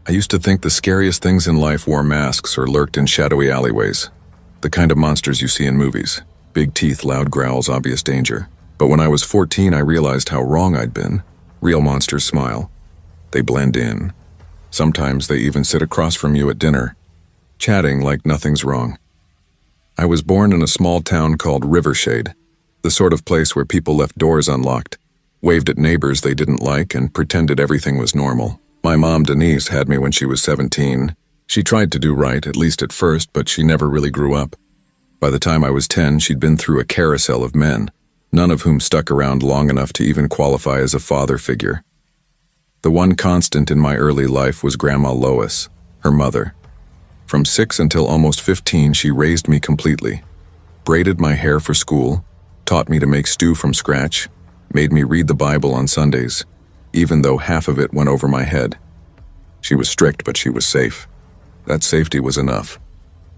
I used to think the scariest things in life wore masks or lurked in shadowy alleyways. The kind of monsters you see in movies. Big teeth, loud growls, obvious danger. But when I was 14, I realized how wrong I'd been. Real monsters smile. They blend in. Sometimes they even sit across from you at dinner, chatting like nothing's wrong. I was born in a small town called Rivershade, the sort of place where people left doors unlocked, waved at neighbors they didn't like, and pretended everything was normal. My mom, Denise, had me when she was 17. She tried to do right, at least at first, but she never really grew up. By the time I was 10, she'd been through a carousel of men, none of whom stuck around long enough to even qualify as a father figure. The one constant in my early life was Grandma Lois, her mother. From 6 until almost 15, she raised me completely. Braided my hair for school, taught me to make stew from scratch, made me read the Bible on Sundays, even though half of it went over my head. She was strict, but she was safe. That safety was enough.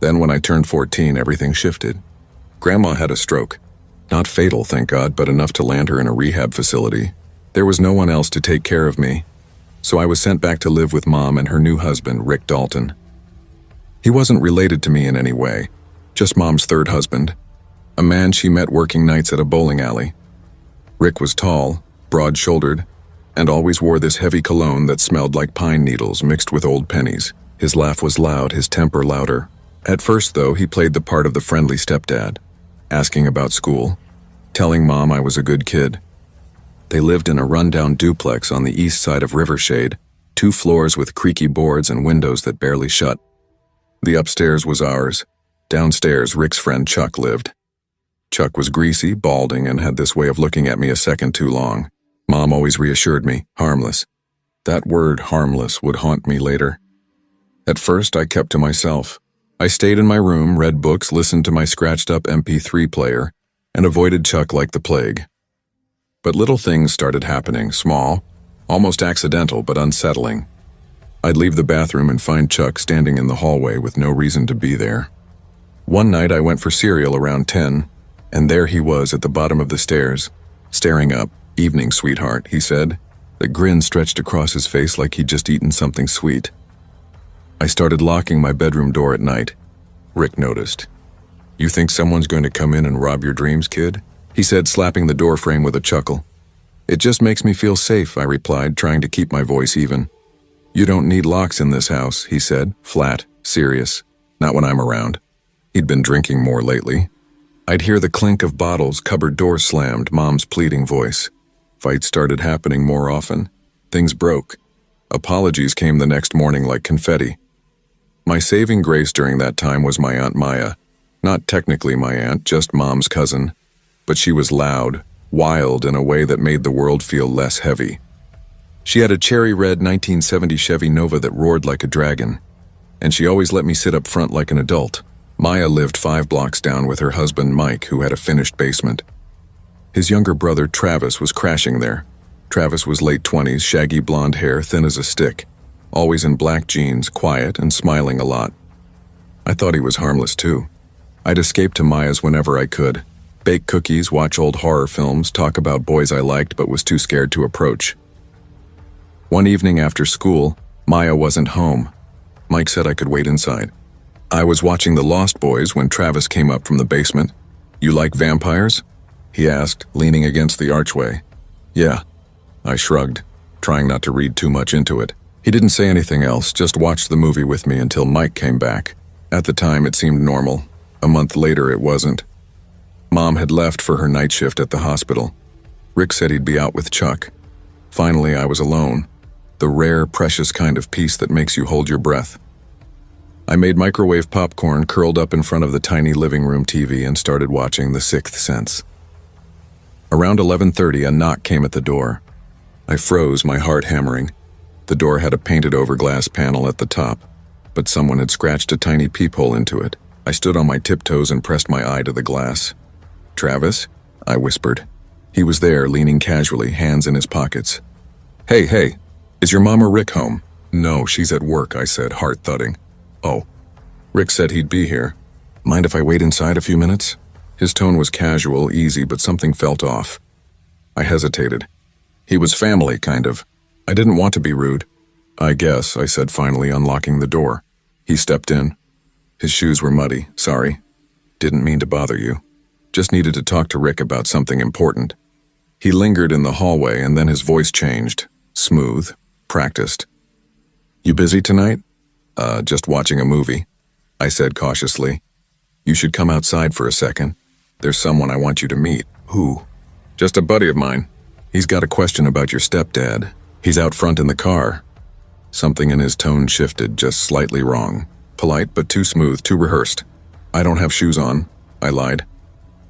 Then when I turned 14, everything shifted. Grandma had a stroke. Not fatal, thank God, but enough to land her in a rehab facility. There was no one else to take care of me, so I was sent back to live with Mom and her new husband, Rick Dalton. He wasn't related to me in any way, just Mom's third husband, a man she met working nights at a bowling alley. Rick was tall, broad-shouldered, and always wore this heavy cologne that smelled like pine needles mixed with old pennies. His laugh was loud, his temper louder. At first, though, he played the part of the friendly stepdad, asking about school, telling Mom I was a good kid. They lived in a rundown duplex on the east side of Rivershade, 2 floors with creaky boards and windows that barely shut. The upstairs was ours. Downstairs, Rick's friend Chuck lived. Chuck was greasy, balding, and had this way of looking at me a second too long. Mom always reassured me, harmless. That word, harmless, would haunt me later. At first, I kept to myself. I stayed in my room, read books, listened to my scratched-up MP3 player, and avoided Chuck like the plague. But little things started happening, small, almost accidental but unsettling. I'd leave the bathroom and find Chuck standing in the hallway with no reason to be there. One night I went for cereal around 10, and there he was at the bottom of the stairs, staring up. "Evening, sweetheart," he said. The grin stretched across his face like he'd just eaten something sweet. I started locking my bedroom door at night. Rick noticed. "You think someone's going to come in and rob your dreams, kid?" he said, slapping the door frame with a chuckle. "It just makes me feel safe," I replied, trying to keep my voice even. "You don't need locks in this house," he said, flat, serious. "Not when I'm around." He'd been drinking more lately. I'd hear the clink of bottles, cupboard doors slammed, Mom's pleading voice. Fights started happening more often. Things broke. Apologies came the next morning like confetti. My saving grace during that time was my Aunt Maya. Not technically my aunt, just Mom's cousin. But she was loud, wild in a way that made the world feel less heavy. She had a cherry red 1970 Chevy Nova that roared like a dragon, and she always let me sit up front like an adult. Maya lived 5 blocks down with her husband Mike, who had a finished basement. His younger brother Travis was crashing there. Travis was late 20s, shaggy blonde hair, thin as a stick, always in black jeans, quiet and smiling a lot. I thought he was harmless too. I'd escape to Maya's whenever I could, bake cookies, watch old horror films, talk about boys I liked but was too scared to approach. One evening after school, Maya wasn't home. Mike said I could wait inside. I was watching The Lost Boys when Travis came up from the basement. "You like vampires?" he asked, leaning against the archway. "Yeah." I shrugged, trying not to read too much into it. He didn't say anything else, just watched the movie with me until Mike came back. At the time, it seemed normal. A month later, it wasn't. Mom had left for her night shift at the hospital. Rick said he'd be out with Chuck. Finally, I was alone. The rare, precious kind of peace that makes you hold your breath. I made microwave popcorn, curled up in front of the tiny living room TV, and started watching The Sixth Sense. Around 11:30, a knock came at the door. I froze, my heart hammering. The door had a painted-over glass panel at the top, but someone had scratched a tiny peephole into it. I stood on my tiptoes and pressed my eye to the glass. "Travis?" I whispered. He was there, leaning casually, hands in his pockets. Hey, is your mom or Rick home?" "No, she's at work," I said, heart thudding. "Oh." Rick said he'd be here. "Mind if I wait inside a few minutes?" His tone was casual, easy, but something felt off. I hesitated. He was family, kind of. I didn't want to be rude. I guess, I said finally, unlocking the door. He stepped in. His shoes were muddy. Sorry. Didn't mean to bother you. Just needed to talk to Rick about something important. He lingered in the hallway and then his voice changed. Smooth. Practiced. You busy tonight? Just watching a movie, I said cautiously. You should come outside for a second. There's someone I want you to meet. Who? Just a buddy of mine. He's got a question about your stepdad. He's out front in the car. Something in his tone shifted just slightly wrong. Polite, but too smooth, too rehearsed. I don't have shoes on, I lied.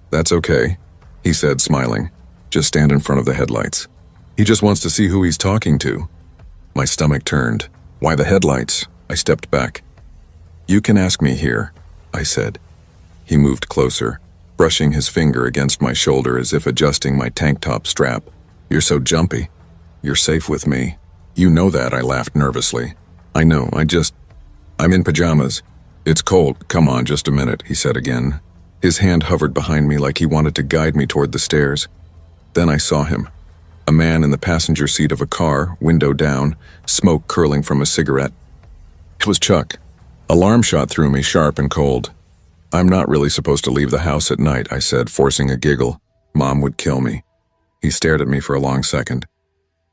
That's okay, he said, smiling. Just stand in front of the headlights. He just wants to see who he's talking to. My stomach turned. Why the headlights? I stepped back. You can ask me here, I said. He moved closer, brushing his finger against my shoulder as if adjusting my tank top strap. You're so jumpy. You're safe with me. You know that, I laughed nervously. I know, I'm in pajamas. It's cold. Come on, just a minute, he said again. His hand hovered behind me like he wanted to guide me toward the stairs. Then I saw him. A man in the passenger seat of a car, window down, smoke curling from a cigarette. It was Chuck. Alarm shot through me, sharp and cold. I'm not really supposed to leave the house at night, I said, forcing a giggle. Mom would kill me. He stared at me for a long second.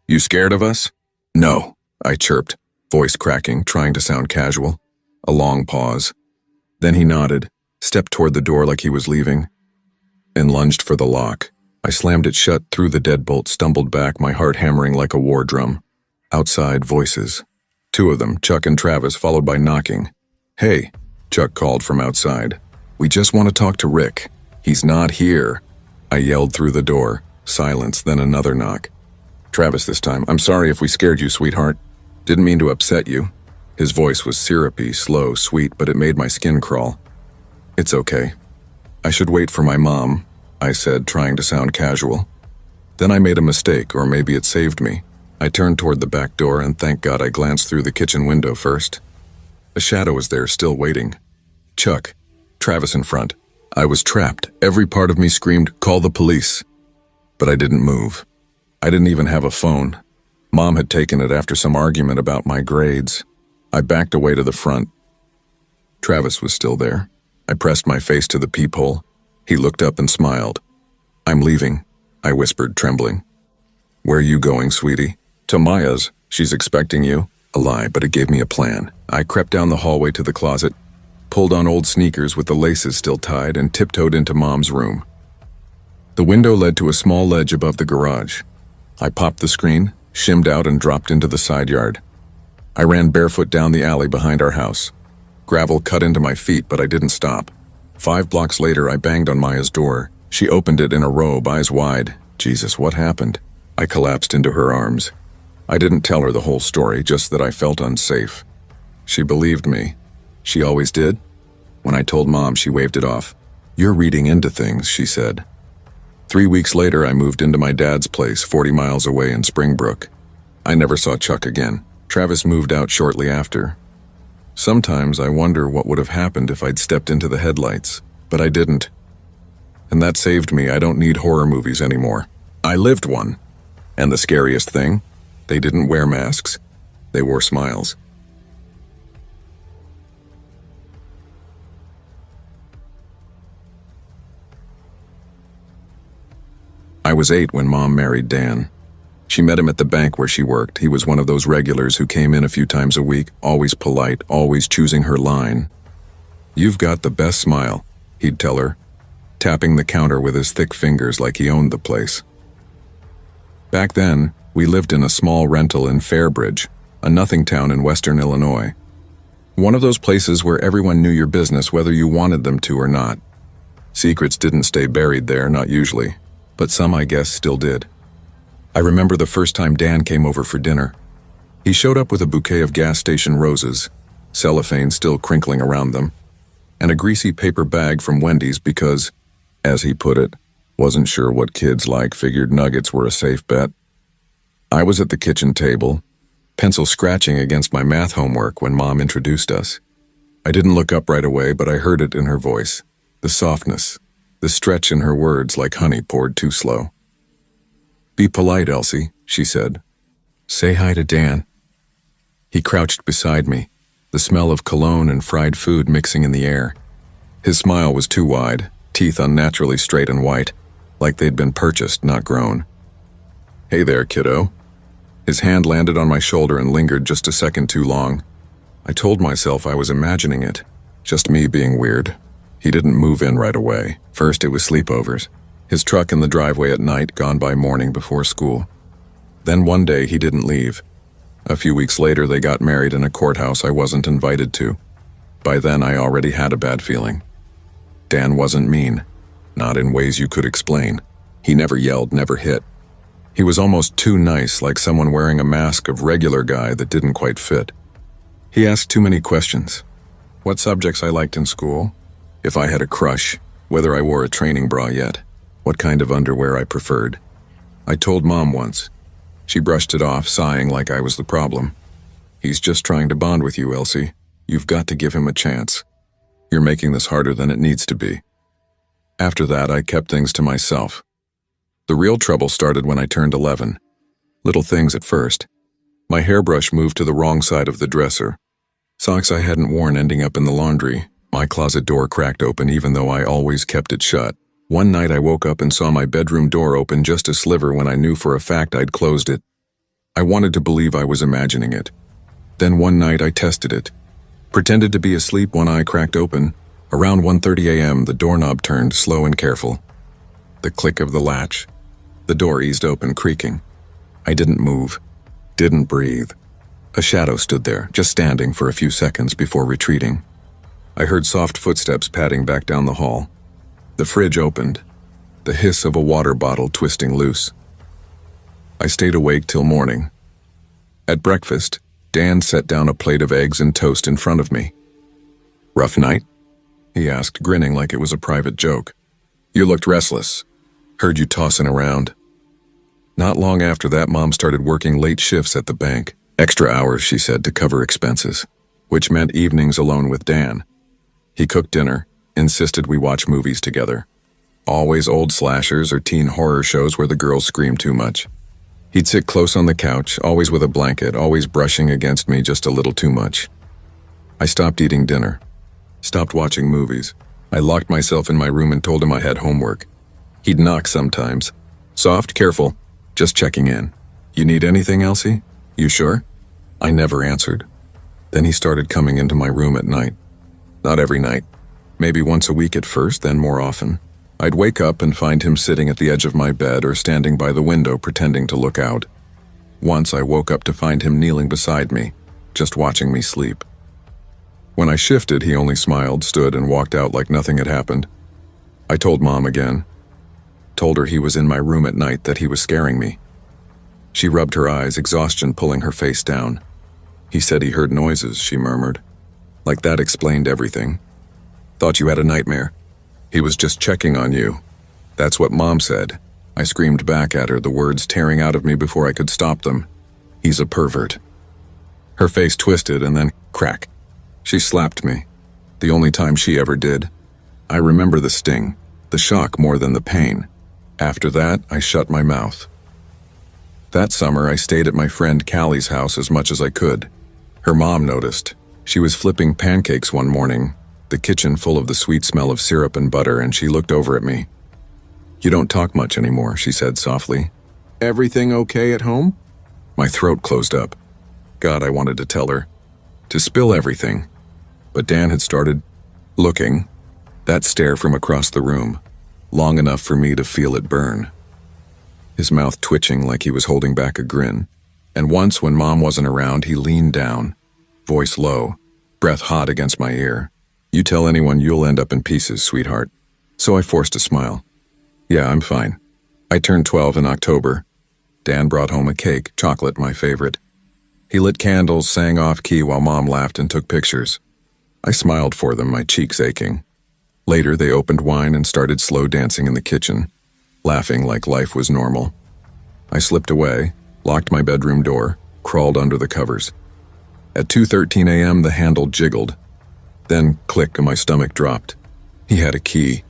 You scared of us? No, I chirped, voice cracking, trying to sound casual. A long pause. Then he nodded, stepped toward the door like he was leaving, and lunged for the lock. I slammed it shut, through the deadbolt, stumbled back, my heart hammering like a war drum. Outside, voices. Two of them, Chuck and Travis, followed by knocking. Hey, Chuck called from outside. We just want to talk to Rick. He's not here. I yelled through the door. Silence, then another knock. Travis this time. I'm sorry if we scared you, sweetheart. Didn't mean to upset you. His voice was syrupy, slow, sweet, but it made my skin crawl. It's okay. I should wait for my mom, I said, trying to sound casual. Then I made a mistake, or maybe it saved me. I turned toward the back door, and thank God I glanced through the kitchen window first. A shadow was there, still waiting. Chuck. Travis in front. I was trapped. Every part of me screamed, call the police. But I didn't move. I didn't even have a phone. Mom had taken it after some argument about my grades. I backed away to the front. Travis was still there. I pressed my face to the peephole. He looked up and smiled. I'm leaving, I whispered, trembling. Where are you going, sweetie? To Maya's. She's expecting you. A lie, but it gave me a plan. I crept down the hallway to the closet, pulled on old sneakers with the laces still tied, and tiptoed into Mom's room. The window led to a small ledge above the garage. I popped the screen, shimmed out, and dropped into the side yard. I ran barefoot down the alley behind our house. Gravel cut into my feet, but I didn't stop. 5 blocks later, I banged on Maya's door. She opened it in a robe, eyes wide. Jesus, what happened? I collapsed into her arms. I didn't tell her the whole story, just that I felt unsafe. She believed me. She always did. When I told Mom, she waved it off. You're reading into things, she said. 3 weeks later, I moved into my dad's place, 40 miles away in Springbrook. I never saw Chuck again. Travis moved out shortly after. Sometimes I wonder what would have happened if I'd stepped into the headlights, but I didn't. And that saved me. I don't need horror movies anymore. I lived one. And the scariest thing? They didn't wear masks. They wore smiles. I was 8 when Mom married Dan. She met him at the bank where she worked. He was one of those regulars who came in a few times a week, always polite, always choosing her line. You've got the best smile, he'd tell her, tapping the counter with his thick fingers like he owned the place. Back then, we lived in a small rental in Fairbridge, a nothing town in western Illinois. One of those places where everyone knew your business whether you wanted them to or not. Secrets didn't stay buried there, not usually, but some, I guess, still did. I remember the first time Dan came over for dinner. He showed up with a bouquet of gas station roses, cellophane still crinkling around them, and a greasy paper bag from Wendy's because, as he put it, wasn't sure what kids like, figured nuggets were a safe bet. I was at the kitchen table, pencil scratching against my math homework when Mom introduced us. I didn't look up right away, but I heard it in her voice, the softness, the stretch in her words like honey poured too slow. Be polite, Elsie, she said. Say hi to Dan. He crouched beside me, the smell of cologne and fried food mixing in the air. His smile was too wide, teeth unnaturally straight and white, like they'd been purchased, not grown. "Hey there, kiddo." His hand landed on my shoulder and lingered just a second too long. I told myself I was imagining it, just me being weird. He didn't move in right away. First it was sleepovers. His truck in the driveway at night, gone by morning before school. Then one day he didn't leave. A few weeks later they got married in a courthouse I wasn't invited to. By then I already had a bad feeling. Dan wasn't mean, not in ways you could explain. He never yelled, never hit. He was almost too nice, like someone wearing a mask of regular guy that didn't quite fit. He asked too many questions. What subjects I liked in school, if I had a crush, whether I wore a training bra yet, what kind of underwear I preferred. I told Mom once. She brushed it off, sighing like I was the problem. "He's just trying to bond with you, Elsie. You've got to give him a chance. You're making this harder than it needs to be." After that, I kept things to myself. The real trouble started when I turned 11. Little things at first. My hairbrush moved to the wrong side of the dresser. Socks I hadn't worn ending up in the laundry. My closet door cracked open even though I always kept it shut. One night I woke up and saw my bedroom door open just a sliver when I knew for a fact I'd closed it. I wanted to believe I was imagining it. Then one night I tested it. Pretended to be asleep, one eye cracked open. Around 1:30 a.m. the doorknob turned, slow and careful. The click of the latch. The door eased open, creaking. I didn't move. Didn't breathe. A shadow stood there, just standing for a few seconds before retreating. I heard soft footsteps padding back down the hall. The fridge opened. The hiss of a water bottle twisting loose. I stayed awake till morning. At breakfast, Dan set down a plate of eggs and toast in front of me. "Rough night?" he asked, grinning like it was a private joke. "You looked restless. Heard you tossing around." Not long after that, Mom started working late shifts at the bank. Extra hours, she said, to cover expenses, which meant evenings alone with Dan. He cooked dinner, insisted we watch movies together. Always old slashers or teen horror shows where the girls scream too much. He'd sit close on the couch, always with a blanket, always brushing against me just a little too much. I stopped eating dinner, stopped watching movies. I locked myself in my room and told him I had homework. He'd knock sometimes. "Soft, careful, just checking in. You need anything, Elsie? You sure?" I never answered. Then he started coming into my room at night. Not every night. Maybe once a week at first, then more often. I'd wake up and find him sitting at the edge of my bed or standing by the window pretending to look out. Once I woke up to find him kneeling beside me, just watching me sleep. When I shifted, he only smiled, stood, and walked out like nothing had happened. I told Mom again. Told her he was in my room at night, that he was scaring me. She rubbed her eyes, exhaustion pulling her face down. "He said he heard noises," she murmured. Like that explained everything. "Thought you had a nightmare. He was just checking on you." That's what Mom said. I screamed back at her, the words tearing out of me before I could stop them. "He's a pervert." Her face twisted and then crack. She slapped me. The only time she ever did. I remember the sting, the shock more than the pain. After that, I shut my mouth. That summer, I stayed at my friend Callie's house as much as I could. Her mom noticed. She was flipping pancakes one morning, the kitchen full of the sweet smell of syrup and butter, and she looked over at me. "You don't talk much anymore," she said softly. "Everything okay at home?" My throat closed up. God, I wanted to tell her. To spill everything. But Dan had started looking. That stare from across the room. Long enough for me to feel it burn. His mouth twitching like he was holding back a grin. And once, when Mom wasn't around, he leaned down, voice low, breath hot against my ear. "You tell anyone, you'll end up in pieces, sweetheart." So I forced a smile. "Yeah, I'm fine." I turned 12 in October. Dan brought home a cake, chocolate, my favorite. He lit candles, sang off-key while Mom laughed and took pictures. I smiled for them, my cheeks aching. Later, they opened wine and started slow dancing in the kitchen, laughing like life was normal. I slipped away, locked my bedroom door, crawled under the covers. At 2:13 a.m., the handle jiggled. Then, click, and my stomach dropped. He had a key.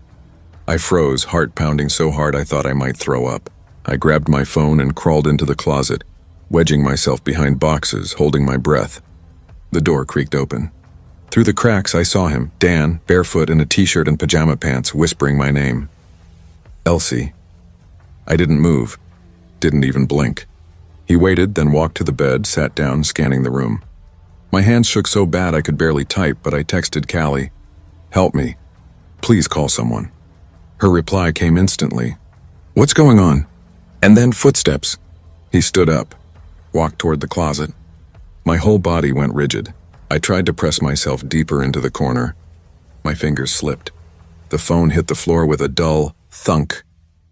I froze, heart pounding so hard I thought I might throw up. I grabbed my phone and crawled into the closet, wedging myself behind boxes, holding my breath. The door creaked open. Through the cracks, I saw him, Dan, barefoot in a t-shirt and pajama pants, whispering my name. Elsie. I didn't move. Didn't even blink. He waited, then walked to the bed, sat down, scanning the room. My hands shook so bad I could barely type, but I texted Callie, "Help me. Please call someone." Her reply came instantly. "What's going on?" And then footsteps. He stood up, walked toward the closet. My whole body went rigid. I tried to press myself deeper into the corner. My fingers slipped. The phone hit the floor with a dull thunk.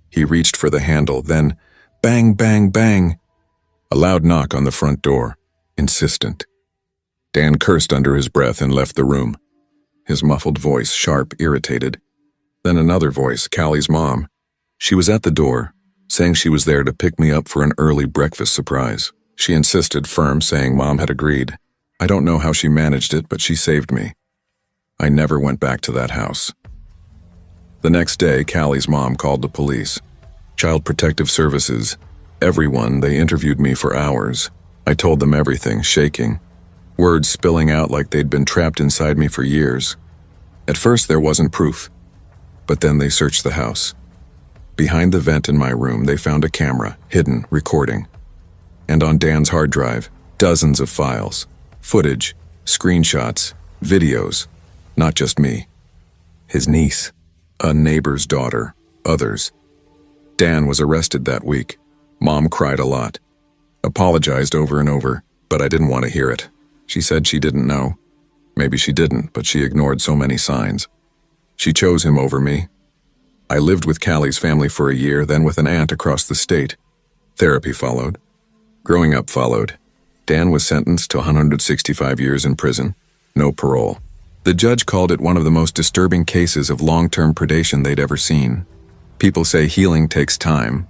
He reached for the handle, then bang, bang, bang. A loud knock on the front door, insistent. Dan cursed under his breath and left the room. His muffled voice, sharp, irritated. Then another voice, Callie's mom. She was at the door, saying she was there to pick me up for an early breakfast surprise. She insisted, firm, saying Mom had agreed. I don't know how she managed it, but she saved me. I never went back to that house. The next day, Callie's mom called the police. Child Protective Services. Everyone, they interviewed me for hours. I told them everything, shaking. Words spilling out like they'd been trapped inside me for years. At first, there wasn't proof. But then they searched the house. Behind the vent in my room, they found a camera, hidden, recording. And on Dan's hard drive, dozens of files. Footage, screenshots, videos. Not just me. His niece, a neighbor's daughter, others. Dan was arrested that week. Mom cried a lot. Apologized over and over, but I didn't want to hear it. She said she didn't know. Maybe she didn't, but she ignored so many signs. She chose him over me. I lived with Callie's family for a year, then with an aunt across the state. Therapy followed. Growing up followed. Dan was sentenced to 165 years in prison. No parole. The judge called it one of the most disturbing cases of long-term predation they'd ever seen. People say healing takes time,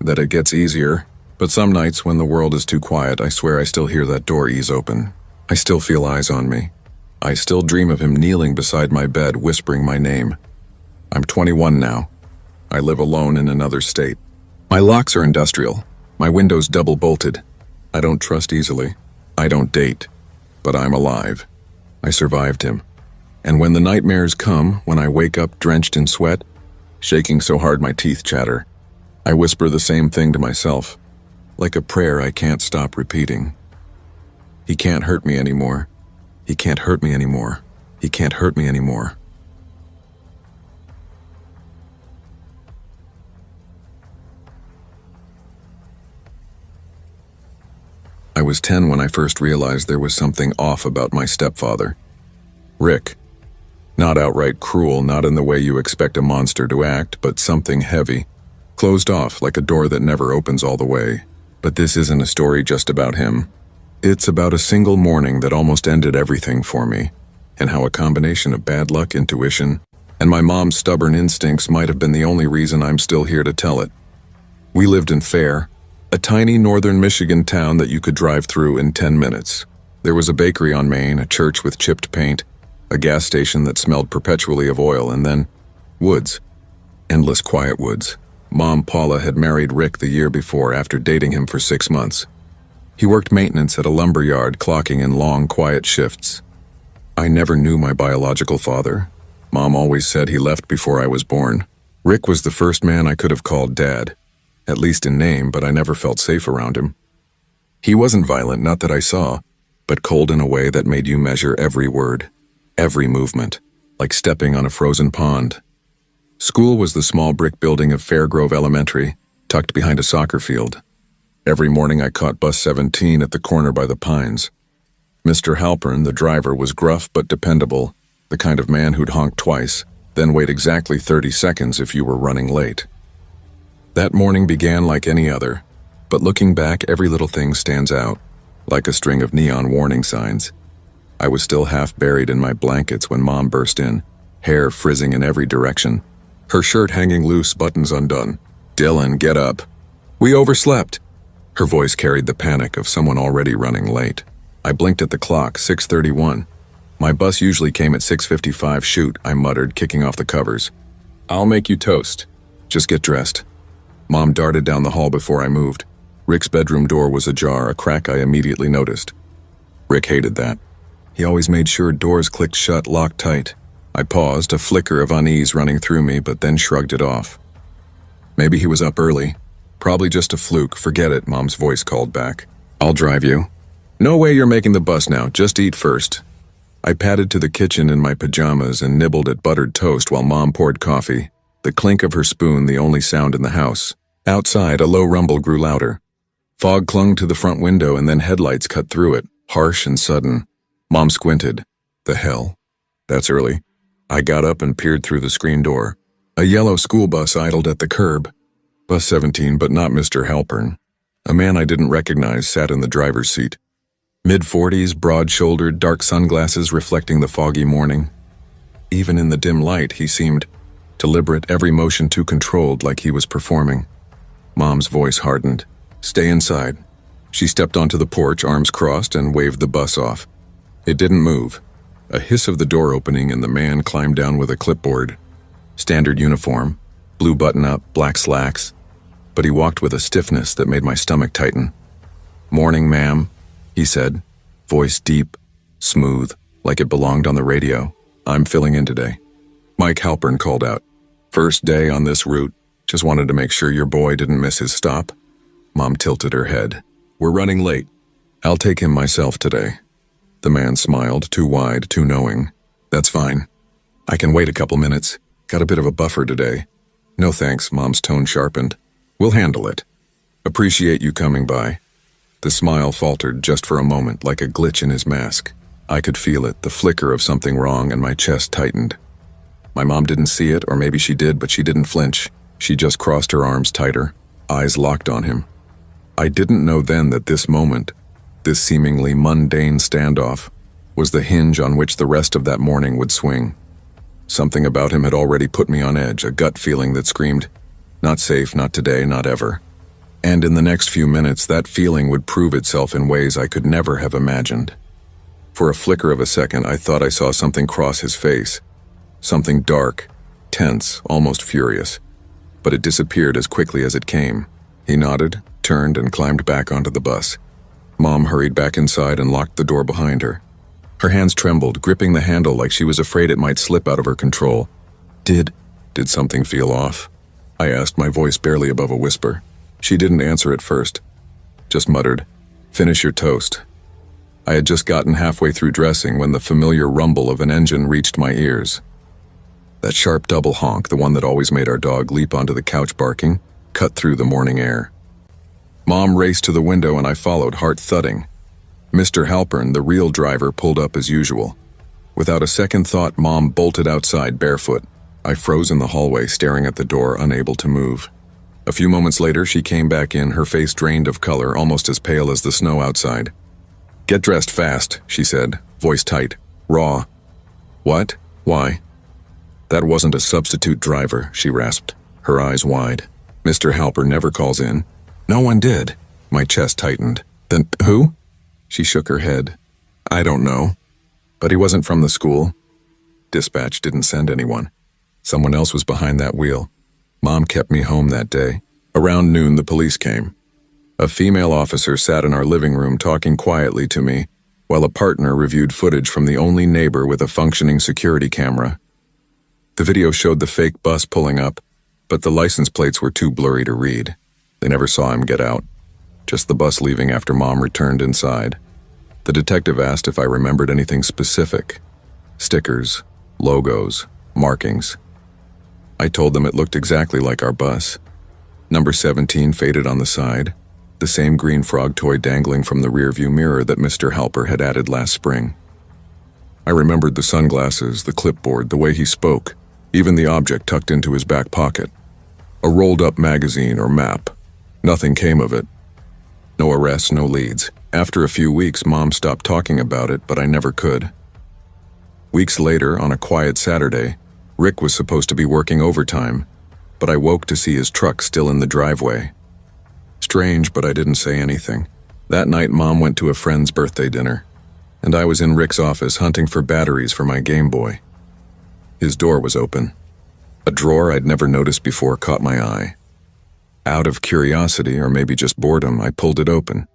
that it gets easier, but some nights when the world is too quiet, I swear I still hear that door ease open. I still feel eyes on me. I still dream of him kneeling beside my bed, whispering my name. I'm 21 now. I live alone in another state. My locks are industrial. My windows double-bolted. I don't trust easily. I don't date. But I'm alive. I survived him. And when the nightmares come, when I wake up drenched in sweat, shaking so hard my teeth chatter, I whisper the same thing to myself, like a prayer I can't stop repeating. He can't hurt me anymore. He can't hurt me anymore. He can't hurt me anymore. I was 10 when I first realized there was something off about my stepfather. Rick. Not outright cruel, not in the way you expect a monster to act, but something heavy. Closed off like a door that never opens all the way. But this isn't a story just about him. It's about a single morning that almost ended everything for me, and how a combination of bad luck, intuition, and my mom's stubborn instincts might have been the only reason I'm still here to tell it. We lived in Fair, a tiny northern Michigan town that you could drive through in 10 minutes. There was a bakery on Main, a church with chipped paint, a gas station that smelled perpetually of oil, and then woods. Endless quiet woods. Mom Paula had married Rick the year before after dating him for 6 months. He worked maintenance at a lumber yard, clocking in long, quiet shifts. I never knew my biological father. Mom always said he left before I was born. Rick was the first man I could have called Dad. At least in name, but I never felt safe around him. He wasn't violent, not that I saw, but cold in a way that made you measure every word, every movement, like stepping on a frozen pond. School was the small brick building of Fairgrove Elementary, tucked behind a soccer field. Every morning I caught bus 17 at the corner by the pines. Mr. Halpern, the driver, was gruff but dependable, the kind of man who'd honk twice, then wait exactly 30 seconds if you were running late. That morning began like any other, but looking back, every little thing stands out, like a string of neon warning signs. I was still half buried in my blankets when Mom burst in, hair frizzing in every direction, her shirt hanging loose, buttons undone. "Dylan, get up. We overslept." Her voice carried the panic of someone already running late. I blinked at the clock, 6:31. My bus usually came at 6:55. "Shoot," I muttered, kicking off the covers. "I'll make you toast. Just get dressed." Mom darted down the hall before I moved. Rick's bedroom door was ajar, a crack I immediately noticed. Rick hated that. He always made sure doors clicked shut, locked tight. I paused, a flicker of unease running through me, but then shrugged it off. Maybe he was up early. Probably just a fluke. Forget it, Mom's voice called back. I'll drive you. No way you're making the bus now. Just eat first. I padded to the kitchen in my pajamas and nibbled at buttered toast while Mom poured coffee, the clink of her spoon the only sound in the house. Outside, a low rumble grew louder. Fog clung to the front window and then headlights cut through it, harsh and sudden. Mom squinted. The hell? That's early. I got up and peered through the screen door. A yellow school bus idled at the curb. Bus 17, but not Mr. Halpern. A man I didn't recognize sat in the driver's seat. Mid-40s, broad-shouldered, dark sunglasses reflecting the foggy morning. Even in the dim light, he seemed deliberate, every motion too controlled, like he was performing. Mom's voice hardened. Stay inside. She stepped onto the porch, arms crossed, and waved the bus off. It didn't move. A hiss of the door opening and the man climbed down with a clipboard. Standard uniform, blue button-up, black slacks. But he walked with a stiffness that made my stomach tighten. Morning, ma'am, he said, voice deep, smooth, like it belonged on the radio. I'm filling in today. Mike Halpern called out. First day on this route. Just wanted to make sure your boy didn't miss his stop. Mom tilted her head. We're running late. I'll take him myself today. The man smiled, too wide, too knowing. That's fine. I can wait a couple minutes. Got a bit of a buffer today. No thanks, Mom's tone sharpened. We'll handle it. Appreciate you coming by. The smile faltered just for a moment, like a glitch in his mask. I could feel it, the flicker of something wrong, and my chest tightened. My mom didn't see it, or maybe she did, but she didn't flinch. She just crossed her arms tighter, eyes locked on him. I didn't know then that this moment, this seemingly mundane standoff, was the hinge on which the rest of that morning would swing. Something about him had already put me on edge, a gut feeling that screamed, not safe, not today, not ever. And in the next few minutes, that feeling would prove itself in ways I could never have imagined. For a flicker of a second, I thought I saw something cross his face. Something dark, tense, almost furious. But it disappeared as quickly as it came. He nodded, turned, and climbed back onto the bus. Mom hurried back inside and locked the door behind her. Her hands trembled, gripping the handle like she was afraid it might slip out of her control. Did something feel off? I asked, my voice barely above a whisper. She didn't answer at first. Just muttered, finish your toast. I had just gotten halfway through dressing when the familiar rumble of an engine reached my ears. That sharp double honk, the one that always made our dog leap onto the couch barking, cut through the morning air. Mom raced to the window and I followed, heart thudding. Mr. Halpern, the real driver, pulled up as usual. Without a second thought, Mom bolted outside barefoot. I froze in the hallway, staring at the door, unable to move. A few moments later, she came back in, her face drained of color, almost as pale as the snow outside. Get dressed fast, she said, voice tight, raw. What? Why? That wasn't a substitute driver, she rasped, her eyes wide. Mr. Halpern never calls in. No one did. My chest tightened. Then who? She shook her head. I don't know. But he wasn't from the school. Dispatch didn't send anyone. Someone else was behind that wheel. Mom kept me home that day. Around noon, the police came. A female officer sat in our living room talking quietly to me, while a partner reviewed footage from the only neighbor with a functioning security camera. The video showed the fake bus pulling up, but the license plates were too blurry to read. They never saw him get out. Just the bus leaving after Mom returned inside. The detective asked if I remembered anything specific. Stickers, logos, markings. I told them it looked exactly like our bus. Number 17 faded on the side, the same green frog toy dangling from the rearview mirror that Mr. Halpern had added last spring. I remembered the sunglasses, the clipboard, the way he spoke, even the object tucked into his back pocket. A rolled-up magazine or map. Nothing came of it. No arrests, no leads. After a few weeks, Mom stopped talking about it, but I never could. Weeks later, on a quiet Saturday, Rick was supposed to be working overtime, but I woke to see his truck still in the driveway. Strange, but I didn't say anything. That night, Mom went to a friend's birthday dinner, and I was in Rick's office hunting for batteries for my Game Boy. His door was open. A drawer I'd never noticed before caught my eye. Out of curiosity, or maybe just boredom, I pulled it open.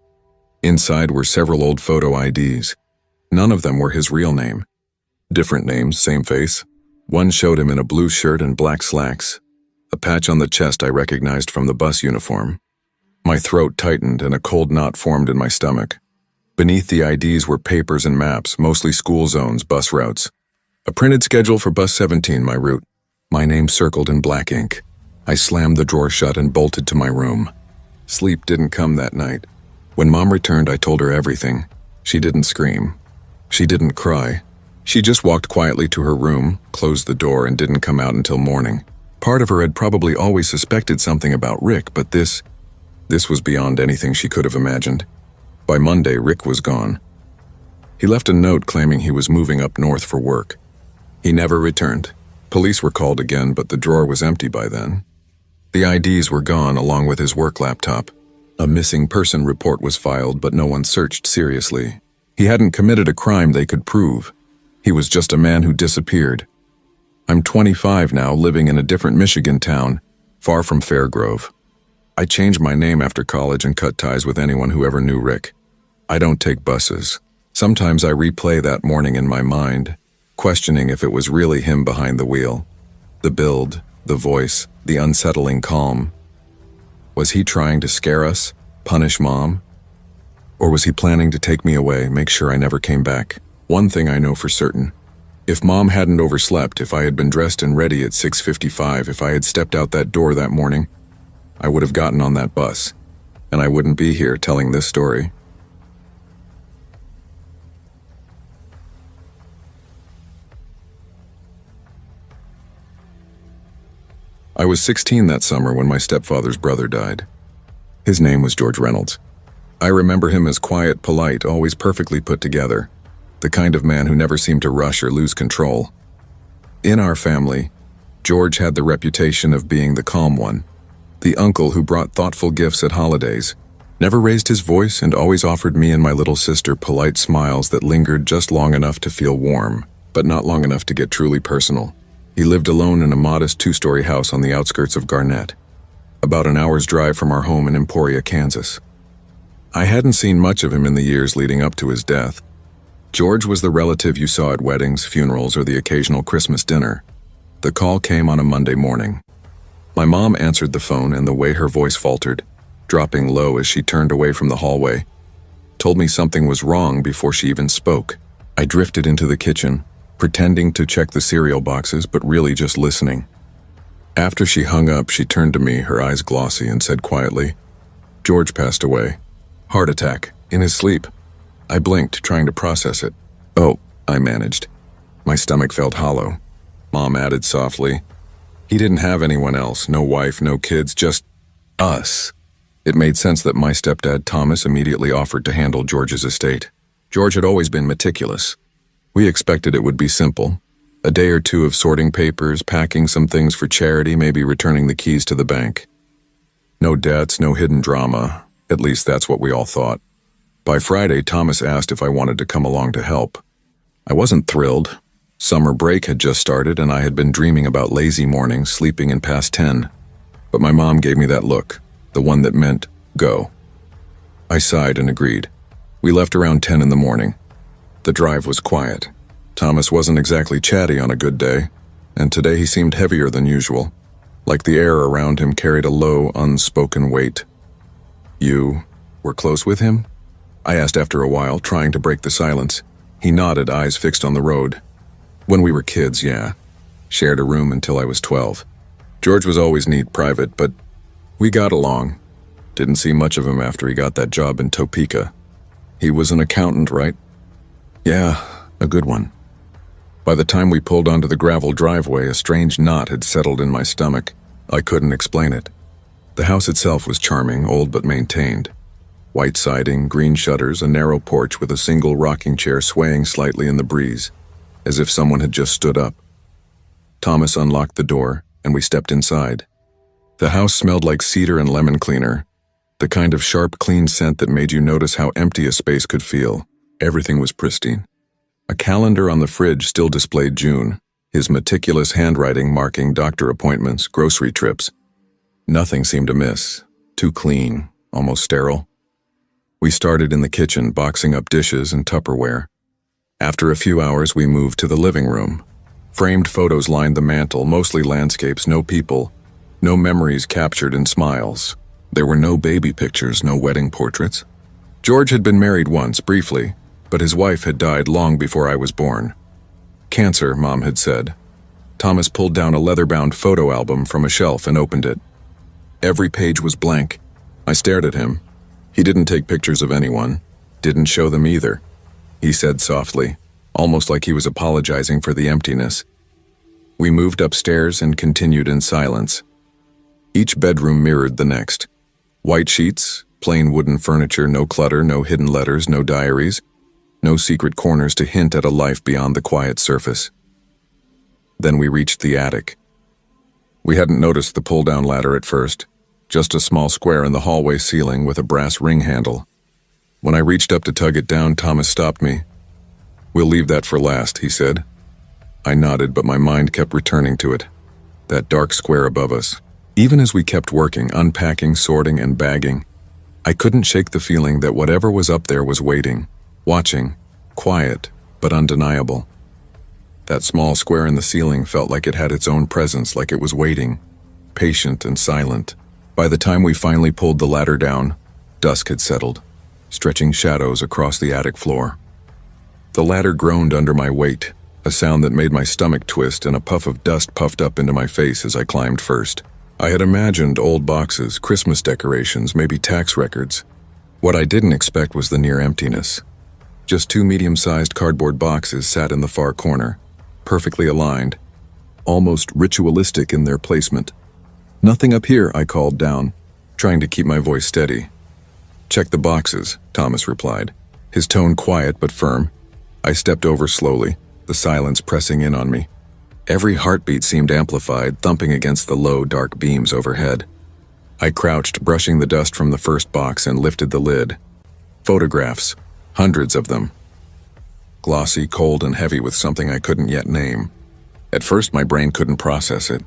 Inside were several old photo IDs. None of them were his real name. Different names, same face. One showed him in a blue shirt and black slacks. A patch on the chest I recognized from the bus uniform. My throat tightened and a cold knot formed in my stomach. Beneath the IDs were papers and maps, mostly school zones, bus routes. A printed schedule for bus 17, my route. My name circled in black ink. I slammed the drawer shut and bolted to my room. Sleep didn't come that night. When Mom returned, I told her everything. She didn't scream. She didn't cry. She just walked quietly to her room, closed the door, and didn't come out until morning. Part of her had probably always suspected something about Rick, but this was beyond anything she could have imagined. By Monday, Rick was gone. He left a note claiming he was moving up north for work. He never returned. Police were called again, but the drawer was empty by then. The IDs were gone along with his work laptop. A missing person report was filed, but no one searched seriously. He hadn't committed a crime they could prove. He was just a man who disappeared. I'm 25 now, living in a different Michigan town, far from Fairgrove. I changed my name after college and cut ties with anyone who ever knew Rick. I don't take buses. Sometimes I replay that morning in my mind, questioning if it was really him behind the wheel. The build, the voice, the unsettling calm. Was he trying to scare us, punish Mom? Or was he planning to take me away, make sure I never came back? One thing I know for certain. If Mom hadn't overslept, if I had been dressed and ready at 6:55, if I had stepped out that door that morning, I would have gotten on that bus, and I wouldn't be here telling this story. I was 16 that summer when my stepfather's brother died. His name was George Reynolds. I remember him as quiet, polite, always perfectly put together, the kind of man who never seemed to rush or lose control. In our family, George had the reputation of being the calm one, the uncle who brought thoughtful gifts at holidays, never raised his voice, and always offered me and my little sister polite smiles that lingered just long enough to feel warm, but not long enough to get truly personal. He lived alone in a modest 2-story house on the outskirts of Garnett, about an hour's drive from our home in Emporia, Kansas. I hadn't seen much of him in the years leading up to his death. George was the relative you saw at weddings, funerals, or the occasional Christmas dinner. The call came on a Monday morning. My mom answered the phone, and the way her voice faltered, dropping low as she turned away from the hallway, told me something was wrong before she even spoke. I drifted into the kitchen, pretending to check the cereal boxes, but really just listening. After she hung up, she turned to me, her eyes glossy, and said quietly, "George passed away. Heart attack, in his sleep." I blinked, trying to process it. "Oh," I managed. My stomach felt hollow. Mom added softly, "He didn't have anyone else, no wife, no kids, just us." It made sense that my stepdad, Thomas, immediately offered to handle George's estate. George had always been meticulous. We expected it would be simple. A day or two of sorting papers, packing some things for charity, maybe returning the keys to the bank. No debts, no hidden drama. At least that's what we all thought. By Friday, Thomas asked if I wanted to come along to help. I wasn't thrilled. Summer break had just started, and I had been dreaming about lazy mornings, sleeping in past 10. But my mom gave me that look, the one that meant, go. I sighed and agreed. We left around 10 in the morning. The drive was quiet. Thomas wasn't exactly chatty on a good day, and today he seemed heavier than usual, like the air around him carried a low, unspoken weight. "You were close with him?" I asked after a while, trying to break the silence. He nodded, eyes fixed on the road. "When we were kids, yeah. Shared a room until I was 12. George was always neat, private, but we got along. Didn't see much of him after he got that job in Topeka. He was an accountant, right?" "Yeah, a good one." By the time we pulled onto the gravel driveway, a strange knot had settled in my stomach. I couldn't explain it. The house itself was charming, old but maintained. White siding, green shutters, a narrow porch with a single rocking chair swaying slightly in the breeze, as if someone had just stood up. Thomas unlocked the door, and we stepped inside. The house smelled like cedar and lemon cleaner, the kind of sharp, clean scent that made you notice how empty a space could feel. Everything was pristine. A calendar on the fridge still displayed June, his meticulous handwriting marking doctor appointments, grocery trips. Nothing seemed amiss. Too clean, almost sterile. We started in the kitchen, boxing up dishes and Tupperware. After a few hours, we moved to the living room. Framed photos lined the mantel, mostly landscapes, no people, no memories captured in smiles. There were no baby pictures, no wedding portraits. George had been married once, briefly, but his wife had died long before I was born. Cancer, Mom had said. Thomas pulled down a leather-bound photo album from a shelf and opened it. Every page was blank. I stared at him. He didn't take pictures of anyone, didn't show them either. He said softly, almost like he was apologizing for the emptiness. We moved upstairs and continued in silence. Each bedroom mirrored the next. White sheets, plain wooden furniture, no clutter, no hidden letters, no diaries, no secret corners to hint at a life beyond the quiet surface. Then we reached the attic. We hadn't noticed the pull-down ladder at first, just a small square in the hallway ceiling with a brass ring handle. When I reached up to tug it down, Thomas stopped me. "We'll leave that for last," he said. I nodded, but my mind kept returning to it. That dark square above us. Even as we kept working, unpacking, sorting, and bagging, I couldn't shake the feeling that whatever was up there was waiting, watching, quiet, but undeniable. That small square in the ceiling felt like it had its own presence, like it was waiting, patient and silent. By the time we finally pulled the ladder down, dusk had settled, stretching shadows across the attic floor. The ladder groaned under my weight, a sound that made my stomach twist, and a puff of dust puffed up into my face as I climbed first. I had imagined old boxes, Christmas decorations, maybe tax records. What I didn't expect was the near emptiness. Just two medium-sized cardboard boxes sat in the far corner, perfectly aligned, almost ritualistic in their placement. "Nothing up here," I called down, trying to keep my voice steady. "Check the boxes," Thomas replied, his tone quiet but firm. I stepped over slowly, the silence pressing in on me. Every heartbeat seemed amplified, thumping against the low, dark beams overhead. I crouched, brushing the dust from the first box, and lifted the lid. Photographs, hundreds of them. Glossy, cold, and heavy with something I couldn't yet name. At first, my brain couldn't process it.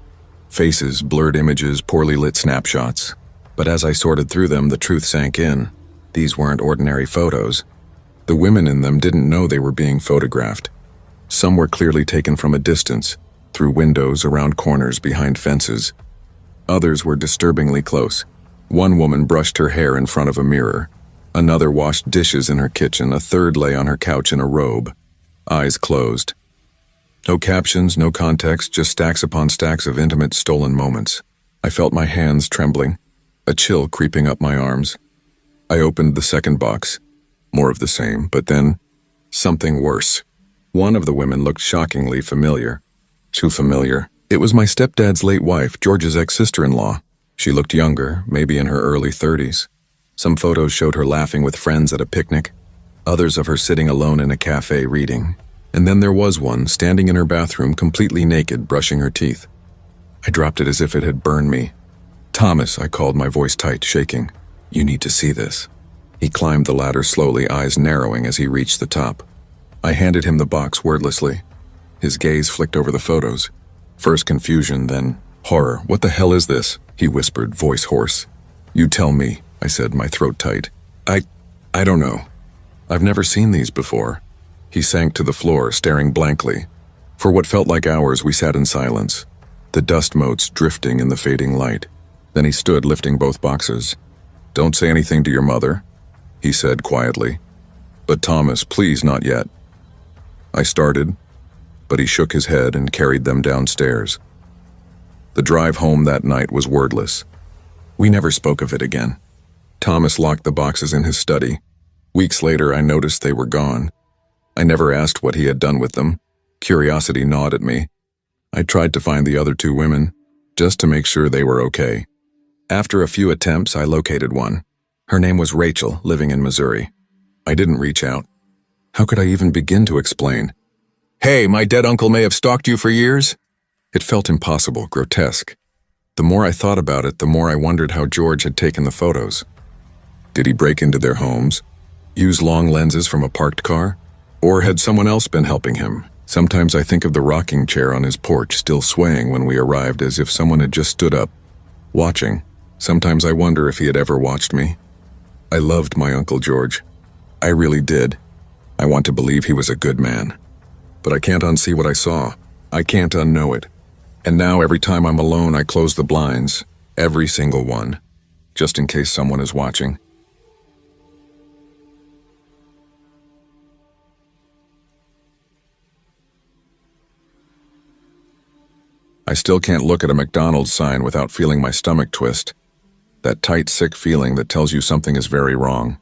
Faces, blurred images, poorly lit snapshots. But as I sorted through them, the truth sank in. These weren't ordinary photos. The women in them didn't know they were being photographed. Some were clearly taken from a distance, through windows, around corners, behind fences. Others were disturbingly close. One woman brushed her hair in front of a mirror. Another washed dishes in her kitchen. A third lay on her couch in a robe, eyes closed. No captions, no context, just stacks upon stacks of intimate, stolen moments. I felt my hands trembling, a chill creeping up my arms. I opened the second box. More of the same, but then something worse. One of the women looked shockingly familiar. Too familiar. It was my stepdad's late wife, George's ex-sister-in-law. She looked younger, maybe in her early 30s. Some photos showed her laughing with friends at a picnic, others of her sitting alone in a cafe reading. And then there was one, standing in her bathroom, completely naked, brushing her teeth. I dropped it as if it had burned me. "Thomas," I called, my voice tight, shaking. "You need to see this." He climbed the ladder slowly, eyes narrowing as he reached the top. I handed him the box wordlessly. His gaze flicked over the photos. First confusion, then horror. "What the hell is this?" he whispered, voice hoarse. "You tell me," I said, my throat tight. I don't know. I've never seen these before." He sank to the floor, staring blankly. For what felt like hours, we sat in silence, the dust motes drifting in the fading light. Then he stood, lifting both boxes. "Don't say anything to your mother," he said quietly. "But Thomas, please, not yet." I started, but he shook his head and carried them downstairs. The drive home that night was wordless. We never spoke of it again. Thomas locked the boxes in his study. Weeks later, I noticed they were gone. I never asked what he had done with them. Curiosity gnawed at me. I tried to find the other two women, just to make sure they were okay. After a few attempts, I located one. Her name was Rachel, living in Missouri. I didn't reach out. How could I even begin to explain? "Hey, my dead uncle may have stalked you for years?" It felt impossible, grotesque. The more I thought about it, the more I wondered how George had taken the photos. Did he break into their homes? Use long lenses from a parked car? Or had someone else been helping him? Sometimes I think of the rocking chair on his porch still swaying when we arrived, as if someone had just stood up, watching. Sometimes I wonder if he had ever watched me. I loved my Uncle George. I really did. I want to believe he was a good man. But I can't unsee what I saw. I can't unknow it. And now every time I'm alone, I close the blinds. Every single one. Just in case someone is watching. I still can't look at a McDonald's sign without feeling my stomach twist. That tight, sick feeling that tells you something is very wrong.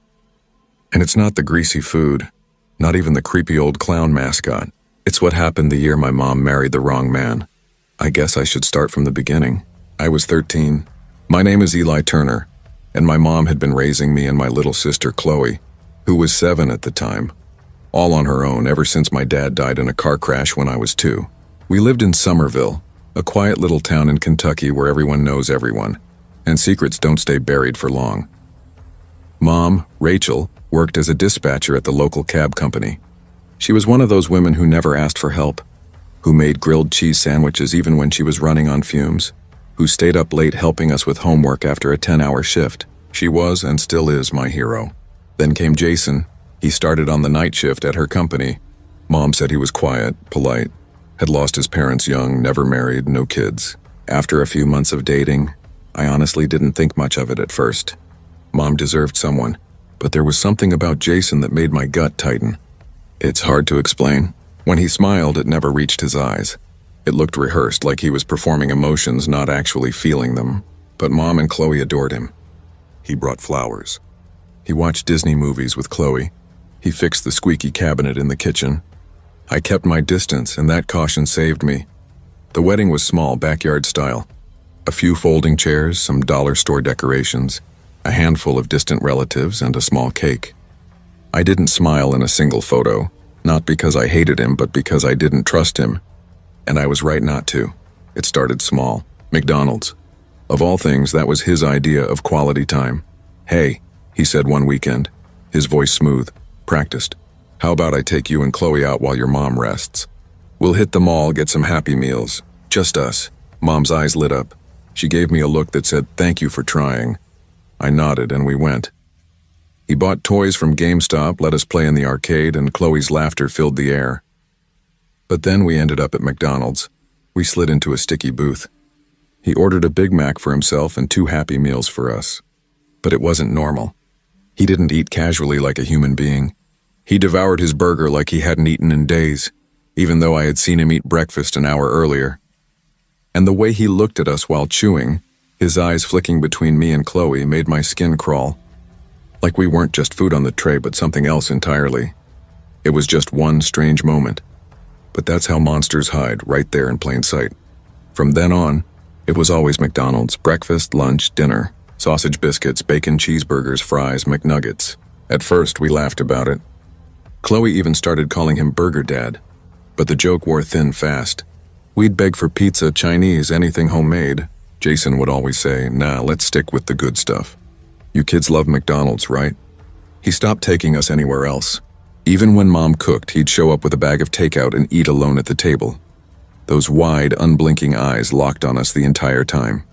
And it's not the greasy food, not even the creepy old clown mascot. It's what happened the year my mom married the wrong man. I guess I should start from the beginning. I was 13. My name is Eli Turner, and my mom had been raising me and my little sister Chloe, who was 7 at the time, all on her own ever since my dad died in a car crash when I was 2. We lived in Somerville, a quiet little town in Kentucky where everyone knows everyone, and secrets don't stay buried for long. Mom, Rachel, worked as a dispatcher at the local cab company. She was one of those women who never asked for help, who made grilled cheese sandwiches even when she was running on fumes, who stayed up late helping us with homework after a 10-hour shift. She was and still is my hero. Then came Jason. He started on the night shift at her company. Mom said he was quiet, polite, had lost his parents young, never married, no kids. After a few months of dating, I honestly didn't think much of it at first. Mom deserved someone, but there was something about Jason that made my gut tighten. It's hard to explain. When he smiled, it never reached his eyes. It looked rehearsed, like he was performing emotions, not actually feeling them. But Mom and Chloe adored him. He brought flowers. He watched Disney movies with Chloe. He fixed the squeaky cabinet in the kitchen. I kept my distance, and that caution saved me. The wedding was small, backyard style. A few folding chairs, some dollar store decorations, a handful of distant relatives, and a small cake. I didn't smile in a single photo, not because I hated him, but because I didn't trust him. And I was right not to. It started small. McDonald's. Of all things, that was his idea of quality time. "Hey," he said one weekend, his voice smooth, practiced. "How about I take you and Chloe out while your mom rests? We'll hit the mall, get some Happy Meals. Just us." Mom's eyes lit up. She gave me a look that said, "Thank you for trying." I nodded and we went. He bought toys from GameStop, let us play in the arcade, and Chloe's laughter filled the air. But then we ended up at McDonald's. We slid into a sticky booth. He ordered a Big Mac for himself and 2 Happy Meals for us. But it wasn't normal. He didn't eat casually like a human being. He devoured his burger like he hadn't eaten in days, even though I had seen him eat breakfast an hour earlier. And the way he looked at us while chewing, his eyes flicking between me and Chloe, made my skin crawl. Like we weren't just food on the tray, but something else entirely. It was just one strange moment. But that's how monsters hide, right there in plain sight. From then on, it was always McDonald's, breakfast, lunch, dinner, sausage biscuits, bacon cheeseburgers, fries, McNuggets. At first, we laughed about it. Chloe even started calling him Burger Dad. But the joke wore thin fast. We'd beg for pizza, Chinese, anything homemade. Jason would always say, "Nah, let's stick with the good stuff. You kids love McDonald's, right?" He stopped taking us anywhere else. Even when Mom cooked, he'd show up with a bag of takeout and eat alone at the table. Those wide, unblinking eyes locked on us the entire time.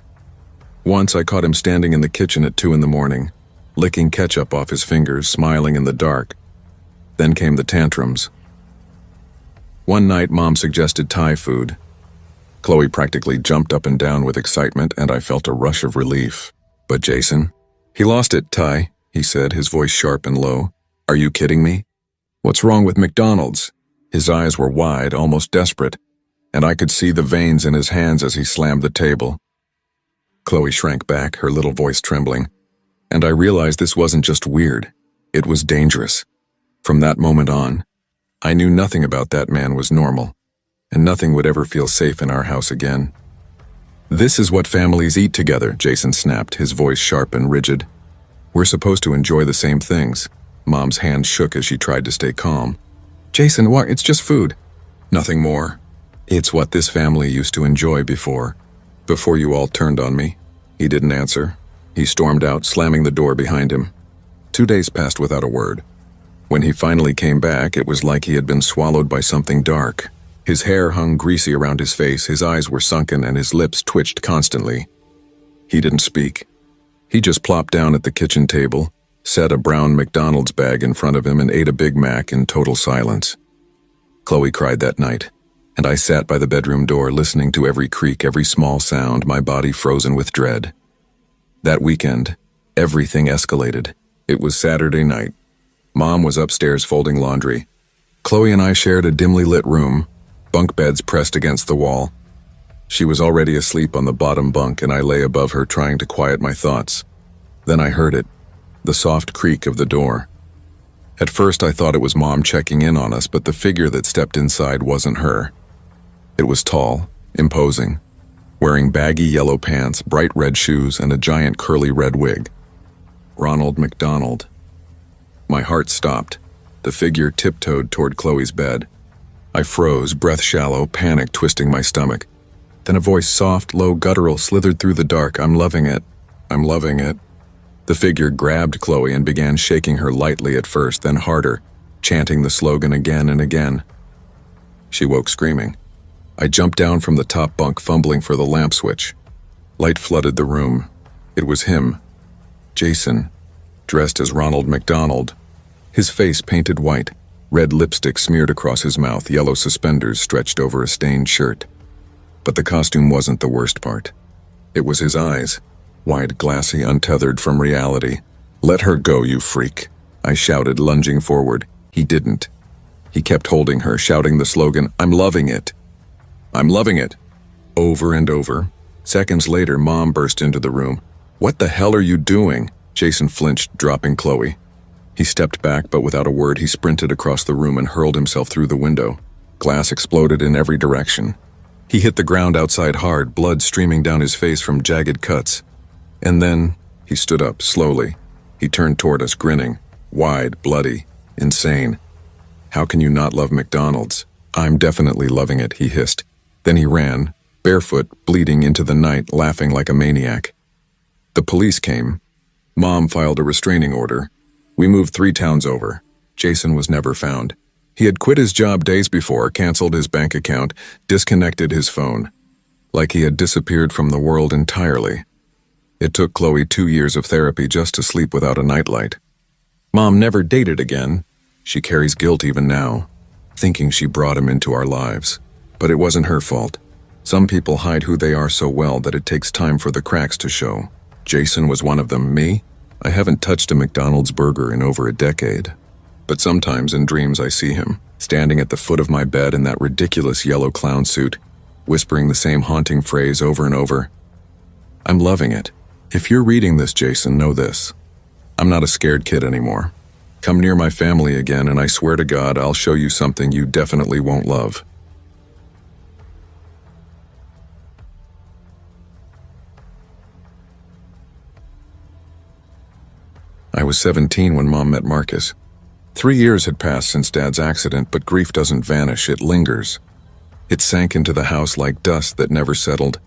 Once I caught him standing in the kitchen at 2 in the morning, licking ketchup off his fingers, smiling in the dark. Then came the tantrums. One night, Mom suggested Thai food. Chloe practically jumped up and down with excitement, and I felt a rush of relief. But Jason? "He lost it, Ty," he said, his voice sharp and low. "Are you kidding me? What's wrong with McDonald's?" His eyes were wide, almost desperate, and I could see the veins in his hands as he slammed the table. Chloe shrank back, her little voice trembling, and I realized this wasn't just weird. It was dangerous. From that moment on, I knew nothing about that man was normal, and nothing would ever feel safe in our house again. "This is what families eat together," Jason snapped, his voice sharp and rigid. "We're supposed to enjoy the same things." Mom's hand shook as she tried to stay calm. "Jason, what? It's just food." "Nothing more. It's what this family used to enjoy before you all turned on me." He didn't answer. He stormed out, slamming the door behind him. 2 days passed without a word. When he finally came back, it was like he had been swallowed by something dark. His hair hung greasy around his face, his eyes were sunken, and his lips twitched constantly. He didn't speak. He just plopped down at the kitchen table, set a brown McDonald's bag in front of him, and ate a Big Mac in total silence. Chloe cried that night, and I sat by the bedroom door listening to every creak, every small sound, my body frozen with dread. That weekend, everything escalated. It was Saturday night. Mom was upstairs folding laundry. Chloe and I shared a dimly lit room, bunk beds pressed against the wall. She was already asleep on the bottom bunk, and I lay above her trying to quiet my thoughts. Then I heard it, the soft creak of the door. At first I thought it was Mom checking in on us, but the figure that stepped inside wasn't her. It was tall, imposing, wearing baggy yellow pants, bright red shoes, and a giant curly red wig. Ronald McDonald. My heart stopped. The figure tiptoed toward Chloe's bed. I froze, breath shallow, panic twisting my stomach. Then a voice, soft, low, guttural, slithered through the dark. "I'm loving it. I'm loving it." The figure grabbed Chloe and began shaking her lightly at first, then harder, chanting the slogan again and again. She woke screaming. I jumped down from the top bunk, fumbling for the lamp switch. Light flooded the room. It was him, Jason, dressed as Ronald McDonald. His face painted white, red lipstick smeared across his mouth, yellow suspenders stretched over a stained shirt. But the costume wasn't the worst part. It was his eyes, wide, glassy, untethered from reality. "Let her go, you freak," I shouted, lunging forward. He didn't. He kept holding her, shouting the slogan, "I'm loving it. I'm loving it," over and over. Seconds later, Mom burst into the room. "What the hell are you doing?" Jason flinched, dropping Chloe. He stepped back, but without a word, he sprinted across the room and hurled himself through the window. Glass exploded in every direction. He hit the ground outside hard, blood streaming down his face from jagged cuts. And then, he stood up, slowly. He turned toward us, grinning, wide, bloody, insane. "How can you not love McDonald's?" "I'm definitely loving it," he hissed. Then he ran, barefoot, bleeding into the night, laughing like a maniac. The police came. Mom filed a restraining order. We moved 3 towns over. Jason was never found. He had quit his job days before, canceled his bank account, disconnected his phone. Like he had disappeared from the world entirely. It took Chloe 2 years of therapy just to sleep without a nightlight. Mom never dated again. She carries guilt even now, thinking she brought him into our lives. But it wasn't her fault. Some people hide who they are so well that it takes time for the cracks to show. Jason was one of them. Me? I haven't touched a McDonald's burger in over a decade. But sometimes in dreams I see him, standing at the foot of my bed in that ridiculous yellow clown suit, whispering the same haunting phrase over and over. "I'm loving it." If you're reading this, Jason, know this. I'm not a scared kid anymore. Come near my family again, and I swear to God I'll show you something you definitely won't love. I was 17 when Mom met Marcus. 3 years had passed since Dad's accident, but grief doesn't vanish, it lingers. It sank into the house like dust that never settled,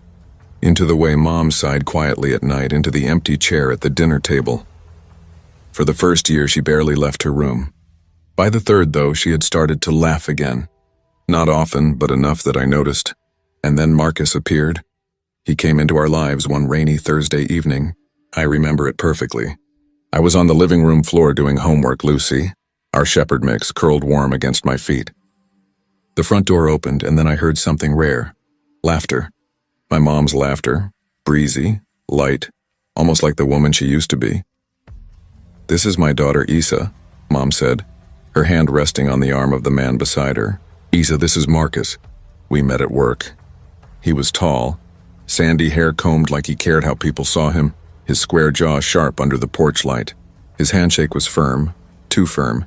into the way Mom sighed quietly at night, into the empty chair at the dinner table. For the first year, she barely left her room. By the third, though, she had started to laugh again. Not often, but enough that I noticed. And then Marcus appeared. He came into our lives one rainy Thursday evening. I remember it perfectly. I was on the living room floor doing homework, Lucy, our shepherd mix, curled warm against my feet. The front door opened, and then I heard something rare. Laughter. My mom's laughter. Breezy, light, almost like the woman she used to be. "This is my daughter, Isa," Mom said, her hand resting on the arm of the man beside her. "Isa, this is Marcus. We met at work." He was tall, sandy hair combed like he cared how people saw him, his square jaw sharp under the porch light. His handshake was firm, too firm,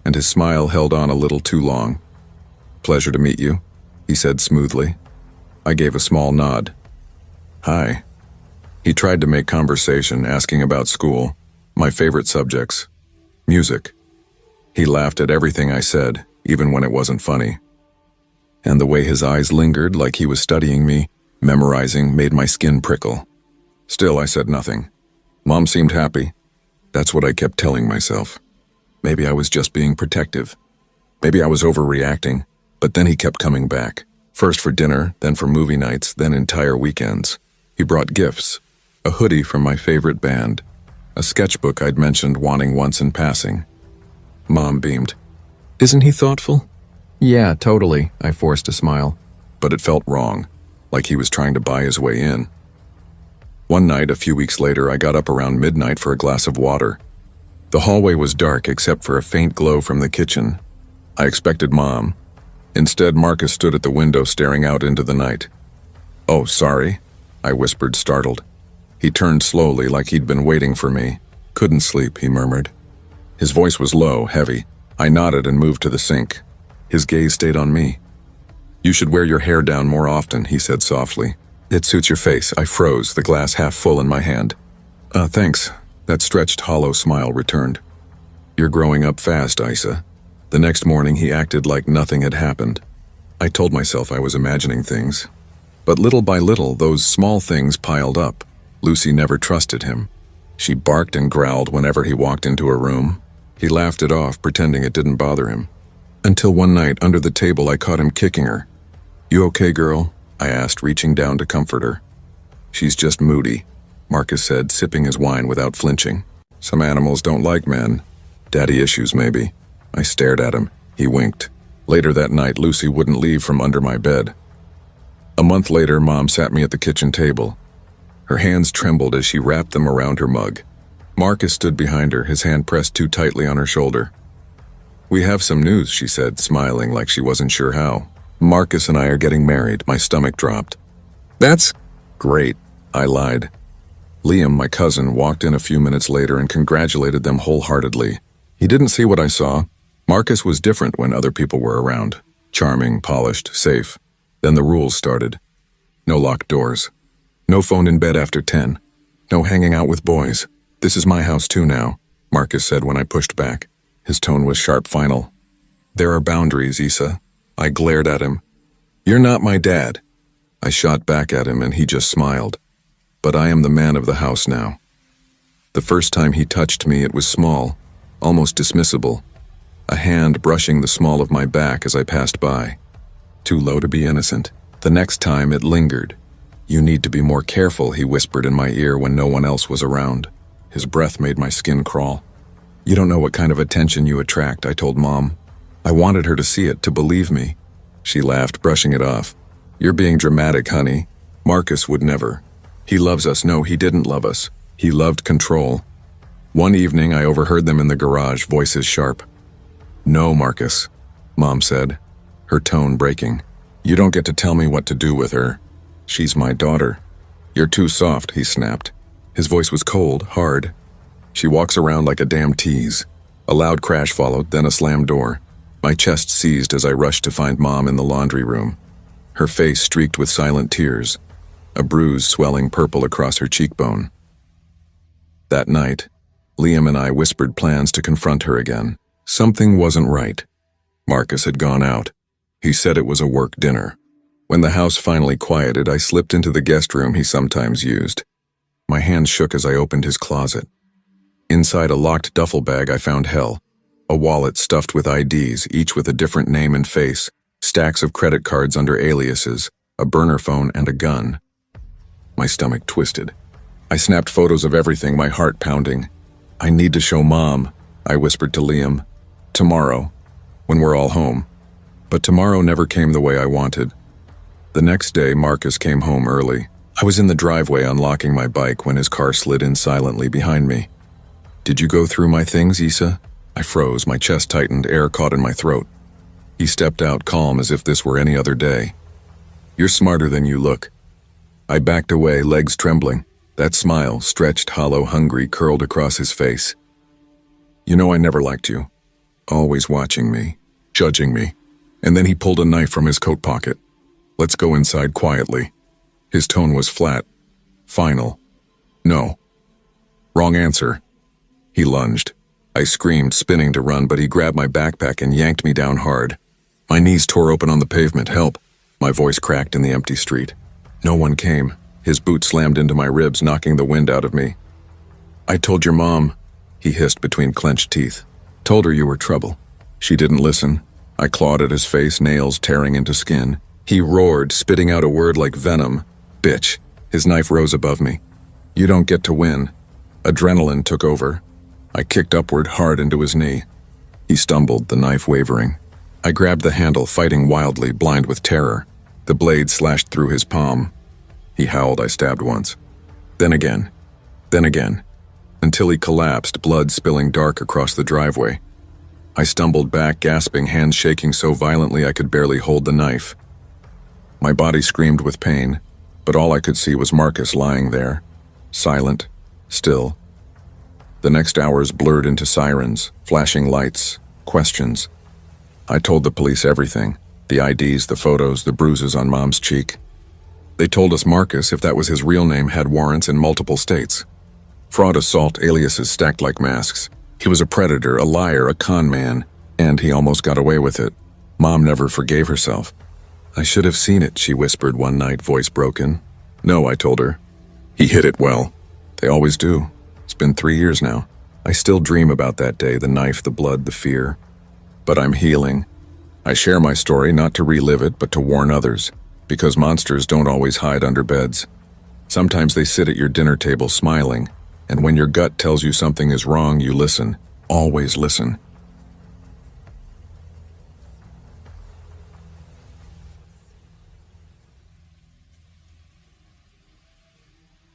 and his smile held on a little too long. "Pleasure to meet you," he said smoothly. I gave a small nod. "Hi." He tried to make conversation, asking about school, my favorite subjects, music. He laughed at everything I said, even when it wasn't funny. And the way his eyes lingered like he was studying me, memorizing, made my skin prickle. Still, I said nothing. Mom seemed happy. That's what I kept telling myself. Maybe I was just being protective. Maybe I was overreacting. But then he kept coming back. First for dinner, then for movie nights, then entire weekends. He brought gifts. A hoodie from my favorite band. a sketchbook I'd mentioned wanting once in passing. Mom beamed. "Isn't he thoughtful?" "Yeah, totally," I forced a smile. But it felt wrong, like he was trying to buy his way in. One night, a few weeks later, I got up around midnight for a glass of water. The hallway was dark except for a faint glow from the kitchen. I expected Mom. Instead, Marcus stood at the window staring out into the night. "Oh, sorry," I whispered, startled. He turned slowly, like he'd been waiting for me. "Couldn't sleep," he murmured. His voice was low, heavy. I nodded and moved to the sink. His gaze stayed on me. "You should wear your hair down more often," he said softly. "It suits your face." I froze, the glass half full in my hand. Thanks." That stretched, hollow smile returned. "You're growing up fast, Isa." The next morning, he acted like nothing had happened. I told myself I was imagining things. But little by little, those small things piled up. Lucy never trusted him. She barked and growled whenever he walked into a room. He laughed it off, pretending it didn't bother him. Until one night, under the table, I caught him kicking her. "You okay, girl?" I asked, reaching down to comfort her. "She's just moody," Marcus said, sipping his wine without flinching. "Some animals don't like men. Daddy issues, maybe." I stared at him. He winked. Later that night, Lucy wouldn't leave from under my bed. A month later, Mom sat me at the kitchen table. Her hands trembled as she wrapped them around her mug. Marcus stood behind her, his hand pressed too tightly on her shoulder. "We have some news," she said, smiling like she wasn't sure how. "Marcus and I are getting married." My stomach dropped. "That's great," I lied. Liam, my cousin, walked in a few minutes later and congratulated them wholeheartedly. He didn't see what I saw. Marcus was different when other people were around. Charming, polished, safe. Then the rules started. No locked doors. No phone in bed after 10. No hanging out with boys. "This is my house too now," Marcus said when I pushed back. His tone was sharp, final. "There are boundaries, Isa." I glared at him. "You're not my dad." I shot back at him and he just smiled. "But I am the man of the house now." The first time he touched me, it was small, almost dismissible. A hand brushing the small of my back as I passed by. Too low to be innocent. The next time, it lingered. "You need to be more careful," he whispered in my ear when no one else was around. His breath made my skin crawl. "You don't know what kind of attention you attract," I told Mom. I wanted her to see it, to believe me. She laughed, brushing it off. "You're being dramatic, honey. Marcus would never. He loves us." No, he didn't love us. He loved control. One evening, I overheard them in the garage, voices sharp. "No, Marcus," Mom said, her tone breaking. "You don't get to tell me what to do with her. She's my daughter." "You're too soft," he snapped. His voice was cold, hard. "She walks around like a damn tease." A loud crash followed, then a slammed door. My chest seized as I rushed to find Mom in the laundry room. Her face streaked with silent tears, a bruise swelling purple across her cheekbone. That night, Liam and I whispered plans to confront her again. Something wasn't right. Marcus had gone out. He said it was a work dinner. When the house finally quieted, I slipped into the guest room he sometimes used. My hands shook as I opened his closet. Inside a locked duffel bag, I found hell. A wallet stuffed with IDs, each with a different name and face, stacks of credit cards under aliases, a burner phone, and a gun. My stomach twisted. I snapped photos of everything, my heart pounding. "I need to show Mom," I whispered to Liam. "Tomorrow, when we're all home." But tomorrow never came the way I wanted. The next day, Marcus came home early. I was in the driveway unlocking my bike when his car slid in silently behind me. "Did you go through my things, Isa?" I froze, my chest tightened, air caught in my throat. He stepped out, calm as if this were any other day. "You're smarter than you look." I backed away, legs trembling. That smile, stretched, hollow, hungry, curled across his face. "You know I never liked you. Always watching me, judging me." And then he pulled a knife from his coat pocket. "Let's go inside quietly." His tone was flat, final. "No." "Wrong answer." He lunged. I screamed, spinning to run, but he grabbed my backpack and yanked me down hard. My knees tore open on the pavement. "Help!" My voice cracked in the empty street. No one came. His boot slammed into my ribs, knocking the wind out of me. "I told your mom," he hissed between clenched teeth. "Told her you were trouble." She didn't listen. I clawed at his face, nails tearing into skin. He roared, spitting out a word like venom. "Bitch." His knife rose above me. "You don't get to win." Adrenaline took over. I kicked upward hard into his knee. He stumbled, the knife wavering. I grabbed the handle, fighting wildly, blind with terror. The blade slashed through his palm. He howled. I stabbed once. Then again. Then again. Until he collapsed, blood spilling dark across the driveway. I stumbled back, gasping, hands shaking so violently I could barely hold the knife. My body screamed with pain, but all I could see was Marcus lying there, silent, still. The next hours blurred into sirens, flashing lights, questions. I told the police everything, the IDs, the photos, the bruises on Mom's cheek. They told us Marcus, if that was his real name, had warrants in multiple states. Fraud, assault, aliases stacked like masks. He was a predator, a liar, a con man, and he almost got away with it. Mom never forgave herself. I should have seen it, she whispered one night, voice broken. No, I told her. He hid it well. They always do. It's been 3 years now. I still dream about that day, the knife, the blood, the fear. But I'm healing. I share my story not to relive it, but to warn others, because monsters don't always hide under beds. Sometimes they sit at your dinner table smiling, and when your gut tells you something is wrong, you listen. Always listen.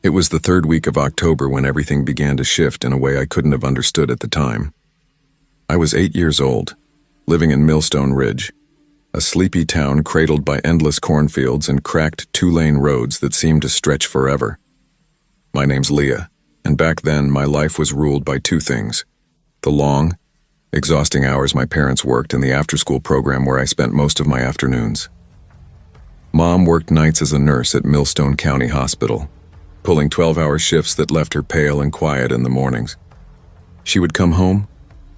It was the third week of October when everything began to shift in a way I couldn't have understood at the time. I was 8 years old, living in Millstone Ridge, a sleepy town cradled by endless cornfields and cracked 2-lane roads that seemed to stretch forever. My name's Leah, and back then my life was ruled by 2 things: the long, exhausting hours my parents worked and the after-school program where I spent most of my afternoons. Mom worked nights as a nurse at Millstone County Hospital, pulling 12-hour shifts that left her pale and quiet in the mornings. She would come home,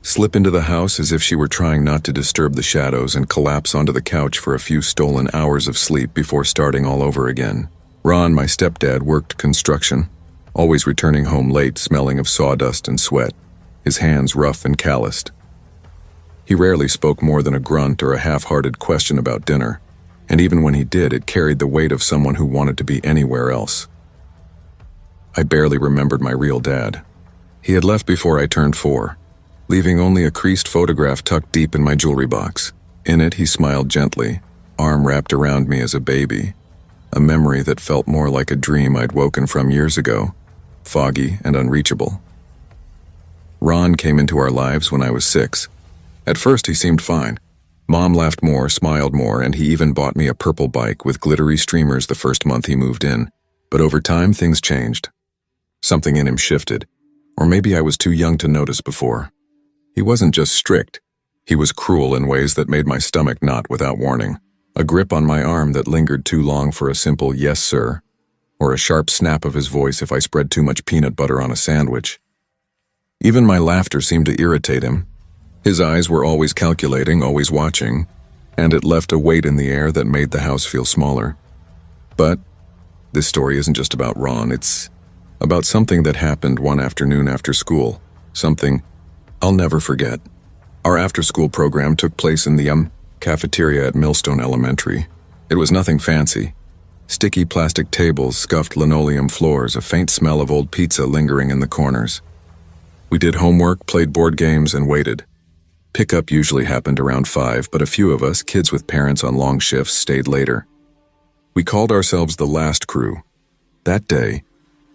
slip into the house as if she were trying not to disturb the shadows, and collapse onto the couch for a few stolen hours of sleep before starting all over again. Ron, my stepdad, worked construction, always returning home late, smelling of sawdust and sweat, his hands rough and calloused. He rarely spoke more than a grunt or a half-hearted question about dinner, and even when he did, it carried the weight of someone who wanted to be anywhere else. I barely remembered my real dad. He had left before I turned 4, leaving only a creased photograph tucked deep in my jewelry box. In it, he smiled gently, arm wrapped around me as a baby, a memory that felt more like a dream I'd woken from years ago, foggy and unreachable. Ron came into our lives when I was 6. At first, he seemed fine. Mom laughed more, smiled more, and he even bought me a purple bike with glittery streamers the first month he moved in. But over time, things changed. Something in him shifted, or maybe I was too young to notice before. He wasn't just strict. He was cruel in ways that made my stomach knot without warning. A grip on my arm that lingered too long for a simple "yes, sir," or a sharp snap of his voice if I spread too much peanut butter on a sandwich. Even my laughter seemed to irritate him. His eyes were always calculating, always watching, and it left a weight in the air that made the house feel smaller. But this story isn't just about Ron, it's about something that happened one afternoon after school, something I'll never forget. Our after-school program took place in the cafeteria at Millstone Elementary. It was nothing fancy. Sticky plastic tables, scuffed linoleum floors, a faint smell of old pizza lingering in the corners. We did homework, played board games, and waited. Pickup usually happened around 5, but a few of us, kids with parents on long shifts, stayed later. We called ourselves the last crew. That day,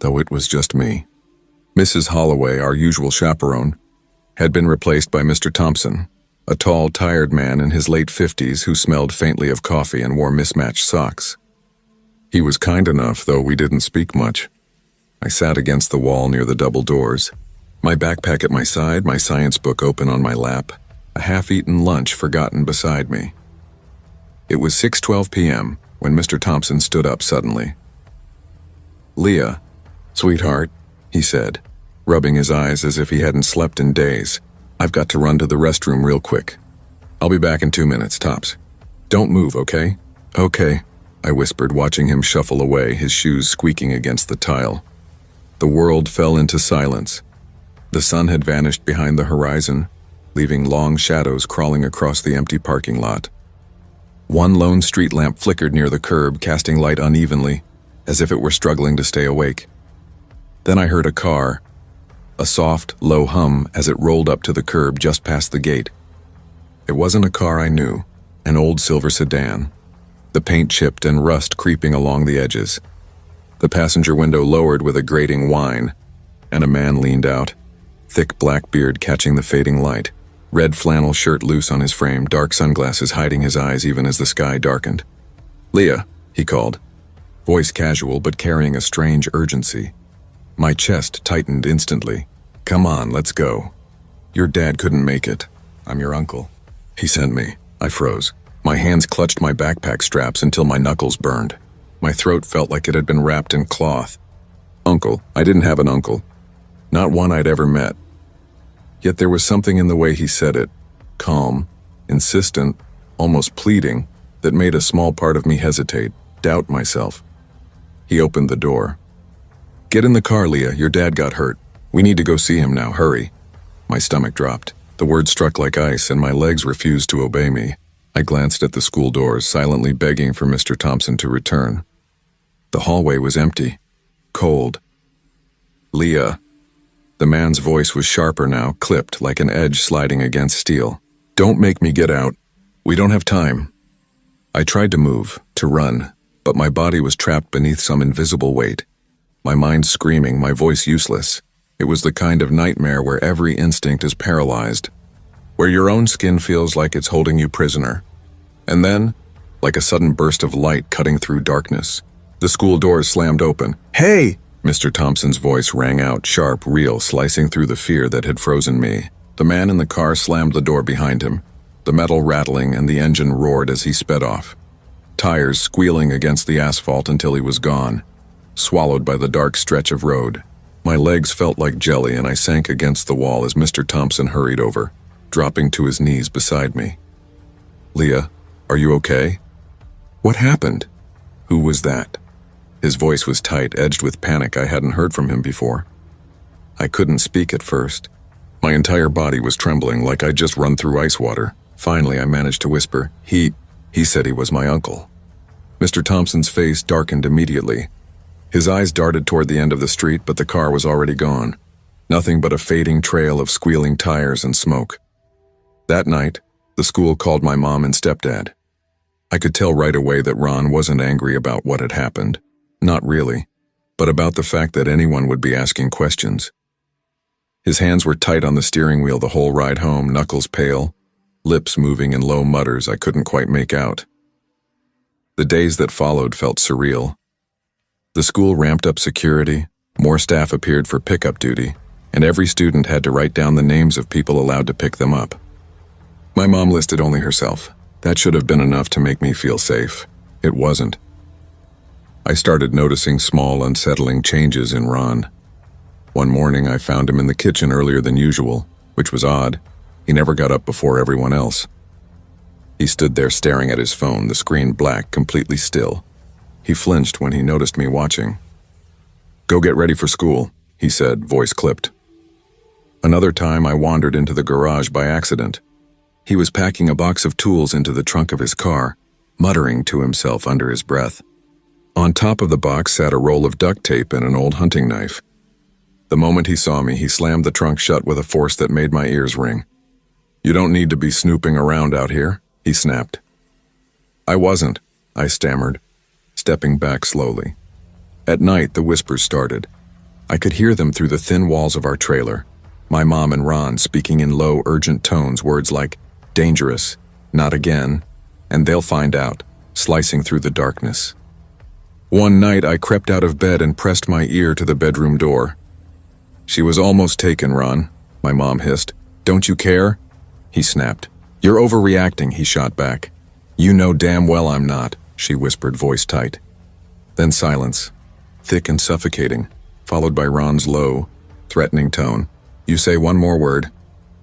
though it was just me, Mrs. Holloway, our usual chaperone, had been replaced by Mr. Thompson, a tall, tired man in his late 50s who smelled faintly of coffee and wore mismatched socks. He was kind enough, though we didn't speak much. I sat against the wall near the double doors, my backpack at my side, my science book open on my lap, a half-eaten lunch forgotten beside me. It was 6:12 p.m. when Mr. Thompson stood up suddenly. "Leah, sweetheart," he said, rubbing his eyes as if he hadn't slept in days. "I've got to run to the restroom real quick. I'll be back in 2 minutes, tops. Don't move, okay?" "Okay," I whispered, watching him shuffle away, his shoes squeaking against the tile. The world fell into silence. The sun had vanished behind the horizon, leaving long shadows crawling across the empty parking lot. One lone street lamp flickered near the curb, casting light unevenly, as if it were struggling to stay awake. Then I heard a car, a soft, low hum as it rolled up to the curb just past the gate. It wasn't a car I knew, an old silver sedan, the paint chipped and rust creeping along the edges. The passenger window lowered with a grating whine, and a man leaned out, thick black beard catching the fading light, red flannel shirt loose on his frame, dark sunglasses hiding his eyes even as the sky darkened. "Leah," he called, voice casual but carrying a strange urgency. My chest tightened instantly. "Come on, let's go. Your dad couldn't make it. I'm your uncle. He sent me." I froze. My hands clutched my backpack straps until my knuckles burned. My throat felt like it had been wrapped in cloth. Uncle? I didn't have an uncle. Not one I'd ever met. Yet there was something in the way he said it, calm, insistent, almost pleading, that made a small part of me hesitate, doubt myself. He opened the door. "Get in the car, Leah. Your dad got hurt. We need to go see him now. Hurry." My stomach dropped. The words struck like ice, and my legs refused to obey me. I glanced at the school doors, silently begging for Mr. Thompson to return. The hallway was empty, cold. "Leah." The man's voice was sharper now, clipped like an edge sliding against steel. "Don't make me get out. We don't have time." I tried to move, to run, but my body was trapped beneath some invisible weight. My mind screaming, my voice useless. It was the kind of nightmare where every instinct is paralyzed, where your own skin feels like it's holding you prisoner. And then, like a sudden burst of light cutting through darkness, the school doors slammed open. "Hey!" Mr. Thompson's voice rang out, sharp, real, slicing through the fear that had frozen me. The man in the car slammed the door behind him, the metal rattling and the engine roared as he sped off, tires squealing against the asphalt until he was gone, swallowed by the dark stretch of road. My legs felt like jelly and I sank against the wall as Mr. Thompson hurried over, dropping to his knees beside me. "Leah, are you okay?" "What happened?" "Who was that?" His voice was tight, edged with panic I hadn't heard from him before. I couldn't speak at first. My entire body was trembling like I'd just run through ice water. Finally, I managed to whisper, He said he was my uncle." Mr. Thompson's face darkened immediately. His eyes darted toward the end of the street, but the car was already gone. Nothing but a fading trail of squealing tires and smoke. That night, the school called my mom and stepdad. I could tell right away that Ron wasn't angry about what had happened. Not really, but about the fact that anyone would be asking questions. His hands were tight on the steering wheel the whole ride home, knuckles pale, lips moving in low mutters I couldn't quite make out. The days that followed felt surreal. The school ramped up security, more staff appeared for pickup duty, and every student had to write down the names of people allowed to pick them up. My mom listed only herself. That should have been enough to make me feel safe. It wasn't. I started noticing small, unsettling changes in Ron. One morning I found him in the kitchen earlier than usual, which was odd. He never got up before everyone else. He stood there staring at his phone, the screen black, completely still. He flinched when he noticed me watching. "Go get ready for school," he said, voice clipped. Another time I wandered into the garage by accident. He was packing a box of tools into the trunk of his car, muttering to himself under his breath. On top of the box sat a roll of duct tape and an old hunting knife. The moment he saw me, he slammed the trunk shut with a force that made my ears ring. "You don't need to be snooping around out here," he snapped. "I wasn't," I stammered, stepping back slowly. At night, the whispers started. I could hear them through the thin walls of our trailer. My mom and Ron speaking in low, urgent tones, words like, "dangerous," "not again," and "they'll find out," slicing through the darkness. One night, I crept out of bed and pressed my ear to the bedroom door. "She was almost taken, Ron," my mom hissed. "Don't you care?" He snapped. "You're overreacting," he shot back. "You know damn well I'm not," she whispered, voice tight. Then silence, thick and suffocating, followed by Ron's low, threatening tone. "You say one more word,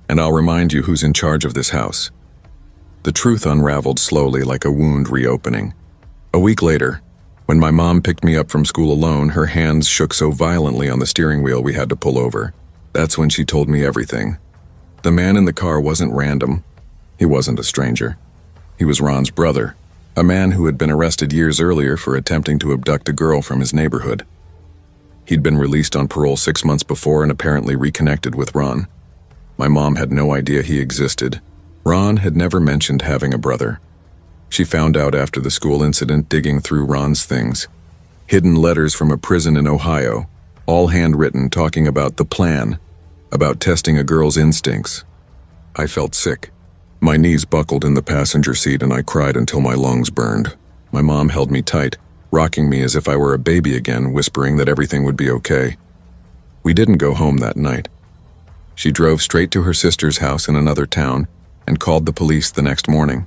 and I'll remind you who's in charge of this house." The truth unraveled slowly like a wound reopening. A week later, when my mom picked me up from school alone, her hands shook so violently on the steering wheel we had to pull over. That's when she told me everything. The man in the car wasn't random. He wasn't a stranger. He was Ron's brother, a man who had been arrested years earlier for attempting to abduct a girl from his neighborhood. He'd been released on parole 6 months before and apparently reconnected with Ron. My mom had no idea he existed. Ron had never mentioned having a brother. She found out after the school incident, digging through Ron's things. Hidden letters from a prison in Ohio, all handwritten, talking about the plan, about testing a girl's instincts. I felt sick. My knees buckled in the passenger seat and I cried until my lungs burned. My mom held me tight, rocking me as if I were a baby again, whispering that everything would be okay. We didn't go home that night. She drove straight to her sister's house in another town and called the police the next morning.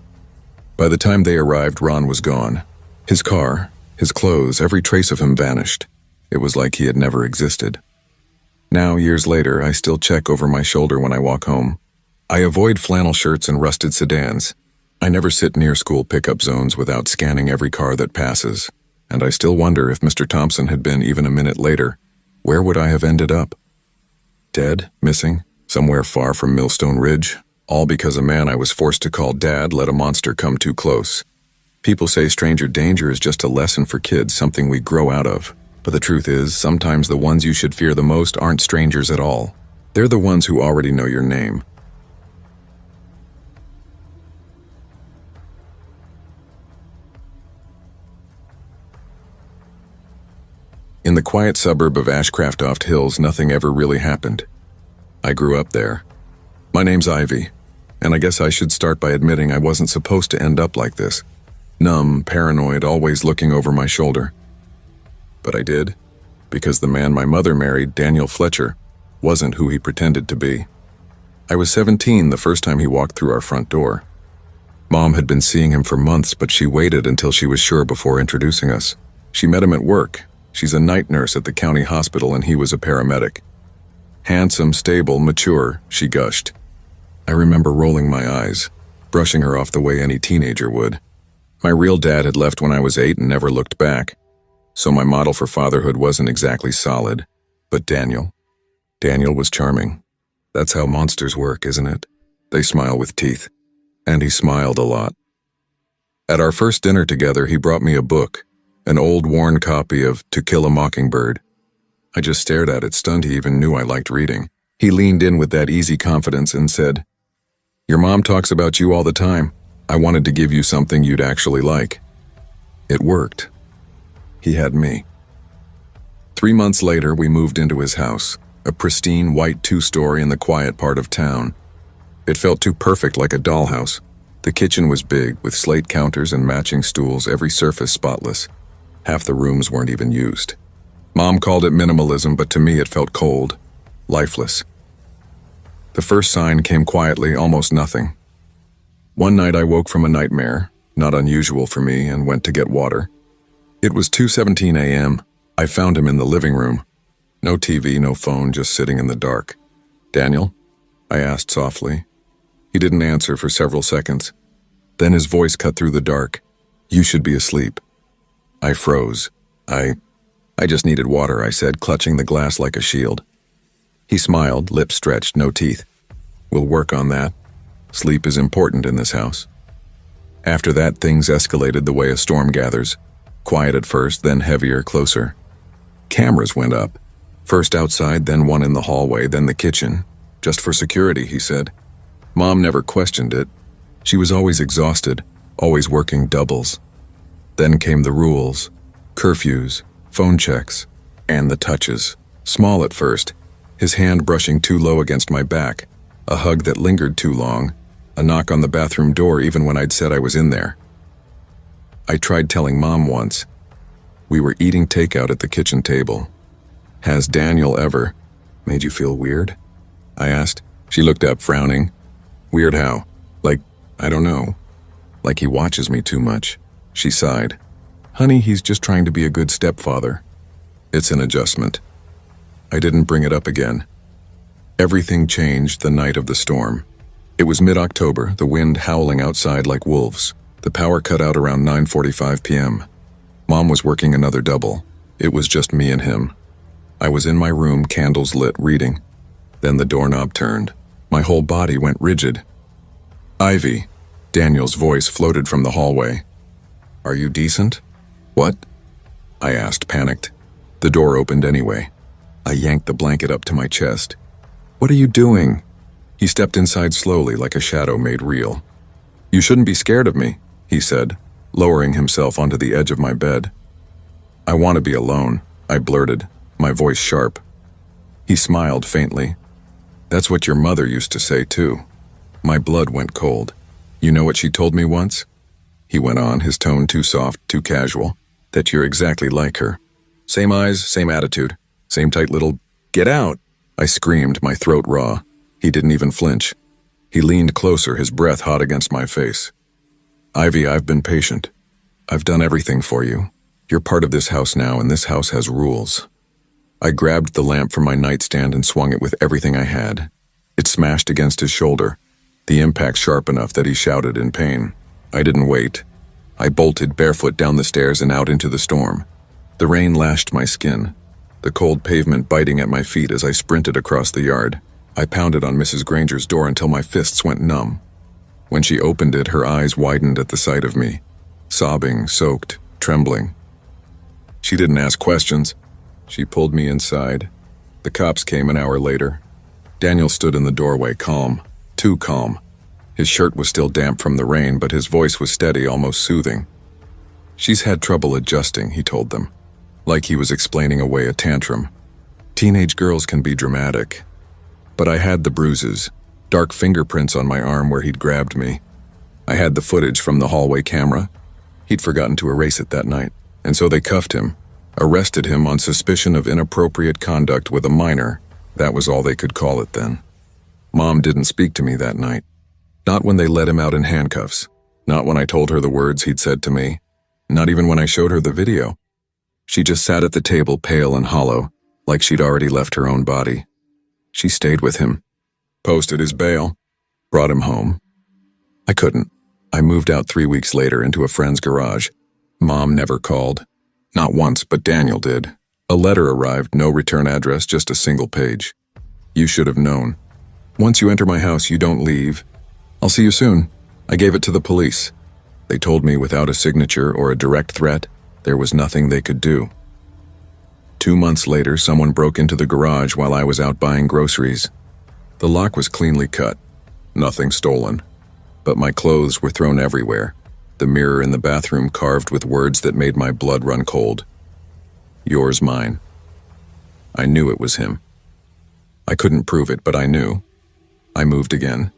By the time they arrived, Ron was gone. His car, his clothes, every trace of him vanished. It was like he had never existed. Now, years later, I still check over my shoulder when I walk home. I avoid flannel shirts and rusted sedans. I never sit near school pickup zones without scanning every car that passes. And I still wonder if Mr. Thompson had been even a minute later, where would I have ended up? Dead, missing, somewhere far from Millstone Ridge, all because a man I was forced to call Dad let a monster come too close. People say stranger danger is just a lesson for kids, something we grow out of. But the truth is, sometimes the ones you should fear the most aren't strangers at all. They're the ones who already know your name. In the quiet suburb of Ashcraft-oft Hills, nothing ever really happened. I grew up there. My name's Ivy, and I guess I should start by admitting I wasn't supposed to end up like this. Numb, paranoid, always looking over my shoulder. But I did, because the man my mother married, Daniel Fletcher, wasn't who he pretended to be. I was 17 the first time he walked through our front door. Mom had been seeing him for months, but she waited until she was sure before introducing us. She met him at work. She's a night nurse at the county hospital and he was a paramedic. Handsome, stable, mature, she gushed. I remember rolling my eyes, brushing her off the way any teenager would. My real dad had left when I was 8 and never looked back, so my model for fatherhood wasn't exactly solid. But Daniel was charming. That's how monsters work, isn't it? They smile with teeth. And he smiled a lot. At our first dinner together, he brought me a book, an old worn copy of To Kill a Mockingbird. I just stared at it, stunned he even knew I liked reading. He leaned in with that easy confidence and said, "Your mom talks about you all the time. I wanted to give you something you'd actually like." It worked. He had me. 3 months later, we moved into his house, a pristine white 2-story in the quiet part of town. It felt too perfect, like a dollhouse. The kitchen was big, with slate counters and matching stools, every surface spotless. Half the rooms weren't even used. Mom called it minimalism, but to me it felt cold, lifeless. The first sign came quietly, almost nothing. One night I woke from a nightmare, not unusual for me, and went to get water. It was 2:17 a.m. I found him in the living room. No TV, no phone, just sitting in the dark. "Daniel?" I asked softly. He didn't answer for several seconds. Then his voice cut through the dark. "You should be asleep." I froze. I just needed water, I said, clutching the glass like a shield. He smiled, lips stretched, no teeth. "We'll work on that. Sleep is important in this house." After that, things escalated the way a storm gathers. Quiet at first, then heavier, closer. Cameras went up. First outside, then one in the hallway, then the kitchen. "Just for security," he said. Mom never questioned it. She was always exhausted, always working doubles. Then came the rules, curfews, phone checks, and the touches. Small at first, his hand brushing too low against my back, a hug that lingered too long, a knock on the bathroom door even when I'd said I was in there. I tried telling Mom once. We were eating takeout at the kitchen table. "Has Daniel ever made you feel weird?" I asked. She looked up, frowning. "Weird how? Like, I don't know. Like he watches me too much." She sighed. "Honey, he's just trying to be a good stepfather." It's an adjustment. I didn't bring it up again. Everything changed the night of the storm. It was mid-October, the wind howling outside like wolves. The power cut out around 9:45 p.m. Mom was working another double. It was just me and him. I was in my room, candles lit, reading. Then the doorknob turned. My whole body went rigid. "Ivy," Daniel's voice floated from the hallway. "Are you decent?" "What?" I asked, panicked. The door opened anyway. I yanked the blanket up to my chest. "What are you doing?" He stepped inside slowly like a shadow made real. "You shouldn't be scared of me," he said, lowering himself onto the edge of my bed. "I want to be alone," I blurted, my voice sharp. He smiled faintly. "That's what your mother used to say too." My blood went cold. "You know what she told me once?" He went on, his tone too soft, too casual. "That you're exactly like her. Same eyes, same attitude, same tight little—" "Get out!" I screamed, my throat raw. He didn't even flinch. He leaned closer, his breath hot against my face. "Ivy, I've been patient. I've done everything for you. You're part of this house now, and this house has rules." I grabbed the lamp from my nightstand and swung it with everything I had. It smashed against his shoulder, the impact sharp enough that he shouted in pain. I didn't wait. I bolted barefoot down the stairs and out into the storm. The rain lashed my skin, the cold pavement biting at my feet as I sprinted across the yard. I pounded on Mrs. Granger's door until my fists went numb. When she opened it, her eyes widened at the sight of me, sobbing, soaked, trembling. She didn't ask questions. She pulled me inside. The cops came an hour later. Daniel stood in the doorway, calm, too calm. His shirt was still damp from the rain, but his voice was steady, almost soothing. "She's had trouble adjusting," he told them, like he was explaining away a tantrum. "Teenage girls can be dramatic." But I had the bruises, dark fingerprints on my arm where he'd grabbed me. I had the footage from the hallway camera. He'd forgotten to erase it that night, and so they cuffed him, arrested him on suspicion of inappropriate conduct with a minor. That was all they could call it then. Mom didn't speak to me that night. Not when they let him out in handcuffs. Not when I told her the words he'd said to me. Not even when I showed her the video. She just sat at the table, pale and hollow, like she'd already left her own body. She stayed with him, posted his bail, brought him home. I couldn't. I moved out 3 weeks later into a friend's garage. Mom never called. Not once, but Daniel did. A letter arrived, no return address, just a single page. "You should have known. Once you enter my house, you don't leave. I'll see you soon." I gave it to the police. They told me without a signature or a direct threat, there was nothing they could do. 2 months later, someone broke into the garage while I was out buying groceries. The lock was cleanly cut. Nothing stolen. But my clothes were thrown everywhere. The mirror in the bathroom carved with words that made my blood run cold. "Yours, mine." I knew it was him. I couldn't prove it, but I knew. I moved again.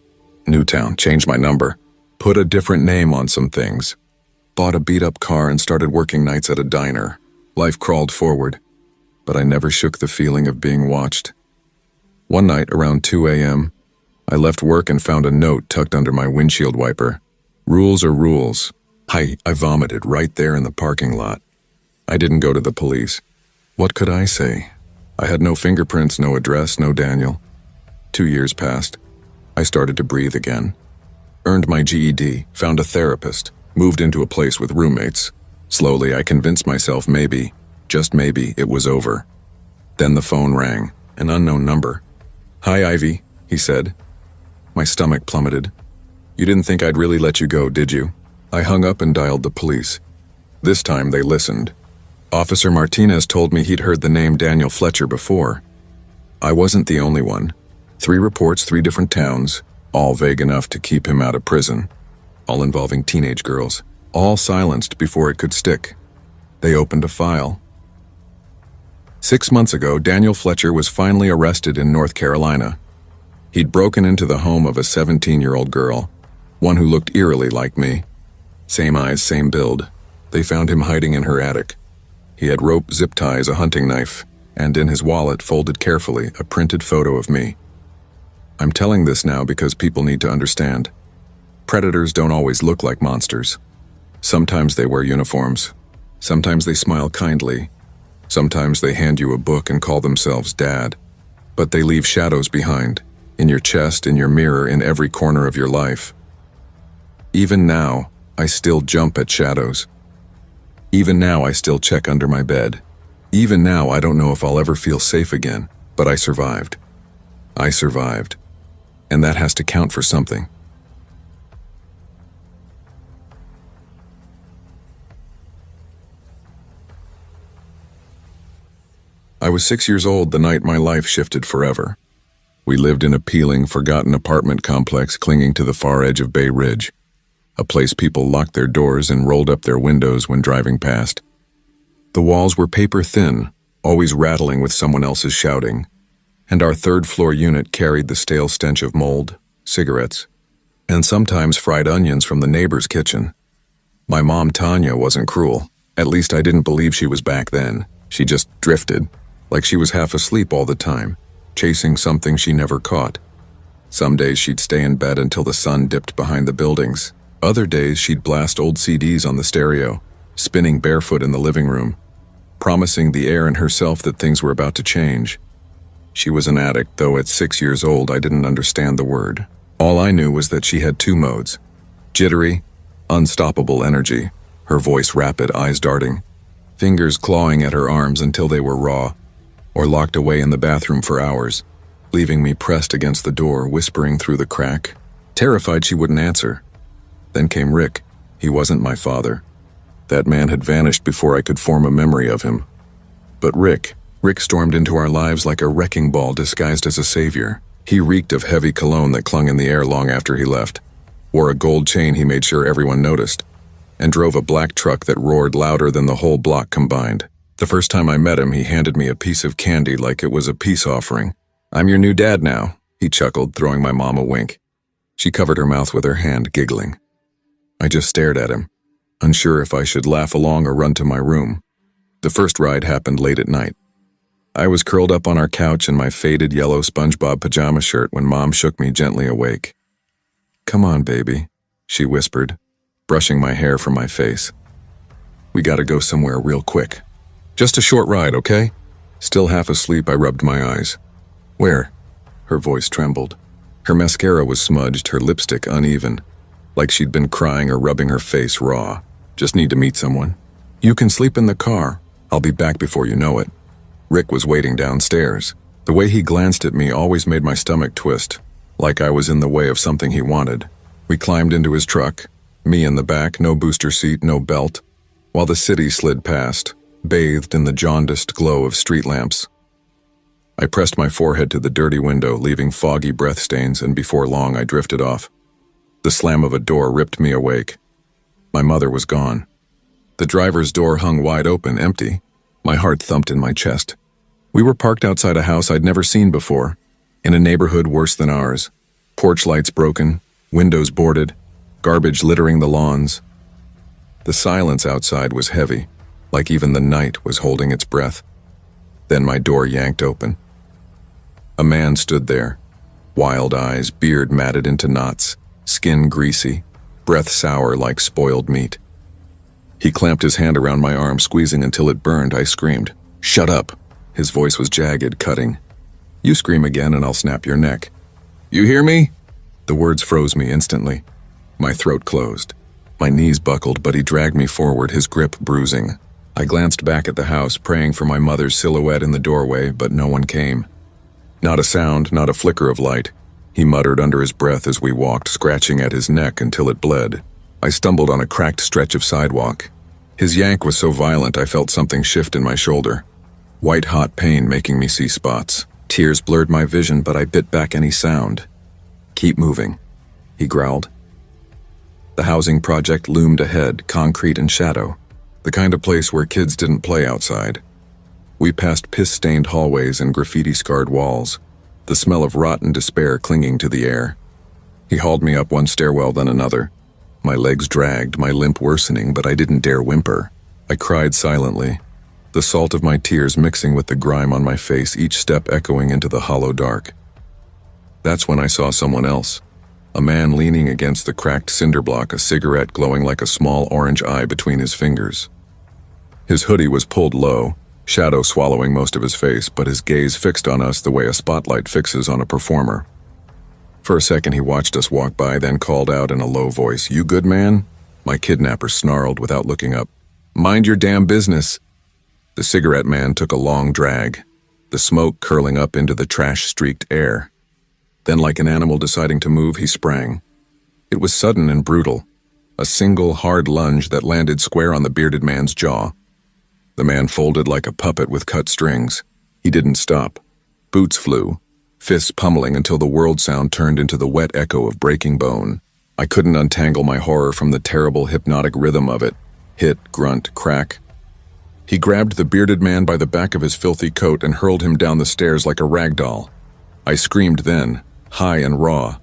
New town, changed my number. Put a different name on some things. Bought a beat-up car and started working nights at a diner. Life crawled forward. But I never shook the feeling of being watched. One night, around 2 a.m., I left work and found a note tucked under my windshield wiper. "Rules are rules." I vomited right there in the parking lot. I didn't go to the police. What could I say? I had no fingerprints, no address, no Daniel. 2 years passed. I started to breathe again. Earned my GED, found a therapist, moved into a place with roommates. Slowly, I convinced myself maybe, just maybe, it was over. Then the phone rang, an unknown number. "Hi, Ivy," he said. My stomach plummeted. "You didn't think I'd really let you go, did you?" I hung up and dialed the police. This time they listened. Officer Martinez told me he'd heard the name Daniel Fletcher before. I wasn't the only one. 3 reports, 3 different towns, all vague enough to keep him out of prison. All involving teenage girls, all silenced before it could stick. They opened a file. 6 months ago, Daniel Fletcher was finally arrested in North Carolina. He'd broken into the home of a 17-year-old girl, one who looked eerily like me. Same eyes, same build. They found him hiding in her attic. He had rope zip ties, a hunting knife, and in his wallet, folded carefully, a printed photo of me. I'm telling this now because people need to understand. Predators don't always look like monsters. Sometimes they wear uniforms. Sometimes they smile kindly. Sometimes they hand you a book and call themselves Dad. But they leave shadows behind, in your chest, in your mirror, in every corner of your life. Even now, I still jump at shadows. Even now, I still check under my bed. Even now, I don't know if I'll ever feel safe again, but I survived. I survived. And that has to count for something. I was 6 years old the night my life shifted forever. We lived in a peeling, forgotten apartment complex clinging to the far edge of Bay Ridge, a place people locked their doors and rolled up their windows when driving past. The walls were paper thin, always rattling with someone else's shouting, and our third-floor unit carried the stale stench of mold, cigarettes, and sometimes fried onions from the neighbor's kitchen. My mom, Tanya, wasn't cruel. At least I didn't believe she was back then. She just drifted, like she was half asleep all the time, chasing something she never caught. Some days she'd stay in bed until the sun dipped behind the buildings. Other days she'd blast old CDs on the stereo, spinning barefoot in the living room, promising the air and herself that things were about to change. She was an addict, though at 6 years old I didn't understand the word. All I knew was that she had two modes: jittery, unstoppable energy, her voice rapid, eyes darting, fingers clawing at her arms until they were raw, or locked away in the bathroom for hours, leaving me pressed against the door, whispering through the crack, terrified she wouldn't answer. Then came Rick. He wasn't my father. That man had vanished before I could form a memory of him. But Rick stormed into our lives like a wrecking ball disguised as a savior. He reeked of heavy cologne that clung in the air long after he left, wore a gold chain he made sure everyone noticed, and drove a black truck that roared louder than the whole block combined. The first time I met him, he handed me a piece of candy like it was a peace offering. "I'm your new dad now," he chuckled, throwing my mom a wink. She covered her mouth with her hand, giggling. I just stared at him, unsure if I should laugh along or run to my room. The first ride happened late at night. I was curled up on our couch in my faded yellow SpongeBob pajama shirt when Mom shook me gently awake. "Come on, baby," she whispered, brushing my hair from my face. "We gotta go somewhere real quick. Just a short ride, okay?" Still half asleep, I rubbed my eyes. "Where?" Her voice trembled. Her mascara was smudged, her lipstick uneven, like she'd been crying or rubbing her face raw. "Just need to meet someone." "You can sleep in the car. I'll be back before you know it." Rick was waiting downstairs. The way he glanced at me always made my stomach twist, like I was in the way of something he wanted. We climbed into his truck, me in the back, no booster seat, no belt, while the city slid past, bathed in the jaundiced glow of street lamps. I pressed my forehead to the dirty window, leaving foggy breath stains, and before long I drifted off. The slam of a door ripped me awake. My mother was gone. The driver's door hung wide open, empty. My heart thumped in my chest. We were parked outside a house I'd never seen before, in a neighborhood worse than ours. Porch lights broken, windows boarded, garbage littering the lawns. The silence outside was heavy, like even the night was holding its breath. Then my door yanked open. A man stood there, wild eyes, beard matted into knots, skin greasy, breath sour like spoiled meat. He clamped his hand around my arm, squeezing until it burned. I screamed, "Shut up!" His voice was jagged, cutting. "You scream again and I'll snap your neck." "You hear me?" The words froze me instantly. My throat closed. My knees buckled, but he dragged me forward, his grip bruising. I glanced back at the house, praying for my mother's silhouette in the doorway, but no one came. Not a sound, not a flicker of light. He muttered under his breath as we walked, scratching at his neck until it bled. I stumbled on a cracked stretch of sidewalk. His yank was so violent I felt something shift in my shoulder. White-hot pain making me see spots. Tears blurred my vision, but I bit back any sound. "Keep moving," he growled. The housing project loomed ahead, concrete and shadow. The kind of place where kids didn't play outside. We passed piss-stained hallways and graffiti-scarred walls, the smell of rotten despair clinging to the air. He hauled me up one stairwell, then another. My legs dragged, my limp worsening, but I didn't dare whimper. I cried silently, the salt of my tears mixing with the grime on my face, each step echoing into the hollow dark. That's when I saw someone else. A man leaning against the cracked cinder block, a cigarette glowing like a small orange eye between his fingers. His hoodie was pulled low, shadow swallowing most of his face, but his gaze fixed on us the way a spotlight fixes on a performer. For a second he watched us walk by, then called out in a low voice, "You good, man?" My kidnapper snarled without looking up, "Mind your damn business." The cigarette man took a long drag, the smoke curling up into the trash-streaked air. Then, like an animal deciding to move, he sprang. It was sudden and brutal, a single hard lunge that landed square on the bearded man's jaw. The man folded like a puppet with cut strings, He didn't stop. Boots flew, fists pummeling until the world sound turned into the wet echo of breaking bone. I couldn't untangle my horror from the terrible hypnotic rhythm of it. Hit, grunt, crack. He grabbed the bearded man by the back of his filthy coat and hurled him down the stairs like a rag doll. I screamed then, high and raw.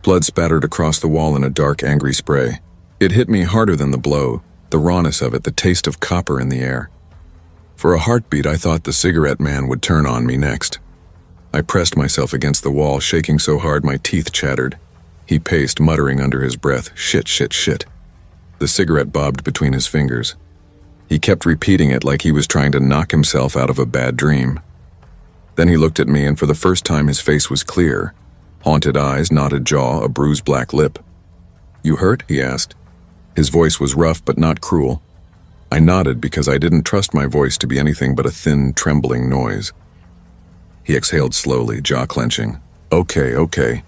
Blood spattered across the wall in a dark, angry spray. It hit me harder than the blow, the rawness of it, the taste of copper in the air. For a heartbeat, I thought the cigarette man would turn on me next. I pressed myself against the wall, shaking so hard my teeth chattered. He paced, muttering under his breath, "Shit, shit, shit." The cigarette bobbed between his fingers. He kept repeating it like he was trying to knock himself out of a bad dream. Then he looked at me, and for the first time his face was clear. Haunted eyes, knotted jaw, a bruised black lip. "You hurt?" he asked. His voice was rough but not cruel. I nodded because I didn't trust my voice to be anything but a thin, trembling noise. He exhaled slowly, jaw clenching. "Okay, okay."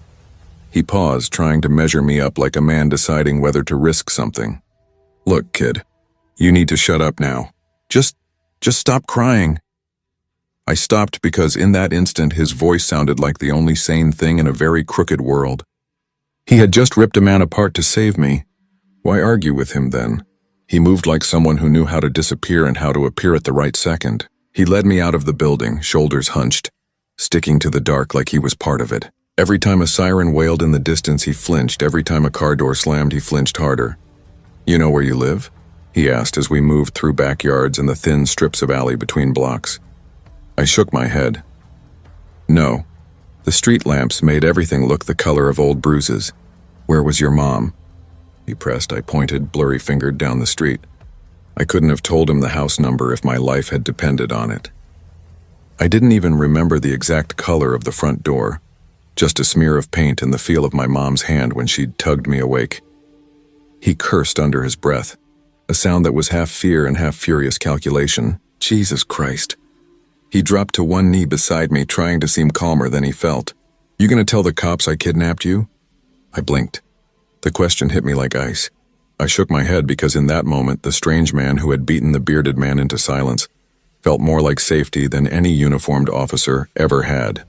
He paused, trying to measure me up like a man deciding whether to risk something. "Look, kid, you need to shut up now. Just stop crying." I stopped because in that instant his voice sounded like the only sane thing in a very crooked world. He had just ripped a man apart to save me. Why argue with him then? He moved like someone who knew how to disappear and how to appear at the right second. He led me out of the building, shoulders hunched, sticking to the dark like he was part of it. Every time a siren wailed in the distance, he flinched. Every time a car door slammed, he flinched harder. "You know where you live?" he asked as we moved through backyards and the thin strips of alley between blocks. I shook my head. No. The street lamps made everything look the color of old bruises. "Where was your mom?" he pressed. I pointed, blurry-fingered down the street. I couldn't have told him the house number if my life had depended on it. I didn't even remember the exact color of the front door, just a smear of paint and the feel of my mom's hand when she'd tugged me awake. He cursed under his breath, a sound that was half fear and half furious calculation. Jesus Christ. He dropped to one knee beside me, trying to seem calmer than he felt. "You gonna tell the cops I kidnapped you?" I blinked. The question hit me like ice. I shook my head because in that moment, the strange man who had beaten the bearded man into silence felt more like safety than any uniformed officer ever had.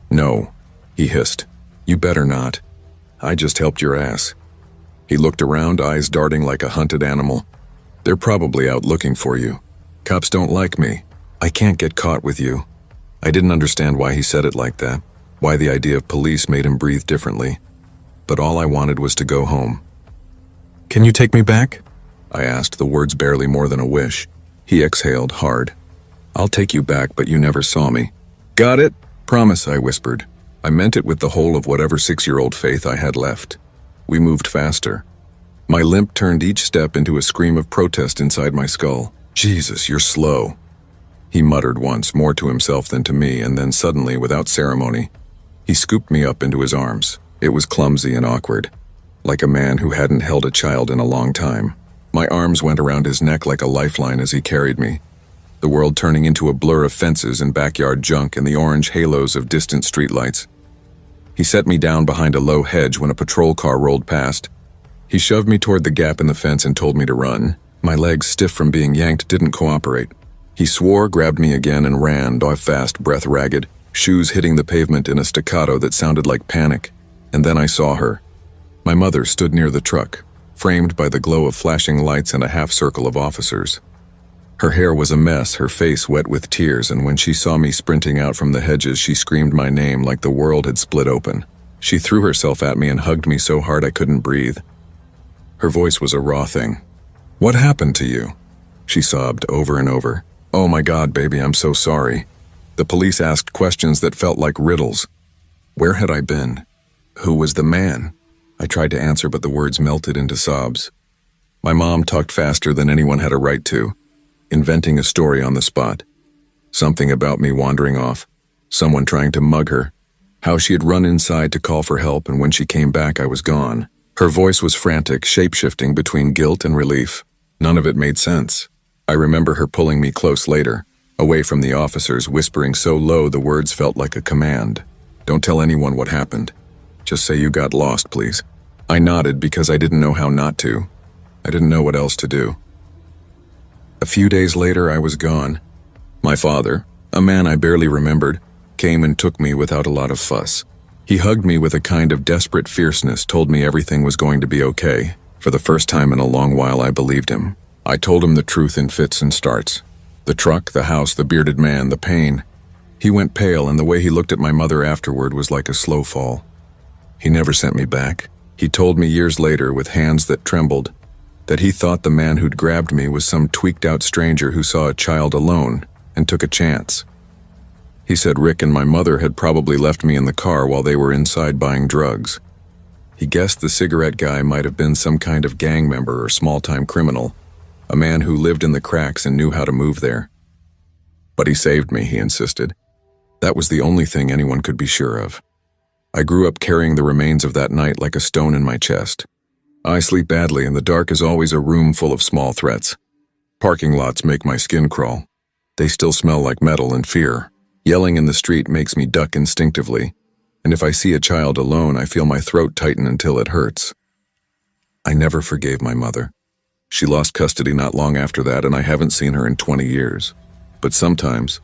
"No," he hissed. "You better not. I just helped your ass." He looked around, eyes darting like a hunted animal. "They're probably out looking for you. Cops don't like me. I can't get caught with you." I didn't understand why he said it like that, why the idea of police made him breathe differently. But all I wanted was to go home. "Can you take me back?" I asked, the words barely more than a wish. He exhaled hard. "I'll take you back, but you never saw me." "Got it? Promise," I whispered. I meant it with the whole of whatever 6-year-old faith I had left. We moved faster. My limp turned each step into a scream of protest inside my skull. "Jesus, you're slow," he muttered once, more to himself than to me, and then suddenly, without ceremony, he scooped me up into his arms. It was clumsy and awkward, like a man who hadn't held a child in a long time. My arms went around his neck like a lifeline as he carried me, the world turning into a blur of fences and backyard junk and the orange halos of distant streetlights. He set me down behind a low hedge when a patrol car rolled past. He shoved me toward the gap in the fence and told me to run. My legs, stiff from being yanked, didn't cooperate. He swore, grabbed me again, and ran, off fast, breath ragged, shoes hitting the pavement in a staccato that sounded like panic. And then I saw her. My mother stood near the truck, framed by the glow of flashing lights and a half-circle of officers. Her hair was a mess, her face wet with tears, and when she saw me sprinting out from the hedges, she screamed my name like the world had split open. She threw herself at me and hugged me so hard I couldn't breathe. Her voice was a raw thing. "What happened to you?" she sobbed over and over. "Oh my God, baby, I'm so sorry." The police asked questions that felt like riddles. Where had I been? Who was the man? I tried to answer, but the words melted into sobs. My mom talked faster than anyone had a right to, inventing a story on the spot. Something about me wandering off, someone trying to mug her, how she had run inside to call for help, and when she came back I was gone. Her voice was frantic, shape-shifting between guilt and relief. None of it made sense. I remember her pulling me close later, away from the officers, whispering so low the words felt like a command. "Don't tell anyone what happened. Just say you got lost, please." I nodded because I didn't know how not to. I didn't know what else to do. A few days later, I was gone. My father, A man I barely remembered came and took me without a lot of fuss. He hugged me with a kind of desperate fierceness, told me everything was going to be okay. For the first time in a long while, I believed him. I told him the truth in fits and starts. The truck, the house, the bearded man, the pain. He went pale, and the way he looked at my mother afterward was like a slow fall. He never sent me back. He told me years later, with hands that trembled, that he thought the man who'd grabbed me was some tweaked-out stranger who saw a child alone and took a chance. He said Rick and my mother had probably left me in the car while they were inside buying drugs. He guessed the cigarette guy might have been some kind of gang member or small-time criminal, a man who lived in the cracks and knew how to move there. But he saved me, he insisted. That was the only thing anyone could be sure of. I grew up carrying the remains of that night like a stone in my chest. I sleep badly, and the dark is always a room full of small threats. Parking lots make my skin crawl. They still smell like metal and fear. Yelling in the street makes me duck instinctively, and if I see a child alone, I feel my throat tighten until it hurts. I never forgave my mother. She lost custody not long after that, and I haven't seen her in 20 years. But sometimes,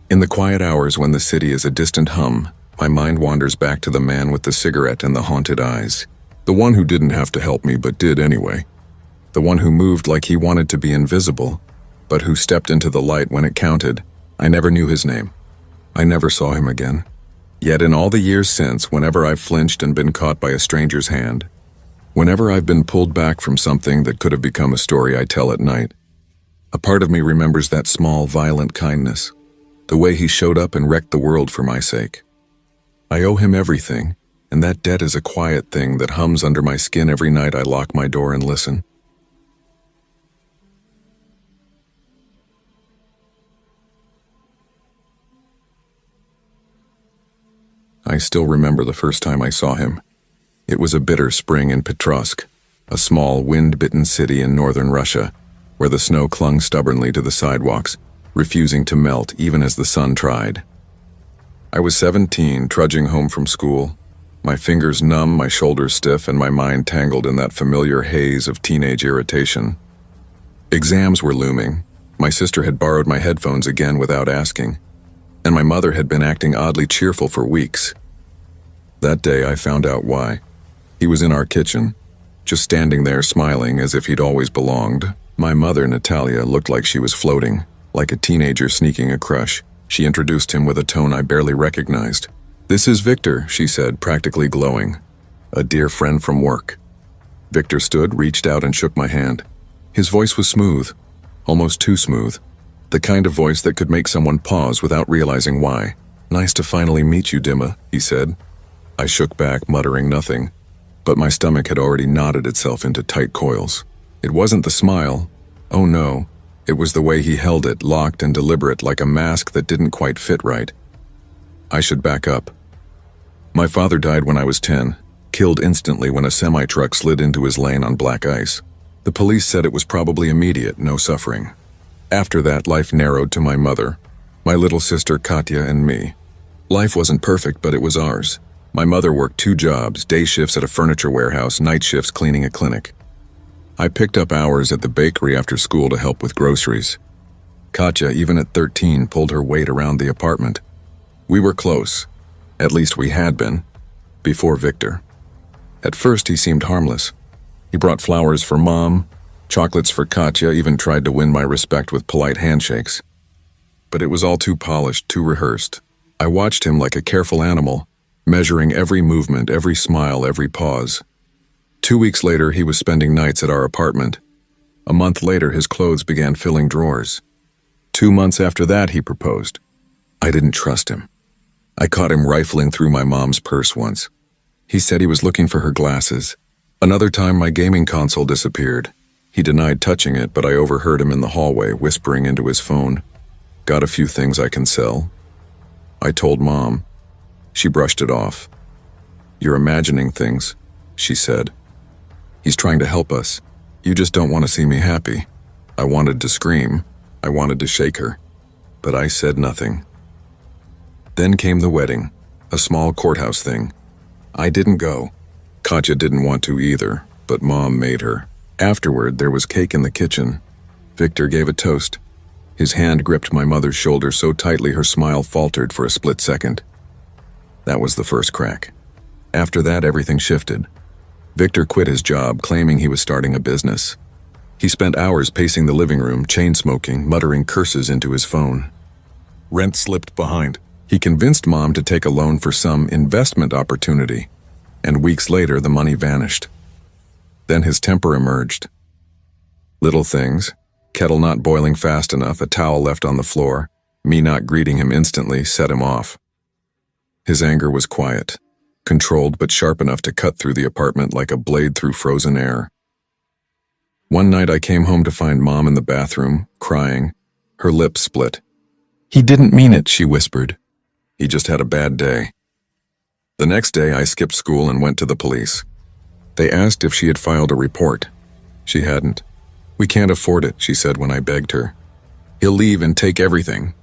in the quiet hours when the city is a distant hum, my mind wanders back to the man with the cigarette and the haunted eyes. The one who didn't have to help me but did anyway. The one who moved like he wanted to be invisible, but who stepped into the light when it counted. I never knew his name. I never saw him again. Yet in all the years since, whenever I've flinched and been caught by a stranger's hand, whenever I've been pulled back from something that could have become a story I tell at night, a part of me remembers that small, violent kindness, the way he showed up and wrecked the world for my sake. I owe him everything, and that debt is a quiet thing that hums under my skin every night I lock my door and listen. I still remember the first time I saw him. It was a bitter spring in Petrovsk, a small, wind-bitten city in northern Russia, where the snow clung stubbornly to the sidewalks, refusing to melt even as the sun tried. I was 17, trudging home from school, my fingers numb, my shoulders stiff, and my mind tangled in that familiar haze of teenage irritation. Exams were looming. My sister had borrowed my headphones again without asking, and my mother had been acting oddly cheerful for weeks. That day I found out why. He was in our kitchen, just standing there smiling as if he'd always belonged. My mother, Natalia, looked like she was floating, like a teenager sneaking a crush. She introduced him with a tone I barely recognized. "This is Victor," she said, practically glowing. "A dear friend from work." Victor stood, reached out, and shook my hand. His voice was smooth, almost too smooth. The kind of voice that could make someone pause without realizing why. "Nice to finally meet you, Dima," he said. I shook back, muttering nothing, but my stomach had already knotted itself into tight coils. It wasn't the smile. Oh no, it was the way he held it, locked and deliberate, like a mask that didn't quite fit right. I should back up. My father died when I was 10, killed instantly when a semi-truck slid into his lane on black ice. The police said it was probably immediate, no suffering. After that, life narrowed to my mother, my little sister Katya, and me. Life wasn't perfect, but it was ours. My mother worked 2 jobs, day shifts at a furniture warehouse, night shifts cleaning a clinic. I picked up hours at the bakery after school to help with groceries. Katya, even at 13, pulled her weight around the apartment. We were close. At least we had been, before Victor. At first, he seemed harmless. He brought flowers for Mom, chocolates for Katya, even tried to win my respect with polite handshakes. But it was all too polished, too rehearsed. I watched him like a careful animal, measuring every movement, every smile, every pause. 2 weeks later, he was spending nights at our apartment. A month later, his clothes began filling drawers. 2 months after that, he proposed. I didn't trust him. I caught him rifling through my mom's purse once. He said he was looking for her glasses. Another time, my gaming console disappeared. He denied touching it, but I overheard him in the hallway, whispering into his phone. "Got a few things I can sell." I told Mom. She brushed it off. "You're imagining things," she said. "He's trying to help us. You just don't want to see me happy." I wanted to scream. I wanted to shake her. But I said nothing. Then came the wedding, a small courthouse thing. I didn't go. Katya didn't want to either, but Mom made her. Afterward, there was cake in the kitchen. Victor gave a toast. His hand gripped my mother's shoulder so tightly her smile faltered for a split second. That was the first crack. After that, everything shifted. Victor quit his job, claiming he was starting a business. He spent hours pacing the living room, chain-smoking, muttering curses into his phone. Rent slipped behind. He convinced Mom to take a loan for some investment opportunity, and weeks later the money vanished. Then his temper emerged. Little things, kettle not boiling fast enough, a towel left on the floor, me not greeting him instantly, set him off. His anger was quiet, controlled but sharp enough to cut through the apartment like a blade through frozen air. One night I came home to find Mom in the bathroom, crying, her lips split. "He didn't mean it," she whispered. "He just had a bad day." The next day I skipped school and went to the police. They asked if she had filed a report. She hadn't. "We can't afford it," she said when I begged her. "He'll leave and take everything.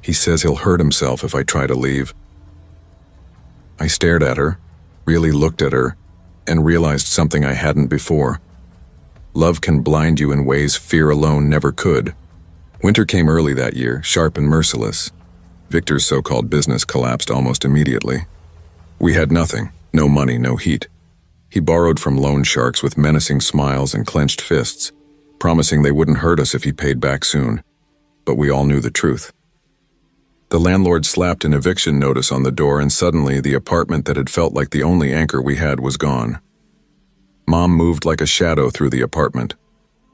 He says he'll hurt himself if I try to leave." I stared at her, really looked at her, and realized something I hadn't before. Love can blind you in ways fear alone never could. Winter came early that year, sharp and merciless. Victor's so-called business collapsed almost immediately. We had nothing, no money, no heat. He borrowed from loan sharks with menacing smiles and clenched fists, promising they wouldn't hurt us if he paid back soon. But we all knew the truth. The landlord slapped an eviction notice on the door, and suddenly the apartment that had felt like the only anchor we had was gone. Mom moved like a shadow through the apartment,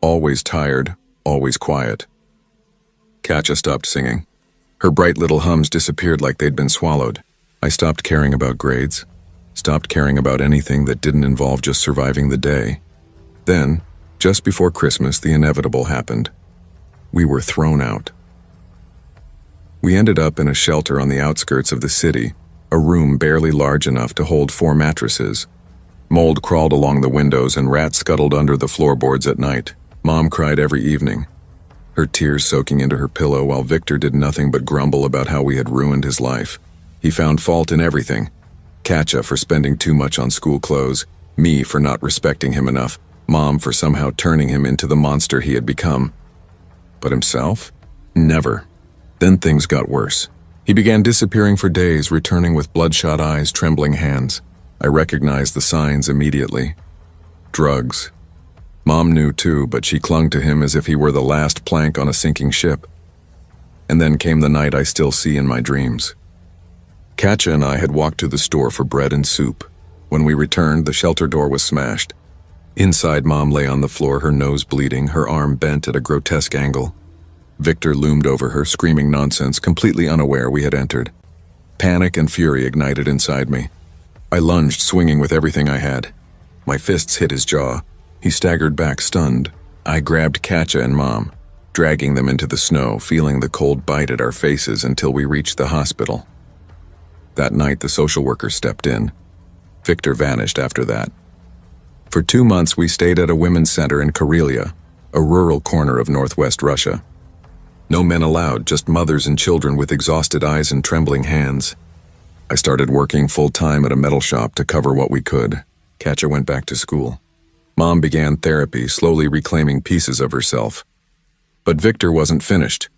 always tired, always quiet. Katja stopped singing. Her bright little hums disappeared like they'd been swallowed. I stopped caring about grades, stopped caring about anything that didn't involve just surviving the day. Then, just before Christmas, the inevitable happened. We were thrown out. We ended up in a shelter on the outskirts of the city, a room barely large enough to hold 4 mattresses. Mold crawled along the windows and rats scuttled under the floorboards at night. Mom cried every evening, her tears soaking into her pillow, while Victor did nothing but grumble about how we had ruined his life. He found fault in everything. Katja for spending too much on school clothes, me for not respecting him enough, Mom for somehow turning him into the monster he had become. But himself? Never. Then things got worse. He began disappearing for days, returning with bloodshot eyes, trembling hands. I recognized the signs immediately. Drugs. Mom knew too, but she clung to him as if he were the last plank on a sinking ship. And then came the night I still see in my dreams. Katja and I had walked to the store for bread and soup. When we returned, the shelter door was smashed. Inside, Mom lay on the floor, her nose bleeding, her arm bent at a grotesque angle. Victor loomed over her, screaming nonsense, completely unaware we had entered. Panic and fury ignited inside me. I lunged, swinging with everything I had. My fists hit his jaw. He staggered back, stunned. I grabbed Katja and Mom, dragging them into the snow, feeling the cold bite at our faces until we reached the hospital. That night, the social worker stepped in. Victor vanished after that. For 2 months, we stayed at a women's center in Karelia, a rural corner of northwest Russia. No men allowed, just mothers and children with exhausted eyes and trembling hands. I started working full-time at a metal shop to cover what we could. Katja went back to school. Mom began therapy, slowly reclaiming pieces of herself. But Victor wasn't finished.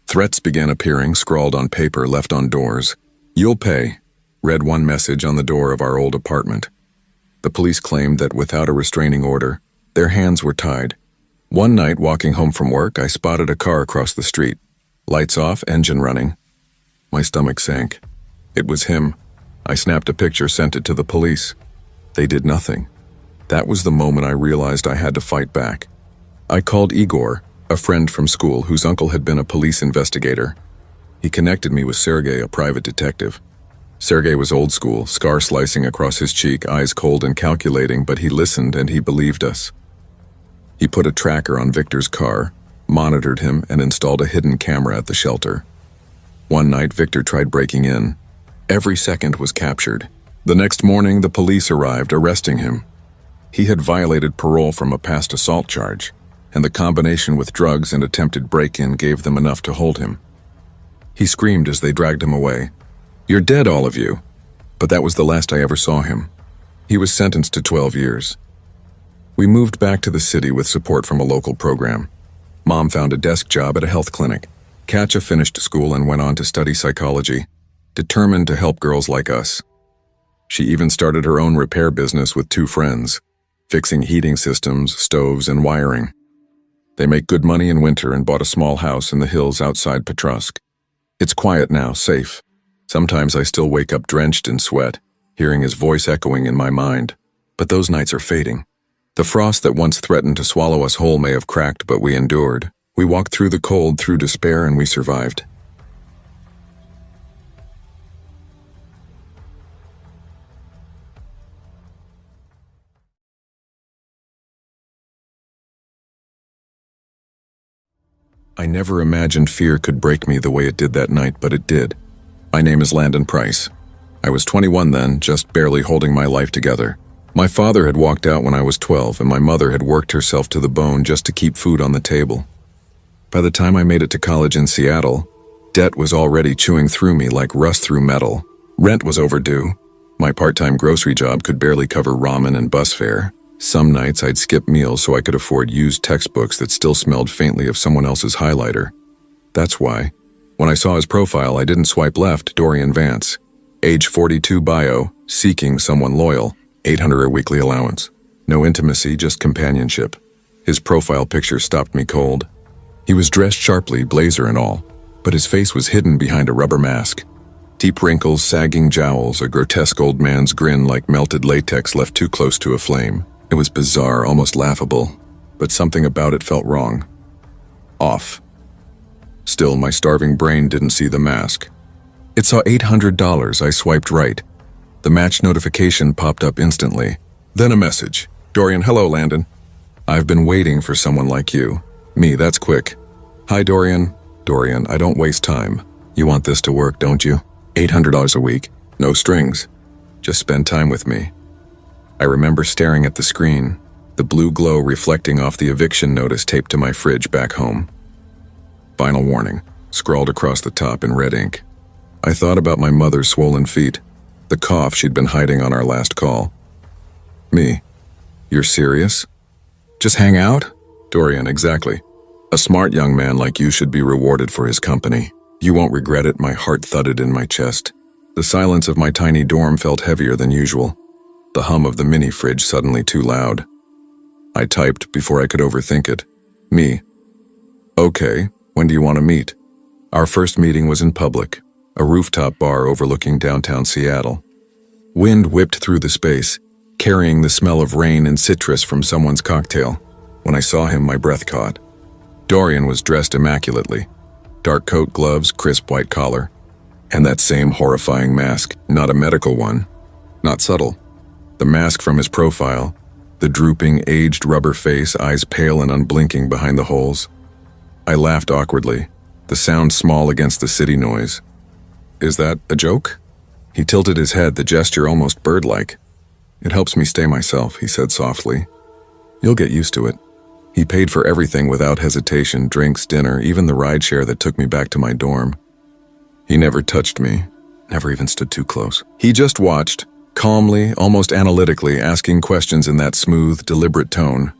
Threats began appearing, scrawled on paper, left on doors. "You'll pay," read one message on the door of our old apartment. The police claimed that without a restraining order, their hands were tied. One night, walking home from work, I spotted a car across the street. Lights off, engine running. My stomach sank. It was him. I snapped a picture, sent it to the police. They did nothing. That was the moment I realized I had to fight back. I called Igor, a friend from school whose uncle had been a police investigator. He connected me with Sergei, a private detective. Sergei was old school, scar slicing across his cheek, eyes cold and calculating, but he listened and he believed us. He put a tracker on Victor's car, monitored him, and installed a hidden camera at the shelter. One night, Victor tried breaking in. Every second was captured. The next morning, the police arrived, arresting him. He had violated parole from a past assault charge, and the combination with drugs and attempted break-in gave them enough to hold him. He screamed as they dragged him away. "You're dead, all of you." But that was the last I ever saw him. He was sentenced to 12 years. We moved back to the city with support from a local program. Mom found a desk job at a health clinic. Katja finished school and went on to study psychology, determined to help girls like us. She even started her own repair business with 2 friends, fixing heating systems, stoves, and wiring. They make good money in winter and bought a small house in the hills outside Petrovsk. It's quiet now, safe. Sometimes I still wake up drenched in sweat, hearing his voice echoing in my mind. But those nights are fading. The frost that once threatened to swallow us whole may have cracked, but we endured. We walked through the cold, through despair, and we survived. I never imagined fear could break me the way it did that night, but it did. My name is Landon Price. I was 21 then, just barely holding my life together. My father had walked out when I was 12, and my mother had worked herself to the bone just to keep food on the table. By the time I made it to college in Seattle, debt was already chewing through me like rust through metal. Rent was overdue. My part-time grocery job could barely cover ramen and bus fare. Some nights I'd skip meals so I could afford used textbooks that still smelled faintly of someone else's highlighter. That's why, when I saw his profile, I didn't swipe left. Dorian Vance. Age 42 bio, seeking someone loyal, $800 a weekly allowance. No intimacy, just companionship. His profile picture stopped me cold. He was dressed sharply, blazer and all, but his face was hidden behind a rubber mask. Deep wrinkles, sagging jowls, a grotesque old man's grin like melted latex left too close to a flame. It was bizarre, almost laughable, but something about it felt wrong. Off. Still, my starving brain didn't see the mask. It saw $800. I swiped right. The match notification popped up instantly. Then a message. Dorian, hello, Landon. I've been waiting for someone like you. Me, that's quick. Hi, Dorian. Dorian, I don't waste time. You want this to work, don't you? $800 a week. No strings. Just spend time with me. I remember staring at the screen, the blue glow reflecting off the eviction notice taped to my fridge back home. Final warning, scrawled across the top in red ink. I thought about my mother's swollen feet, the cough she'd been hiding on our last call. Me, you're serious? Just hang out? Dorian, exactly. A smart young man like you should be rewarded for his company. You won't regret it. My heart thudded in my chest. The silence of my tiny dorm felt heavier than usual. The hum of the mini fridge suddenly too loud. I typed before I could overthink it. Me. Okay, when do you want to meet? Our first meeting was in public, a rooftop bar overlooking downtown Seattle. Wind whipped through the space, carrying the smell of rain and citrus from someone's cocktail. When I saw him, my breath caught. Dorian was dressed immaculately. Dark coat, gloves, crisp white collar. And that same horrifying mask, not a medical one, not subtle. The mask from his profile, the drooping, aged rubber face, eyes pale and unblinking behind the holes. I laughed awkwardly, the sound small against the city noise. Is that a joke? He tilted his head, the gesture almost bird-like. It helps me stay myself, he said softly. You'll get used to it. He paid for everything without hesitation, drinks, dinner, even the rideshare that took me back to my dorm. He never touched me, never even stood too close. He just watched, calmly, almost analytically, asking questions in that smooth, deliberate tone.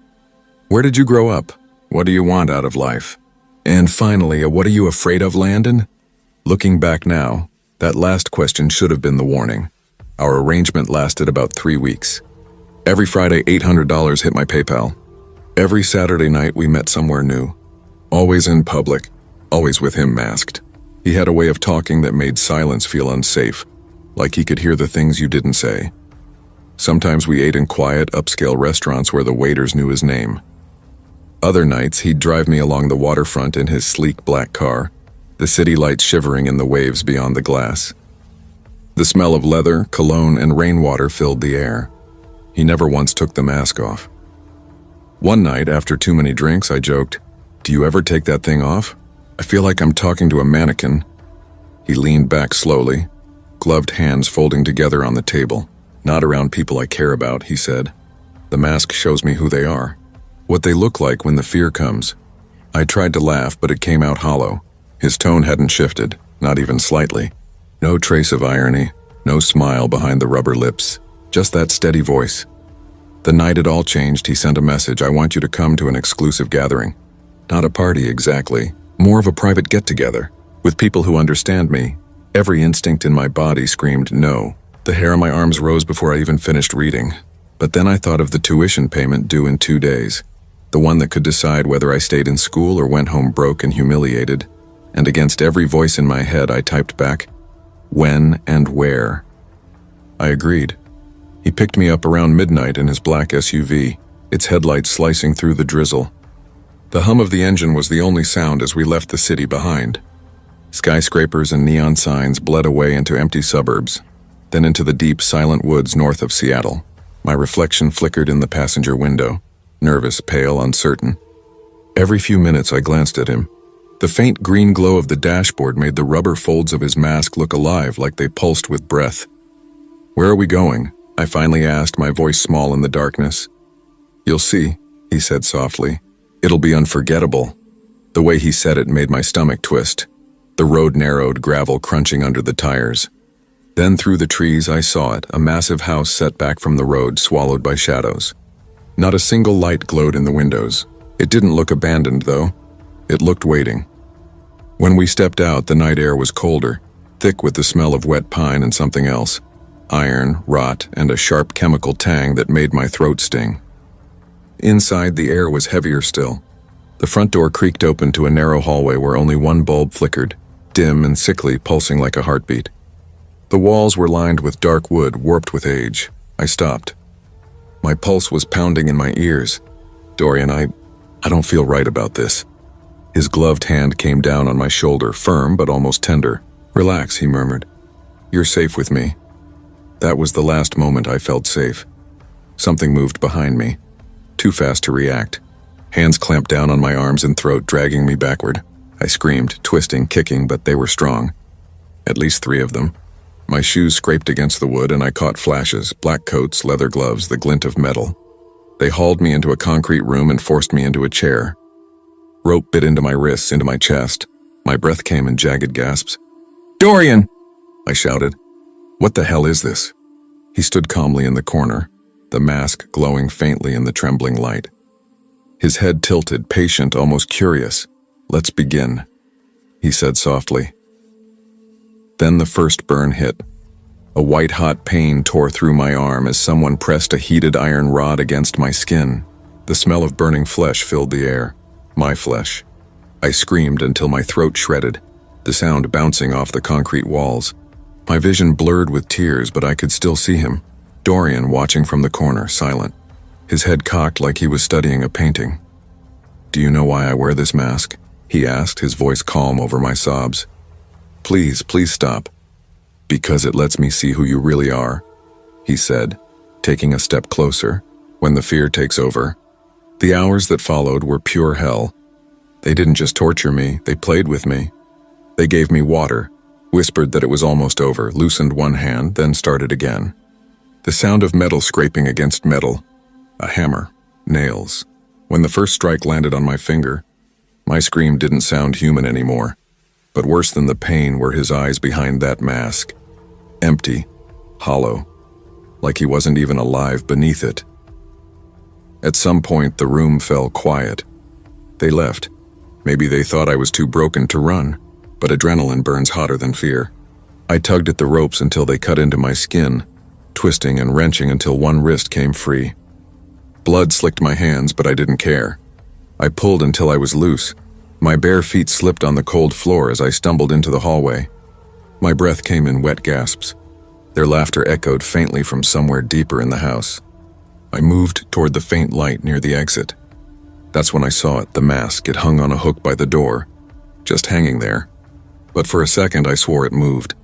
Where did you grow up? What do you want out of life? And finally, what are you afraid of, Landon? Looking back now, that last question should have been the warning. Our arrangement lasted about 3 weeks. Every Friday, $800 hit my PayPal. Every Saturday night, we met somewhere new. Always in public, always with him masked. He had a way of talking that made silence feel unsafe, like he could hear the things you didn't say. Sometimes we ate in quiet, upscale restaurants where the waiters knew his name. Other nights, he'd drive me along the waterfront in his sleek black car, the city lights shivering in the waves beyond the glass. The smell of leather, cologne, and rainwater filled the air. He never once took the mask off. One night, after too many drinks, I joked, "Do you ever take that thing off? I feel like I'm talking to a mannequin." He leaned back slowly, gloved hands folding together on the table. "Not around people I care about," he said. "The mask shows me who they are, what they look like when the fear comes." I tried to laugh, but it came out hollow. His tone hadn't shifted, not even slightly. No trace of irony, no smile behind the rubber lips, just that steady voice. The night it all changed, he sent a message, "I want you to come to an exclusive gathering." Not a party exactly, More of a private get-together, with people who understand me. Every instinct in my body screamed no. The hair on my arms rose before I even finished reading. But then I thought of the tuition payment due in 2 days. The one that could decide whether I stayed in school or went home broke and humiliated. And against every voice in my head, I typed back, "When and where?" I agreed. He picked me up around midnight in his black SUV, its headlights slicing through the drizzle. The hum of the engine was the only sound as we left the city behind. Skyscrapers and neon signs bled away into empty suburbs, then into the deep, silent woods north of Seattle. My reflection flickered in the passenger window, nervous, pale, uncertain. Every few minutes I glanced at him. The faint green glow of the dashboard made the rubber folds of his mask look alive, like they pulsed with breath. "Where are we going?" I finally asked, my voice small in the darkness. "You'll see," he said softly. "It'll be unforgettable." The way he said it made my stomach twist. The road narrowed, gravel crunching under the tires. Then through the trees I saw it, a massive house set back from the road, swallowed by shadows. Not a single light glowed in the windows. It didn't look abandoned, though. It looked waiting. When we stepped out, the night air was colder, thick with the smell of wet pine and something else. Iron, rot, and a sharp chemical tang that made my throat sting. Inside, the air was heavier still. The front door creaked open to a narrow hallway where only one bulb flickered, dim and sickly, pulsing like a heartbeat. The walls were lined with dark wood, warped with age. I stopped. My pulse was pounding in my ears. "Dorian, I don't feel right about this." His gloved hand came down on my shoulder, firm but almost tender. "Relax," he murmured. "You're safe with me." That was the last moment I felt safe. Something moved behind me, too fast to react. Hands clamped down on my arms and throat, dragging me backward. I screamed, twisting, kicking, but they were strong. At least 3 of them. My shoes scraped against the wood and I caught flashes, black coats, leather gloves, the glint of metal. They hauled me into a concrete room and forced me into a chair. Rope bit into my wrists, into my chest. My breath came in jagged gasps. "Dorian!" I shouted. "What the hell is this?" He stood calmly in the corner, the mask glowing faintly in the trembling light. His head tilted, patient, almost curious. "Let's begin," he said softly. Then the first burn hit. A white-hot pain tore through my arm as someone pressed a heated iron rod against my skin. The smell of burning flesh filled the air. My flesh. I screamed until my throat shredded, the sound bouncing off the concrete walls. My vision blurred with tears, but I could still see him. Dorian watching from the corner, silent. His head cocked like he was studying a painting. "Do you know why I wear this mask?" he asked, his voice calm over my sobs. Please stop." "Because it lets me see who you really are," he said, taking a step closer. "When the fear takes over." The hours that followed were pure hell. They didn't just torture me, they played with me. They gave me water, whispered that it was almost over, loosened one hand, then started again. The sound of metal scraping against metal. A hammer. Nails. When the first strike landed on my finger, my scream didn't sound human anymore. But worse than the pain were his eyes behind that mask. Empty. Hollow. Like he wasn't even alive beneath it. At some point, the room fell quiet. They left. Maybe they thought I was too broken to run, but adrenaline burns hotter than fear. I tugged at the ropes until they cut into my skin, twisting and wrenching until one wrist came free. Blood slicked my hands, but I didn't care. I pulled until I was loose. My bare feet slipped on the cold floor as I stumbled into the hallway. My breath came in wet gasps. Their laughter echoed faintly from somewhere deeper in the house. I moved toward the faint light near the exit. That's when I saw it, the mask. It hung on a hook by the door, just hanging there. But for a second I swore it moved.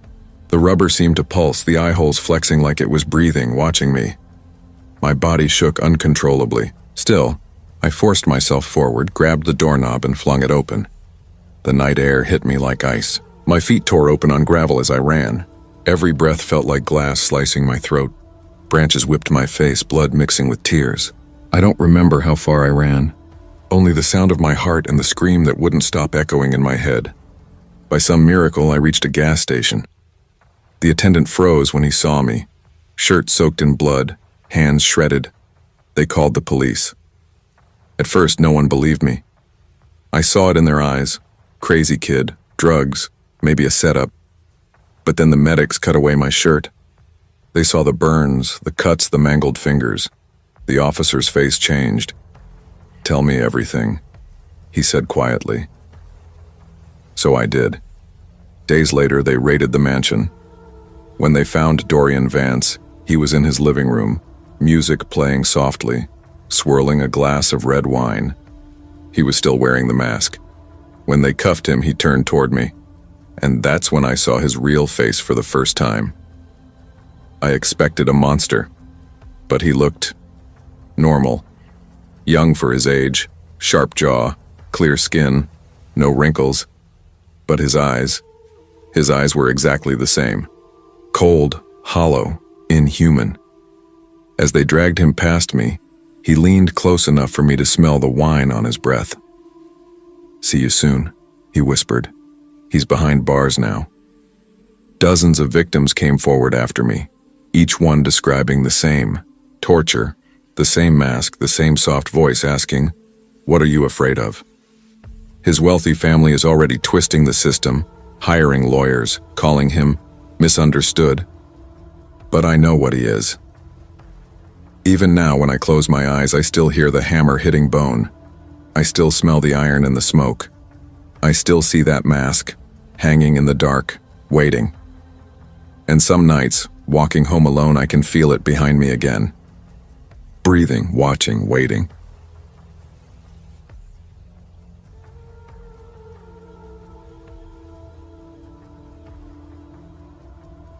The rubber seemed to pulse, the eye holes flexing like it was breathing, watching me. My body shook uncontrollably. Still, I forced myself forward, grabbed the doorknob and flung it open. The night air hit me like ice. My feet tore open on gravel as I ran. Every breath felt like glass slicing my throat. Branches whipped my face, blood mixing with tears. I don't remember how far I ran. Only the sound of my heart and the scream that wouldn't stop echoing in my head. By some miracle, I reached a gas station. The attendant froze when he saw me. Shirt soaked in blood, hands shredded. They called the police. At first, no one believed me. I saw it in their eyes. Crazy kid, drugs, maybe a setup. But then the medics cut away my shirt. They saw the burns, the cuts, the mangled fingers. The officer's face changed. "Tell me everything," he said quietly. So I did. Days later, they raided the mansion. When they found Dorian Vance, he was in his living room, music playing softly, swirling a glass of red wine. He was still wearing the mask. When they cuffed him, he turned toward me, and that's when I saw his real face for the first time. I expected a monster, but he looked normal. Young for his age, sharp jaw, clear skin, no wrinkles. But his eyes were exactly the same. Cold, hollow, inhuman. As they dragged him past me, he leaned close enough for me to smell the wine on his breath. "See you soon," he whispered. "He's behind bars now." Dozens of victims came forward after me, each one describing the same torture, the same mask, the same soft voice asking, "What are you afraid of?" His wealthy family is already twisting the system, hiring lawyers, calling him misunderstood. But I know what he is. Even now, when I close my eyes, I still hear the hammer hitting bone. I still smell the iron and the smoke. I still see that mask, hanging in the dark, waiting. And some nights, walking home alone, I can feel it behind me again. Breathing, watching, waiting.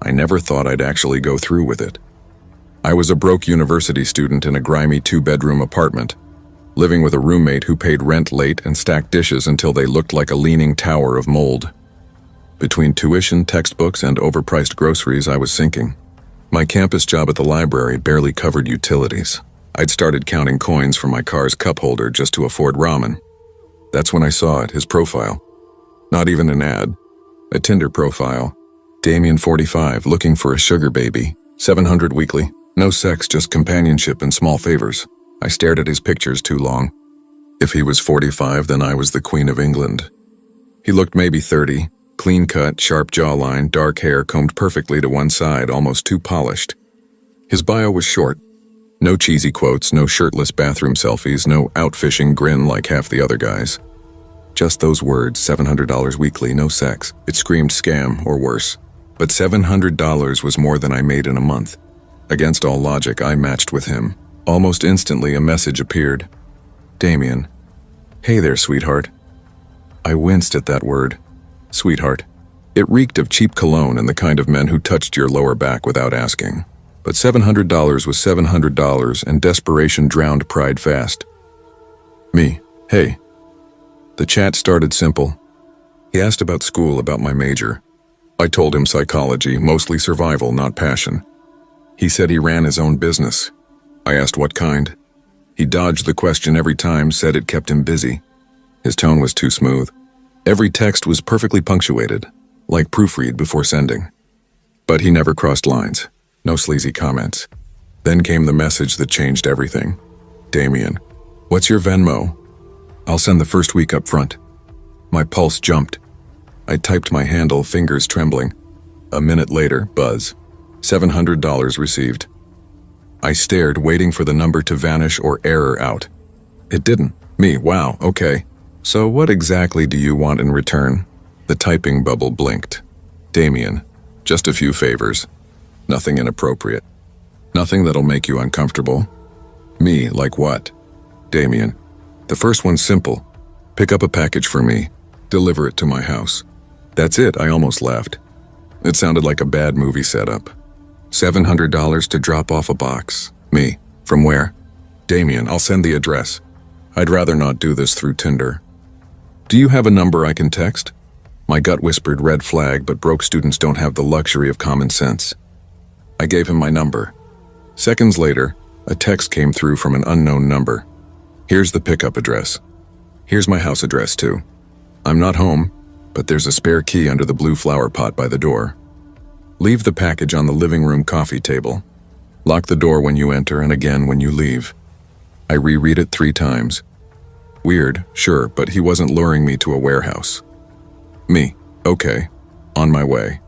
I never thought I'd actually go through with it. I was a broke university student in a grimy 2-bedroom apartment, living with a roommate who paid rent late and stacked dishes until they looked like a leaning tower of mold. Between tuition, textbooks, and overpriced groceries, I was sinking. My campus job at the library barely covered utilities. I'd started counting coins from my car's cup holder just to afford ramen. That's when I saw it, his profile. Not even an ad. A Tinder profile. Damien 45, looking for a sugar baby. 700 weekly. No sex, just companionship and small favors. I stared at his pictures too long. If he was 45, then I was the Queen of England. He looked maybe 30, clean cut, sharp jawline, dark hair combed perfectly to one side, almost too polished. His bio was short. No cheesy quotes, no shirtless bathroom selfies, no out-fishing grin like half the other guys. Just those words, $700 weekly, no sex. It screamed scam or worse. But $700 was more than I made in a month. Against all logic, I matched with him. Almost instantly, a message appeared. "Damien. Hey there, sweetheart." I winced at that word. Sweetheart. It reeked of cheap cologne and the kind of men who touched your lower back without asking. But $700 was $700, and desperation drowned pride fast. Me. Hey. The chat started simple. He asked about school, about my major. I told him psychology, mostly survival, not passion. He said he ran his own business. I asked what kind. He dodged the question every time, said it kept him busy. His tone was too smooth. Every text was perfectly punctuated, like proofread before sending. But he never crossed lines. No sleazy comments. Then came the message that changed everything. "Damien, what's your Venmo? I'll send the first week up front." My pulse jumped. I typed my handle, fingers trembling. A minute later, buzz. $700 received. I stared, waiting for the number to vanish or error out. It didn't. Me, wow, okay. So what exactly do you want in return? The typing bubble blinked. Damien, just a few favors. Nothing inappropriate. Nothing that'll make you uncomfortable. Me, like what? Damien, the first one's simple. Pick up a package for me. Deliver it to my house. That's it, I almost laughed. It sounded like a bad movie setup. $700 to drop off a box. Me, from where? Damien, I'll send the address. I'd rather not do this through Tinder. Do you have a number I can text? My gut whispered red flag, but broke students don't have the luxury of common sense. I gave him my number. Seconds later, a text came through from an unknown number. Here's the pickup address. Here's my house address too. I'm not home, but there's a spare key under the blue flower pot by the door. Leave the package on the living room coffee table. Lock the door when you enter and again when you leave. I reread it 3 times. Weird, sure, but he wasn't luring me to a warehouse. Me. Okay. On my way.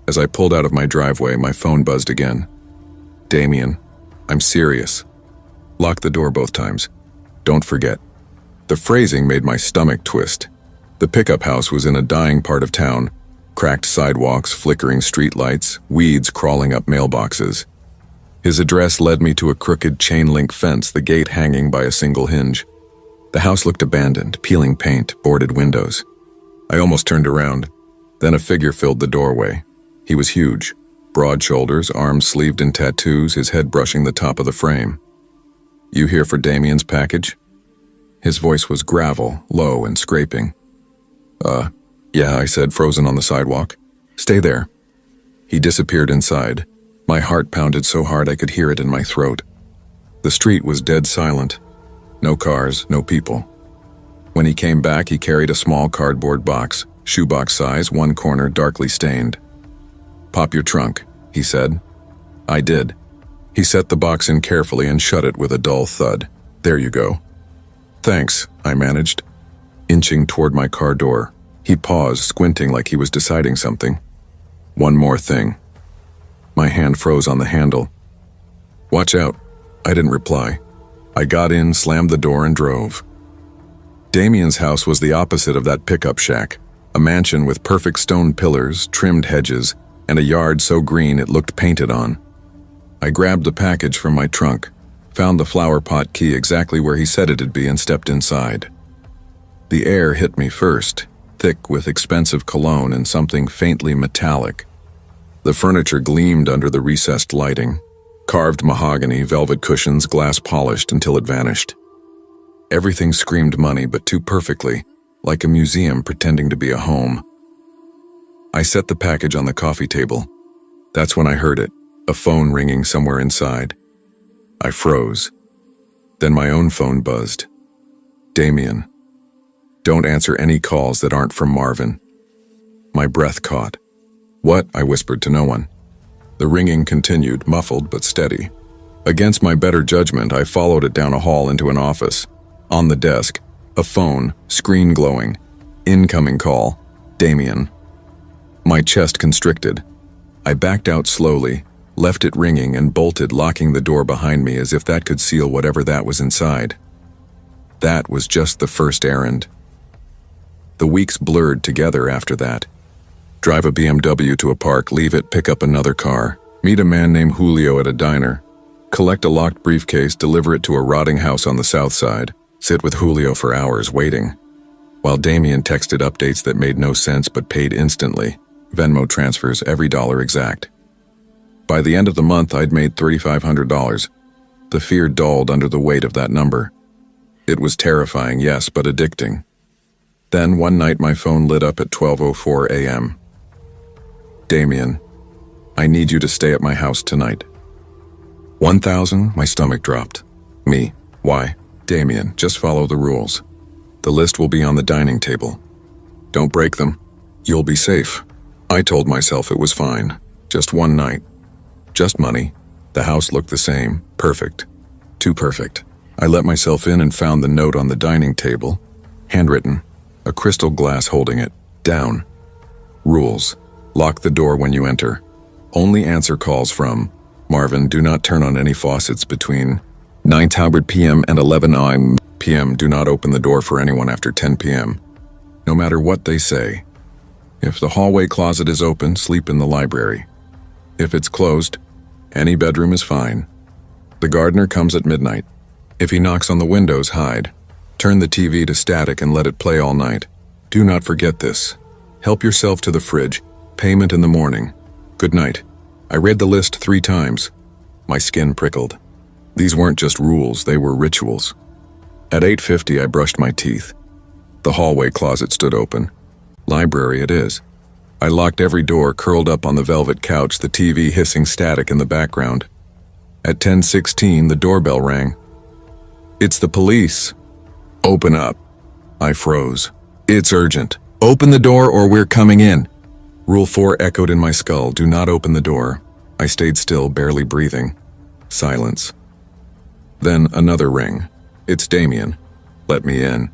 As I pulled out of my driveway, my phone buzzed again. Damien, I'm serious. Lock the door both times. Don't forget. The phrasing made my stomach twist. The pickup house was in a dying part of town. Cracked sidewalks, flickering streetlights, weeds crawling up mailboxes. His address led me to a crooked chain-link fence, the gate hanging by a single hinge. The house looked abandoned, peeling paint, boarded windows. I almost turned around. Then a figure filled the doorway. He was huge, broad shoulders, arms sleeved in tattoos, his head brushing the top of the frame. You here for Damien's package? His voice was gravel, low and scraping. Yeah, I said, frozen on the sidewalk. Stay there. He disappeared inside. My heart pounded so hard I could hear it in my throat. The street was dead silent. No cars, no people. When he came back, he carried a small cardboard box, shoebox size, one corner darkly stained. Pop your trunk, he said. I did. He set the box in carefully and shut it with a dull thud. There you go. Thanks, I managed. Inching toward my car door, he paused, squinting like he was deciding something. One more thing. My hand froze on the handle. Watch out. I didn't reply. I got in, slammed the door, and drove. Damien's house was the opposite of that pickup shack, a mansion with perfect stone pillars, trimmed hedges, and a yard so green it looked painted on. I grabbed the package from my trunk, found the flower pot key exactly where he said it'd be, and stepped inside. The air hit me first, thick with expensive cologne and something faintly metallic. The furniture gleamed under the recessed lighting. Carved mahogany, velvet cushions, glass polished until it vanished. Everything screamed money, but too perfectly, like a museum pretending to be a home. I set the package on the coffee table. That's when I heard it, a phone ringing somewhere inside. I froze. Then my own phone buzzed. Damien. Don't answer any calls that aren't from Marvin. My breath caught. What? I whispered to no one. The ringing continued, muffled but steady. Against my better judgment, I followed it down a hall into an office. On the desk, a phone, screen glowing. Incoming call. Damien. My chest constricted. I backed out slowly, left it ringing, and bolted, locking the door behind me as if that could seal whatever that was inside. That was just the first errand. The weeks blurred together after that. Drive a BMW to a park, leave it, pick up another car, meet a man named Julio at a diner, collect a locked briefcase, deliver it to a rotting house on the south side, sit with Julio for hours waiting, while Damien texted updates that made no sense but paid instantly, Venmo transfers every dollar exact. By the end of the month, I'd made $3,500. The fear dulled under the weight of that number. It was terrifying, yes, but addicting. Then one night my phone lit up at 12:04 a.m. Damien, I need you to stay at my house tonight. 1,000, my stomach dropped. Me, why? Damien, just follow the rules. The list will be on the dining table. Don't break them. You'll be safe. I told myself it was fine. Just one night. Just money. The house looked the same. Perfect. Too perfect. I let myself in and found the note on the dining table. Handwritten. A crystal glass holding it. Down. Rules. Lock the door when you enter. Only answer calls from Marvin. Do not turn on any faucets between 9 p.m. and 11 p.m. Do not open the door for anyone after 10 p.m. No matter what they say. If the hallway closet is open, sleep in the library. If it's closed, any bedroom is fine. The gardener comes at midnight. If he knocks on the windows, hide. Turn the TV to static and let it play all night. Do not forget this. Help yourself to the fridge. Payment in the morning. Good night. I read the list 3 times. My skin prickled. These weren't just rules, they were rituals. At 8:50, I brushed my teeth. The hallway closet stood open. Library it is. I locked every door, curled up on the velvet couch, the TV hissing static in the background. At 10:16, the doorbell rang. It's the police. Open up. I froze. It's urgent. Open the door or we're coming in. Rule 4 echoed in my skull. Do not open the door. I stayed still, barely breathing. Silence. Then another ring. It's Damien. Let me in.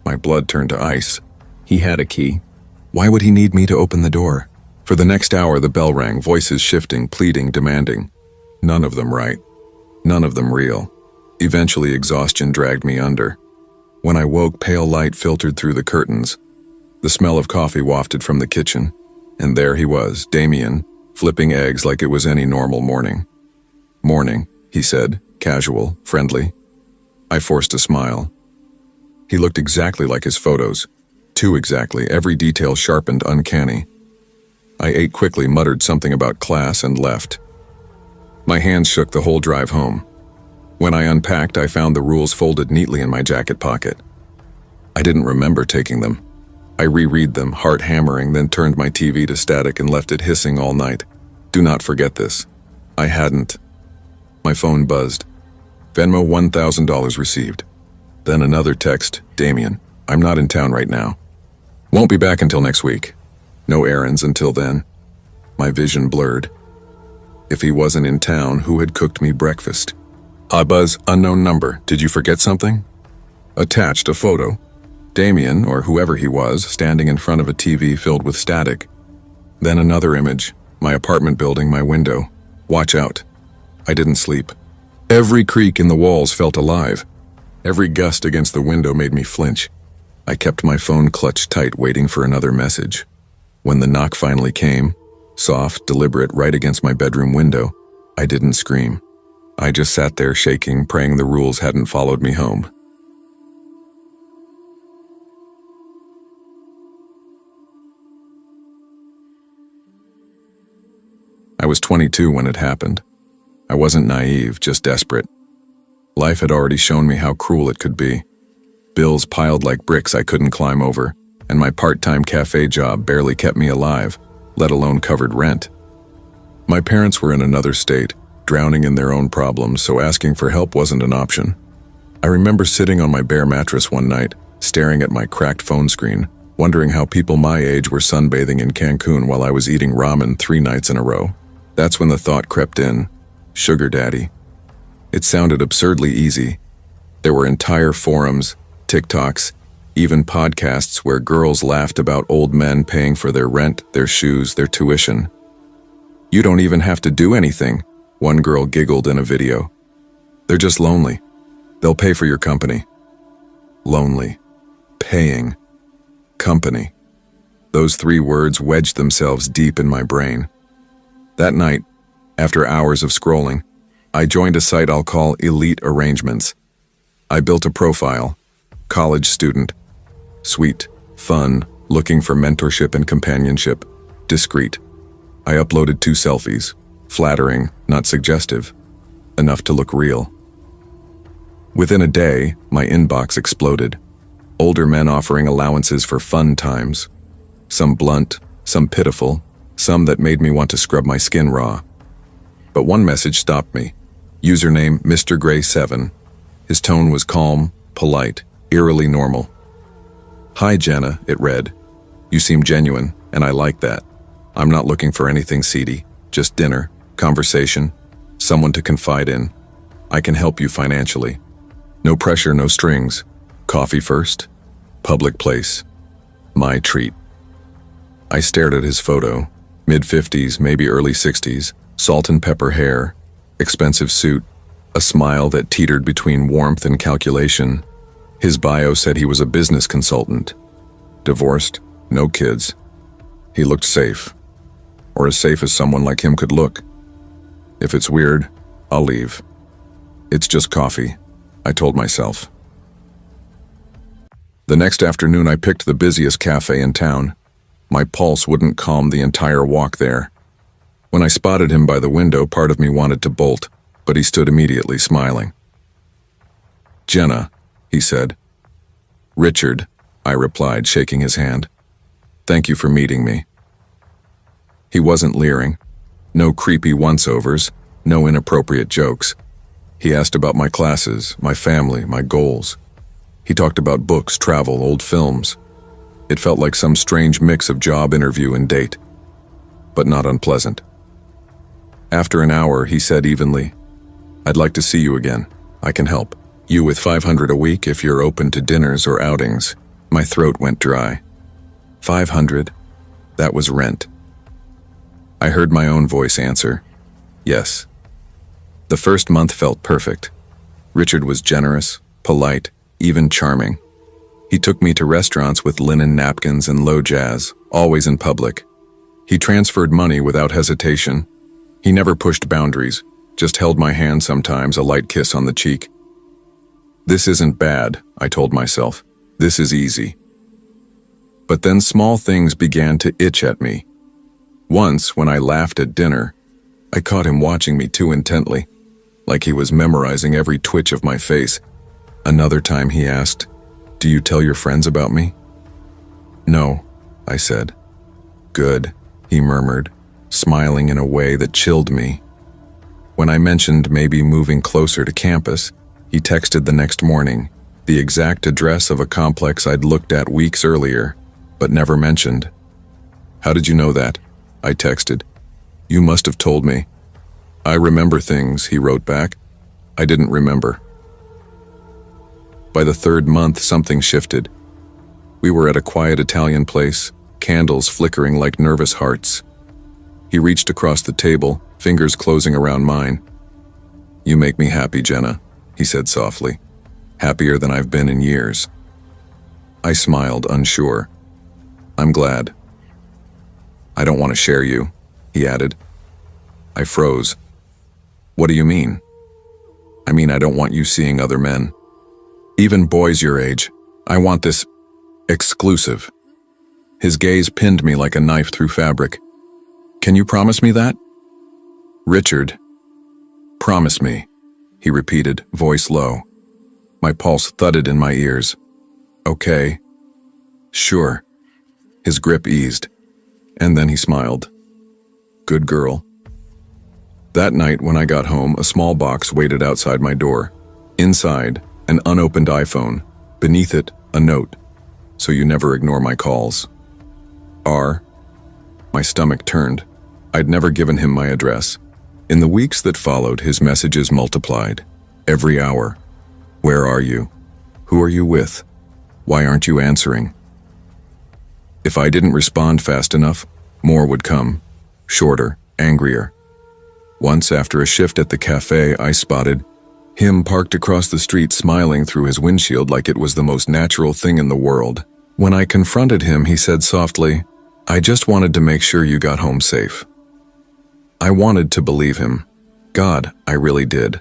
My blood turned to ice. He had a key. Why would he need me to open the door? For the next hour, the bell rang, voices shifting, pleading, demanding. None of them right. None of them real. Eventually, exhaustion dragged me under. When I woke, pale light filtered through the curtains. The smell of coffee wafted from the kitchen. And there he was, Damien, flipping eggs like it was any normal morning. Morning, he said, casual, friendly. I forced a smile. He looked exactly like his photos. Too exactly, every detail sharpened, uncanny. I ate quickly, muttered something about class, and left. My hands shook the whole drive home. When I unpacked, I found the rules folded neatly in my jacket pocket. I didn't remember taking them. I reread them, heart hammering, then turned my TV to static and left it hissing all night. Do not forget this. I hadn't. My phone buzzed. Venmo $1,000 received. Then another text, Damien, I'm not in town right now. Won't be back until next week. No errands until then. My vision blurred. If he wasn't in town, who had cooked me breakfast? Buzz, unknown number. Did you forget something? Attached a photo. Damien, or whoever he was, standing in front of a TV filled with static. Then another image. My apartment building, my window. Watch out. I didn't sleep. Every creak in the walls felt alive. Every gust against the window made me flinch. I kept my phone clutched tight, waiting for another message. When the knock finally came, soft, deliberate, right against my bedroom window, I didn't scream. I just sat there shaking, praying the rules hadn't followed me home. I was 22 when it happened. I wasn't naive, just desperate. Life had already shown me how cruel it could be. Bills piled like bricks I couldn't climb over, and my part-time cafe job barely kept me alive, let alone covered rent. My parents were in another state, drowning in their own problems, so asking for help wasn't an option. I remember sitting on my bare mattress one night, staring at my cracked phone screen, wondering how people my age were sunbathing in Cancun while I was eating ramen 3 nights in a row. That's when the thought crept in. Sugar daddy. It sounded absurdly easy. There were entire forums, TikToks, even podcasts where girls laughed about old men paying for their rent, their shoes, their tuition. You don't even have to do anything, one girl giggled in a video. They're just lonely. They'll pay for your company. Lonely. Paying. Company. Those 3 words wedged themselves deep in my brain. That night, after hours of scrolling, I joined a site I'll call Elite Arrangements. I built a profile. College student. Sweet. Fun. Looking for mentorship and companionship. Discreet. I uploaded 2 selfies. Flattering, not suggestive. Enough to look real. Within a day, my inbox exploded. Older men offering allowances for fun times. Some blunt, some pitiful, some that made me want to scrub my skin raw. But one message stopped me. Username Mr. Gray 7. His tone was calm, polite, eerily normal. Hi Jenna, it read. You seem genuine, and I like that. I'm not looking for anything seedy, just dinner, conversation, someone to confide in. I can help you financially. No pressure, no strings. Coffee first. Public place. My treat. I stared at his photo. Mid-50s, maybe early 60s, salt and pepper hair, expensive suit, a smile that teetered between warmth and calculation. His bio said he was a business consultant. Divorced, no kids. He looked safe. Or as safe as someone like him could look. If it's weird, I'll leave. It's just coffee, I told myself. The next afternoon I picked the busiest cafe in town. My pulse wouldn't calm the entire walk there. When I spotted him by the window, part of me wanted to bolt, but he stood immediately, smiling. Jenna, he said. Richard, I replied, shaking his hand. Thank you for meeting me. He wasn't leering. No creepy once-overs, no inappropriate jokes. He asked about my classes, my family, my goals. He talked about books, travel, old films. It felt like some strange mix of job interview and date, but not unpleasant. After an hour, he said evenly, I'd like to see you again. I can help. You with $500 a week if you're open to dinners or outings. My throat went dry. $500? That was rent. I heard my own voice answer, yes. The first month felt perfect. Richard was generous, polite, even charming. He took me to restaurants with linen napkins and low jazz, always in public. He transferred money without hesitation. He never pushed boundaries, just held my hand sometimes, a light kiss on the cheek. This isn't bad, I told myself. This is easy. But then small things began to itch at me. Once, when I laughed at dinner, I caught him watching me too intently, like he was memorizing every twitch of my face. Another time he asked, "Do you tell your friends about me?" "No," I said. "Good," he murmured, smiling in a way that chilled me. When I mentioned maybe moving closer to campus, he texted the next morning, the exact address of a complex I'd looked at weeks earlier, but never mentioned. "How did you know that?" I texted. "You must have told me." "I remember things," he wrote back. I didn't remember. By the third month, something shifted. We were at a quiet Italian place, candles flickering like nervous hearts. He reached across the table, fingers closing around mine. "You make me happy, Jenna," he said softly. "Happier than I've been in years." I smiled, unsure. "I'm glad." "I don't want to share you," he added. I froze. "What do you mean?" "I mean, I don't want you seeing other men. Even boys your age. I want this exclusive." His gaze pinned me like a knife through fabric. "Can you promise me that?" "Richard, promise me," he repeated, voice low. My pulse thudded in my ears. "Okay. Sure." His grip eased, and then he smiled. "Good girl." That night when I got home, a small box waited outside my door. Inside, an unopened iPhone. Beneath it, a note. "So you never ignore my calls." R. My stomach turned. I'd never given him my address. In the weeks that followed, his messages multiplied. Every hour. "Where are you? Who are you with? Why aren't you answering?" If I didn't respond fast enough, more would come. Shorter, angrier. Once, after a shift at the cafe, I spotted him parked across the street, smiling through his windshield like it was the most natural thing in the world. When I confronted him, he said softly, "I just wanted to make sure you got home safe." I wanted to believe him. God, I really did.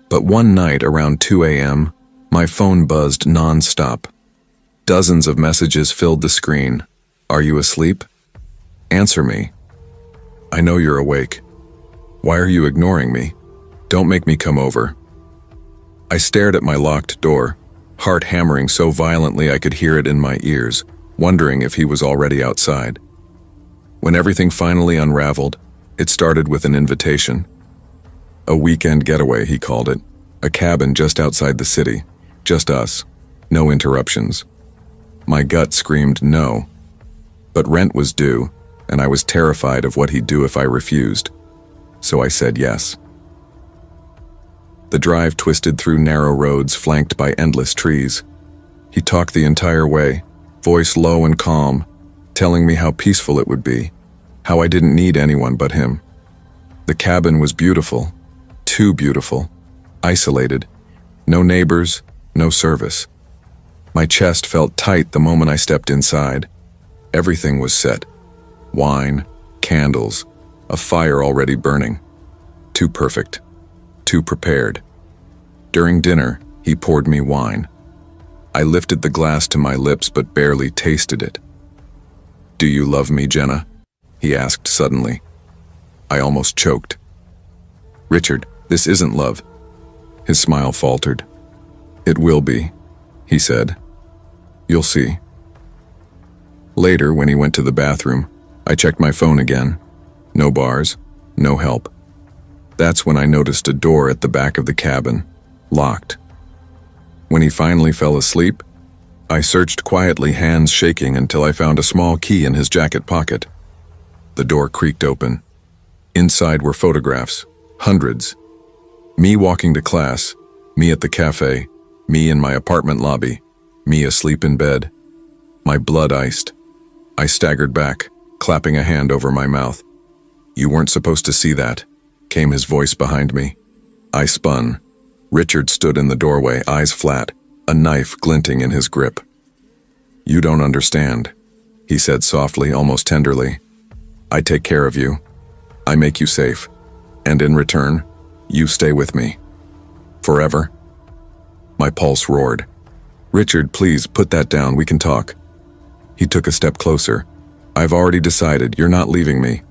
But one night around 2 a.m., my phone buzzed non-stop. Dozens of messages filled the screen. "Are you asleep? Answer me. I know you're awake. Why are you ignoring me? Don't make me come over." I stared at my locked door, heart hammering so violently I could hear it in my ears, wondering if he was already outside. When everything finally unraveled, it started with an invitation. A weekend getaway, he called it. A cabin just outside the city. Just us. No interruptions. My gut screamed no. But rent was due, and I was terrified of what he'd do if I refused. So I said yes. The drive twisted through narrow roads flanked by endless trees. He talked the entire way, voice low and calm, telling me how peaceful it would be, how I didn't need anyone but him. The cabin was beautiful, too beautiful, isolated, no neighbors, no service. My chest felt tight the moment I stepped inside. Everything was set. Wine, candles, a fire already burning. Too perfect. Too prepared. During dinner, he poured me wine. I lifted the glass to my lips but barely tasted it. "Do you love me, Jenna?" he asked suddenly. I almost choked. "Richard, this isn't love." His smile faltered. "It will be," he said. "You'll see." Later, when he went to the bathroom, I checked my phone again. No bars, no help. That's when I noticed a door at the back of the cabin, locked. When he finally fell asleep, I searched quietly, hands shaking, until I found a small key in his jacket pocket. The door creaked open. Inside were photographs, hundreds. Me walking to class, me at the cafe, me in my apartment lobby, me asleep in bed. My blood iced. I staggered back, clapping a hand over my mouth. "You weren't supposed to see that," came his voice behind me. I spun. Richard stood in the doorway, eyes flat, a knife glinting in his grip. "You don't understand," he said softly, almost tenderly. "I take care of you. I make you safe. And in return, you stay with me. Forever." My pulse roared. "Richard, please, put that down, we can talk." He took a step closer. "I've already decided, you're not leaving me."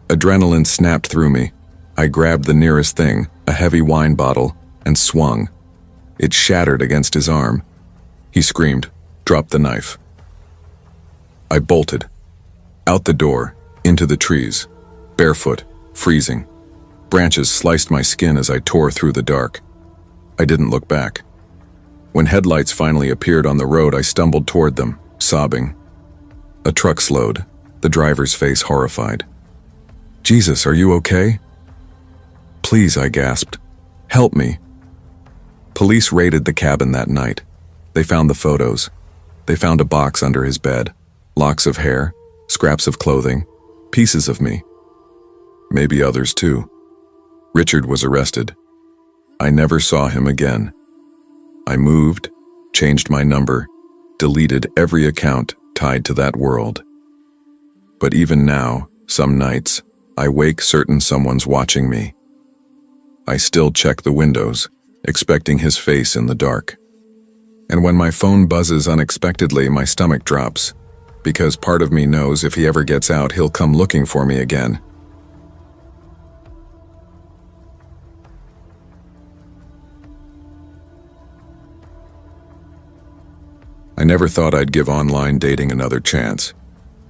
Adrenaline snapped through me. I grabbed the nearest thing, a heavy wine bottle, and swung. It shattered against his arm. He screamed, "Drop the knife." I bolted. Out the door, into the trees, barefoot, freezing. Branches sliced my skin as I tore through the dark. I didn't look back. When headlights finally appeared on the road, I stumbled toward them, sobbing. A truck slowed, the driver's face horrified. "Jesus, are you okay?" "Please," I gasped. "Help me." Police raided the cabin that night. They found the photos. They found a box under his bed, locks of hair, scraps of clothing, pieces of me. Maybe others too. Richard was arrested. I never saw him again. I moved, changed my number, deleted every account tied to that world. But even now, some nights, I wake certain someone's watching me. I still check the windows, expecting his face in the dark. And when my phone buzzes unexpectedly, my stomach drops, because part of me knows if he ever gets out, he'll come looking for me again. I never thought I'd give online dating another chance.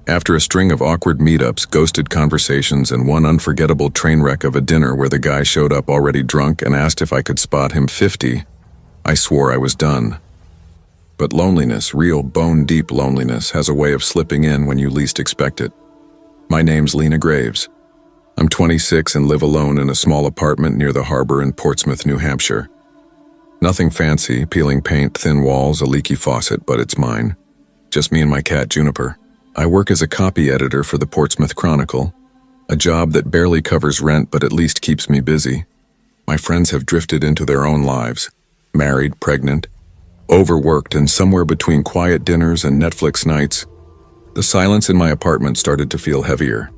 After a string of awkward meetups, ghosted conversations, and one unforgettable train wreck of a dinner where the guy showed up already drunk and asked if I could spot him 50, I swore I was done. But loneliness, real bone-deep loneliness, has a way of slipping in when you least expect it. My name's Lena Graves. I'm 26 and live alone in a small apartment near the harbor in Portsmouth, New Hampshire. Nothing fancy, peeling paint, thin walls, a leaky faucet, but it's mine. Just me and my cat, Juniper. I work as a copy editor for the Portsmouth Chronicle, a job that barely covers rent but at least keeps me busy. My friends have drifted into their own lives, married, pregnant, overworked, and somewhere between quiet dinners and Netflix nights, the silence in my apartment started to feel heavier.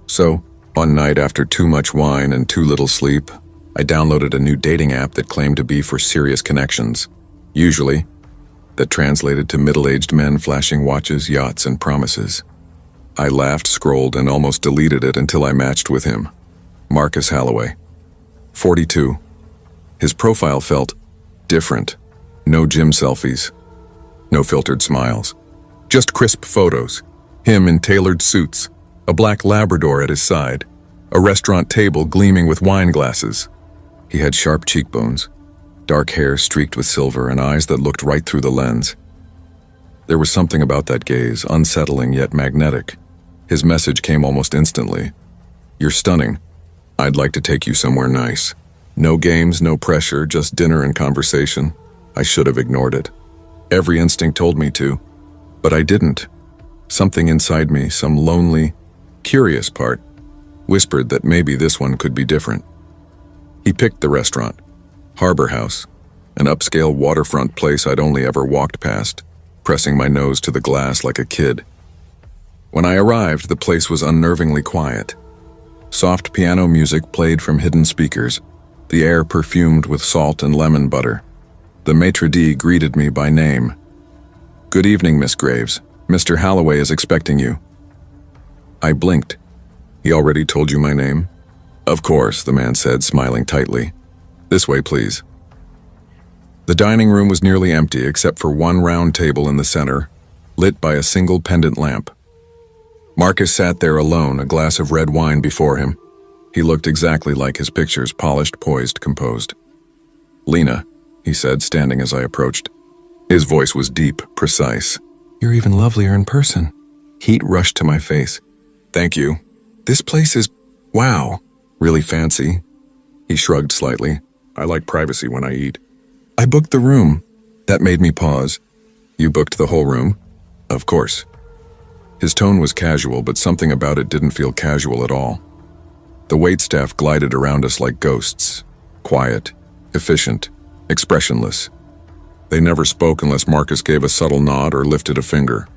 So, one night after too much wine and too little sleep, I downloaded a new dating app that claimed to be for serious connections. Usually, that translated to middle-aged men flashing watches, yachts, and promises. I laughed, scrolled, and almost deleted it until I matched with him. Marcus Holloway. 42. His profile felt different. No gym selfies. No filtered smiles. Just crisp photos. Him in tailored suits. A black Labrador at his side. A restaurant table gleaming with wine glasses. He had sharp cheekbones, dark hair streaked with silver, and eyes that looked right through the lens. There was something about that gaze, unsettling yet magnetic. His message came almost instantly. "You're stunning. I'd like to take you somewhere nice." No games, no pressure, just dinner and conversation. I should have ignored it. Every instinct told me to, but I didn't. Something inside me, some lonely, curious part, whispered that maybe this one could be different. He picked the restaurant, Harbor House, an upscale waterfront place I'd only ever walked past, pressing my nose to the glass like a kid. When I arrived, the place was unnervingly quiet. Soft piano music played from hidden speakers, the air perfumed with salt and lemon butter. The maitre d' greeted me by name. "Good evening, Miss Graves. Mr. Holloway is expecting you." I blinked. "He already told you my name?" "Of course," the man said, smiling tightly. "This way, please." The dining room was nearly empty except for one round table in the center, lit by a single pendant lamp. Marcus sat there alone, a glass of red wine before him. He looked exactly like his pictures, polished, poised, composed. "Lena," he said, standing as I approached. His voice was deep, precise. "You're even lovelier in person." Heat rushed to my face. "Thank you. This place is, wow, really fancy." He shrugged slightly. "I like privacy when I eat." "I booked the room." That made me pause. "You booked the whole room?" "Of course." His tone was casual, but something about it didn't feel casual at all. The waitstaff glided around us like ghosts, quiet, efficient, expressionless. They never spoke unless Marcus gave a subtle nod or lifted a finger.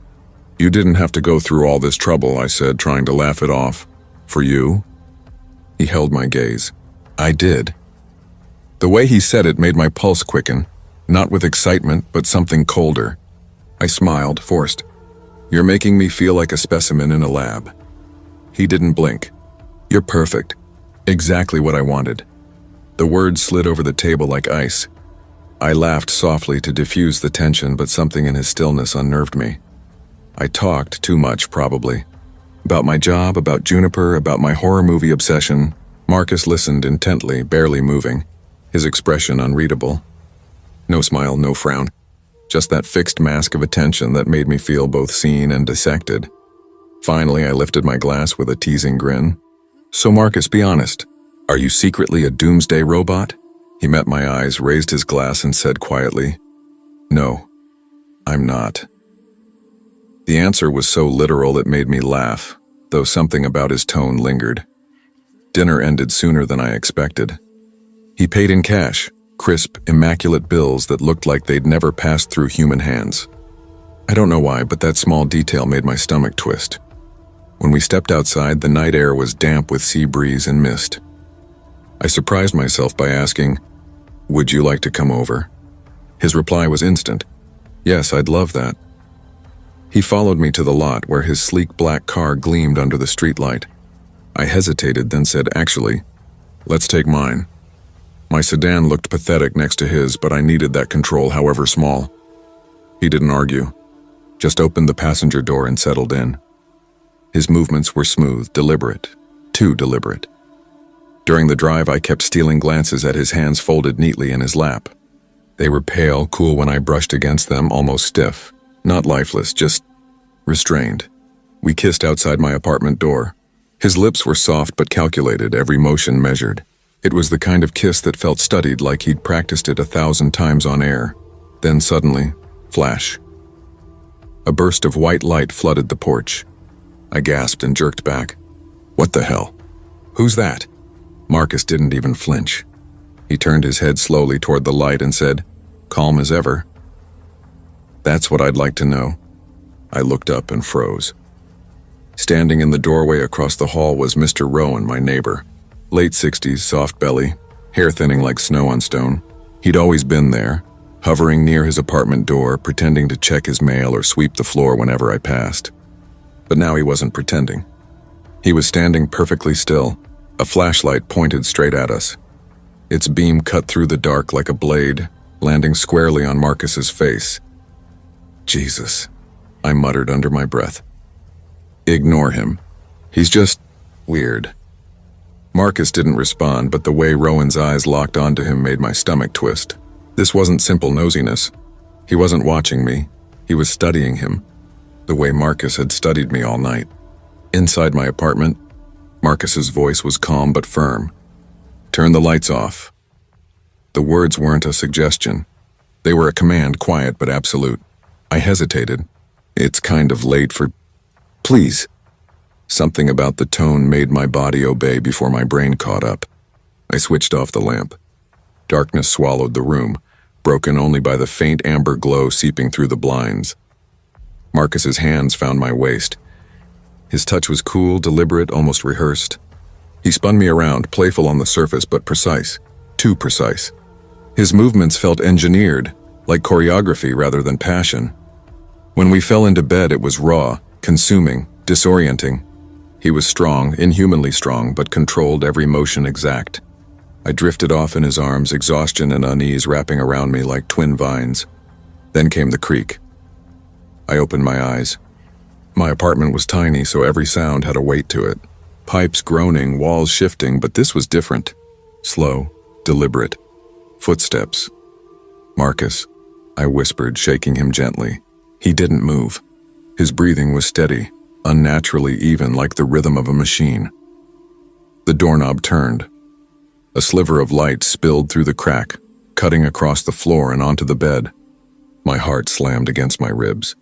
"You didn't have to go through all this trouble," I said, trying to laugh it off. "For you?" He held my gaze. "I did." The way he said it made my pulse quicken, not with excitement, but something colder. I smiled, forced. "You're making me feel like a specimen in a lab." He didn't blink. "You're perfect. Exactly what I wanted." The words slid over the table like ice. I laughed softly to diffuse the tension, but something in his stillness unnerved me. I talked too much, probably. About my job, about Juniper, about my horror movie obsession. Marcus listened intently, barely moving, his expression unreadable. No smile, no frown. Just that fixed mask of attention that made me feel both seen and dissected. Finally, I lifted my glass with a teasing grin. "So Marcus, be honest. Are you secretly a doomsday robot?" He met my eyes, raised his glass, and said quietly, "No, I'm not." The answer was so literal it made me laugh, though something about his tone lingered. Dinner ended sooner than I expected. He paid in cash, crisp, immaculate bills that looked like they'd never passed through human hands. I don't know why, but that small detail made my stomach twist. When we stepped outside, the night air was damp with sea breeze and mist. I surprised myself by asking, "Would you like to come over?" His reply was instant. "Yes, I'd love that." He followed me to the lot where his sleek black car gleamed under the streetlight. I hesitated, then said, "Actually, let's take mine." My sedan looked pathetic next to his, but I needed that control, however small. He didn't argue, just opened the passenger door and settled in. His movements were smooth, deliberate, too deliberate. During the drive, I kept stealing glances at his hands folded neatly in his lap. They were pale, cool when I brushed against them, almost stiff. Not lifeless, just restrained. We kissed outside my apartment door. His lips were soft but calculated, every motion measured. It was the kind of kiss that felt studied, like he'd practiced it 1,000 times on air. Then suddenly, flash. A burst of white light flooded the porch. I gasped and jerked back. "What the hell? Who's that?" Marcus didn't even flinch. He turned his head slowly toward the light and said, calm as ever, "That's what I'd like to know." I looked up and froze. Standing in the doorway across the hall was Mr. Rowan, my neighbor. Late 60s, soft belly, hair thinning like snow on stone. He'd always been there, hovering near his apartment door, pretending to check his mail or sweep the floor whenever I passed. But now he wasn't pretending. He was standing perfectly still, a flashlight pointed straight at us. Its beam cut through the dark like a blade, landing squarely on Marcus's face. "Jesus," I muttered under my breath. "Ignore him. He's just weird." Marcus didn't respond, but the way Rowan's eyes locked onto him made my stomach twist. This wasn't simple nosiness. He wasn't watching me. He was studying him, the way Marcus had studied me all night. Inside my apartment, Marcus's voice was calm but firm. "Turn the lights off." The words weren't a suggestion. They were a command, quiet but absolute. I hesitated. "It's kind of late for—" "Please." Something about the tone made my body obey before my brain caught up. I switched off the lamp. Darkness swallowed the room, broken only by the faint amber glow seeping through the blinds. Marcus's hands found my waist. His touch was cool, deliberate, almost rehearsed. He spun me around, playful on the surface but precise. Too precise. His movements felt engineered, like choreography rather than passion. When we fell into bed, it was raw, consuming, disorienting. He was strong, inhumanly strong, but controlled every motion exact. I drifted off in his arms, exhaustion and unease wrapping around me like twin vines. Then came the creak. I opened my eyes. My apartment was tiny, so every sound had a weight to it. Pipes groaning, walls shifting, but this was different. Slow, deliberate. Footsteps. "Marcus," I whispered, shaking him gently. He didn't move. His breathing was steady, unnaturally even, like the rhythm of a machine. The doorknob turned. A sliver of light spilled through the crack, cutting across the floor and onto the bed. My heart slammed against my ribs.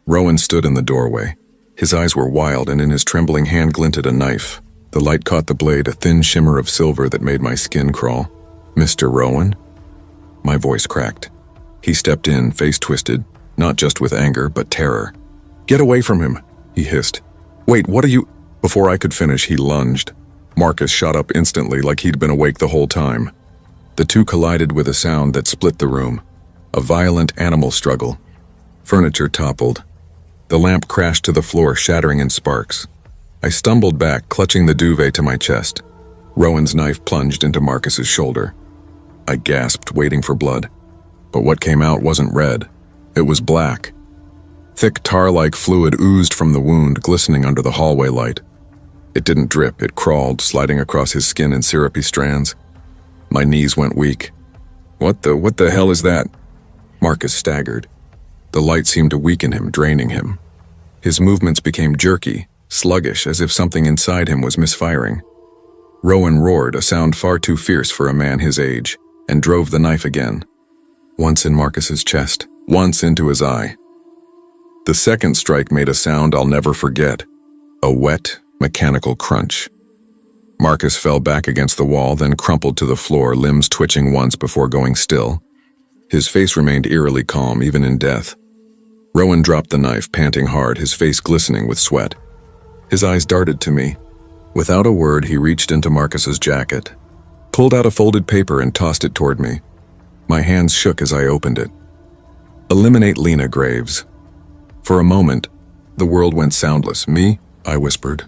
Rowan stood in the doorway, His eyes were wild, and in his trembling hand glinted a knife. The light caught the blade, a thin shimmer of silver that made my skin crawl. "Mr. Rowan?" My voice cracked. He stepped in, face twisted, not just with anger, but terror. "Get away from him," he hissed. "Wait, what are you—" Before I could finish, he lunged. Marcus shot up instantly, like he'd been awake the whole time. The two collided with a sound that split the room. A violent animal struggle. Furniture toppled. The lamp crashed to the floor, shattering in sparks. I stumbled back, clutching the duvet to my chest. Rowan's knife plunged into Marcus's shoulder. I gasped, waiting for blood. But what came out wasn't red. It was black. Thick tar-like fluid oozed from the wound, glistening under the hallway light. It didn't drip, it crawled, sliding across his skin in syrupy strands. My knees went weak. What the hell is that?" Marcus staggered. The light seemed to weaken him, draining him. His movements became jerky, sluggish, as if something inside him was misfiring. Rowan roared, a sound far too fierce for a man his age, and drove the knife again. Once in Marcus's chest, once into his eye. The second strike made a sound I'll never forget. A wet, mechanical crunch. Marcus fell back against the wall, then crumpled to the floor, limbs twitching once before going still. His face remained eerily calm, even in death. Rowan dropped the knife, panting hard, his face glistening with sweat. His eyes darted to me. Without a word, he reached into Marcus's jacket, pulled out a folded paper and tossed it toward me. My hands shook as I opened it. "Eliminate Lena Graves." For a moment, the world went soundless. "Me?" I whispered.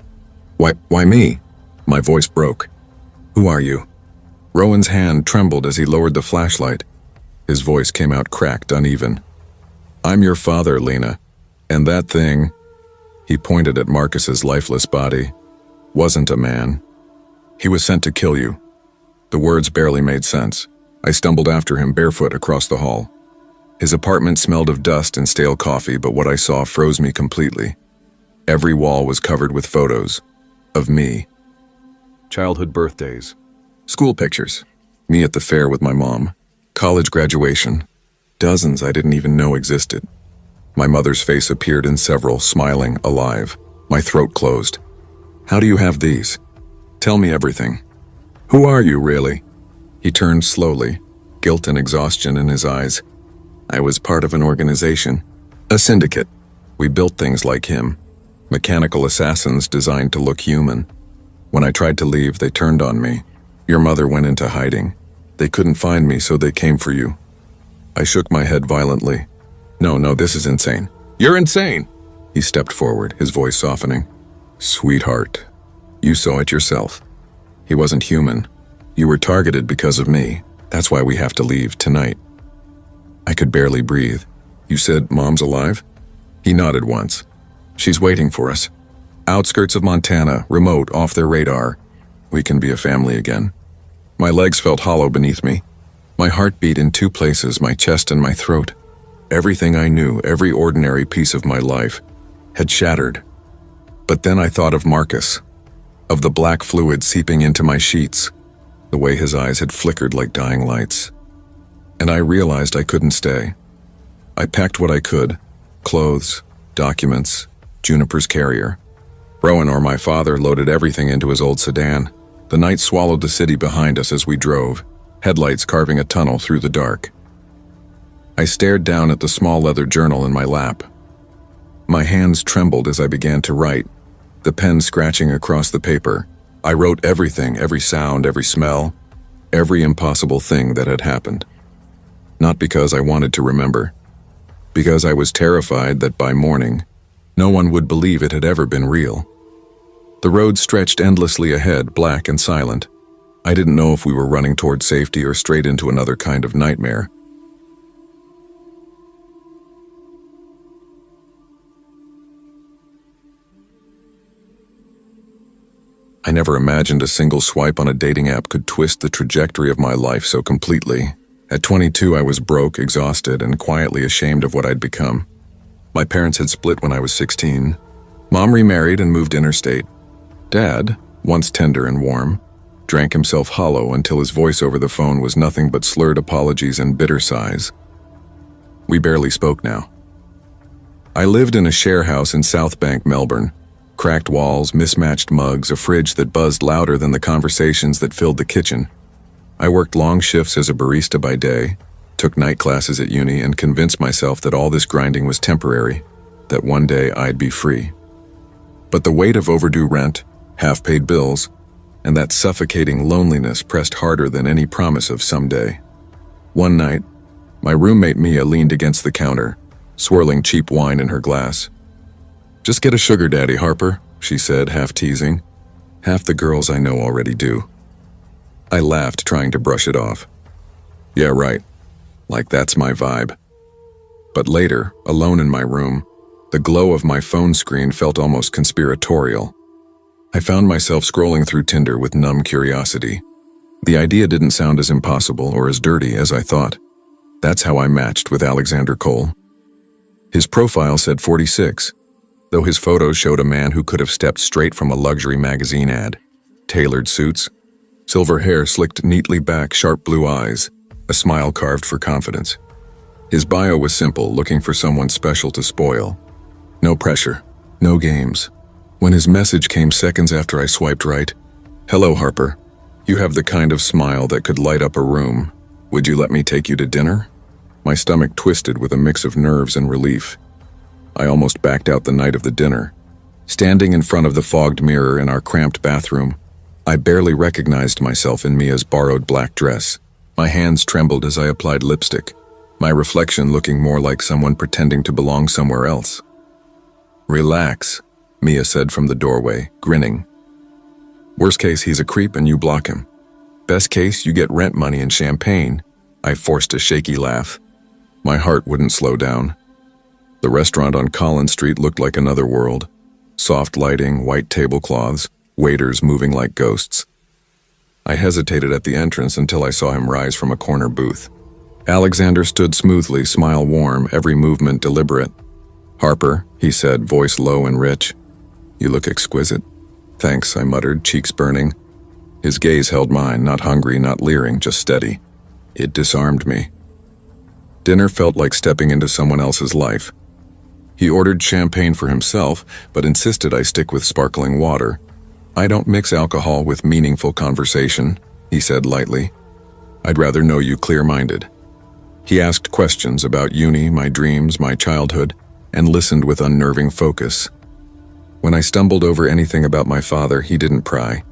Why me?" My voice broke. "Who are you?" Rowan's hand trembled as he lowered the flashlight. His voice came out cracked, uneven. "I'm your father, Lena. And that thing," he pointed at Marcus's lifeless body, "wasn't a man. He was sent to kill you." The words barely made sense. I stumbled after him barefoot across the hall. His apartment smelled of dust and stale coffee, but what I saw froze me completely. Every wall was covered with photos. Of me. Childhood birthdays. School pictures. Me at the fair with my mom. College graduation. Dozens I didn't even know existed. My mother's face appeared in several, smiling, alive. My throat closed. "How do you have these? Tell me everything. Who are you, really?" He turned slowly, guilt and exhaustion in his eyes. "I was part of an organization. A syndicate. We built things like him. Mechanical assassins designed to look human. When I tried to leave, they turned on me. Your mother went into hiding. They couldn't find me, so they came for you." I shook my head violently. No, this is insane." "You're insane!" He stepped forward, his voice softening. "Sweetheart, you saw it yourself. He wasn't human. You were targeted because of me. That's why we have to leave tonight." I could barely breathe. "You said Mom's alive?" He nodded once. "She's waiting for us. Outskirts of Montana, remote, off their radar. We can be a family again." My legs felt hollow beneath me. My heart beat in two places, my chest and my throat. Everything I knew, every ordinary piece of my life, had shattered. But then I thought of Marcus, of the black fluid seeping into my sheets, the way his eyes had flickered like dying lights. And I realized I couldn't stay. I packed what I could, clothes, documents, Juniper's carrier. Rowan or my father loaded everything into his old sedan. The night swallowed the city behind us as we drove, headlights carving a tunnel through the dark. I stared down at the small leather journal in my lap. My hands trembled as I began to write, the pen scratching across the paper. I wrote everything, every sound, every smell, every impossible thing that had happened. Not because I wanted to remember, because I was terrified that by morning, no one would believe it had ever been real. The road stretched endlessly ahead, black and silent. I didn't know if we were running toward safety or straight into another kind of nightmare. I never imagined a single swipe on a dating app could twist the trajectory of my life so completely. At 22, I was broke, exhausted, and quietly ashamed of what I'd become. My parents had split when I was 16. Mom remarried and moved interstate. Dad, once tender and warm, drank himself hollow until his voice over the phone was nothing but slurred apologies and bitter sighs. We barely spoke now. I lived in a share house in South Bank, Melbourne. Cracked walls, mismatched mugs, a fridge that buzzed louder than the conversations that filled the kitchen. I worked long shifts as a barista by day, took night classes at uni, and convinced myself that all this grinding was temporary, that one day I'd be free. But the weight of overdue rent, half-paid bills, and that suffocating loneliness pressed harder than any promise of someday. One night, my roommate Mia leaned against the counter, swirling cheap wine in her glass. "Just get a sugar daddy, Harper," she said, half teasing. "Half the girls I know already do." I laughed, trying to brush it off. Yeah, right. Like that's my vibe. But later, alone in my room, the glow of my phone screen felt almost conspiratorial. I found myself scrolling through Tinder with numb curiosity. The idea didn't sound as impossible or as dirty as I thought. That's how I matched with Alexander Cole. His profile said 46, though his photos showed a man who could have stepped straight from a luxury magazine ad. Tailored suits, silver hair slicked neatly back, sharp blue eyes, a smile carved for confidence. His bio was simple, looking for someone special to spoil. No pressure, no games. When his message came seconds after I swiped right, "Hello, Harper. You have the kind of smile that could light up a room. Would you let me take you to dinner?" My stomach twisted with a mix of nerves and relief. I almost backed out the night of the dinner. Standing in front of the fogged mirror in our cramped bathroom, I barely recognized myself in Mia's borrowed black dress. My hands trembled as I applied lipstick, my reflection looking more like someone pretending to belong somewhere else. "Relax," Mia said from the doorway, grinning. "Worst case, he's a creep and you block him. Best case, you get rent money and champagne." I forced a shaky laugh. My heart wouldn't slow down. The restaurant on Collins Street looked like another world. Soft lighting, white tablecloths, waiters moving like ghosts. I hesitated at the entrance until I saw him rise from a corner booth. Alexander stood smoothly, smile warm, every movement deliberate. "Harper," he said, voice low and rich. "You look exquisite." "Thanks," I muttered, cheeks burning. His gaze held mine, not hungry, not leering, just steady. It disarmed me. Dinner felt like stepping into someone else's life. He ordered champagne for himself, but insisted I stick with sparkling water. "I don't mix alcohol with meaningful conversation," he said lightly. "I'd rather know you clear-minded." He asked questions about uni, my dreams, my childhood, and listened with unnerving focus. When I stumbled over anything about my father, he didn't pry.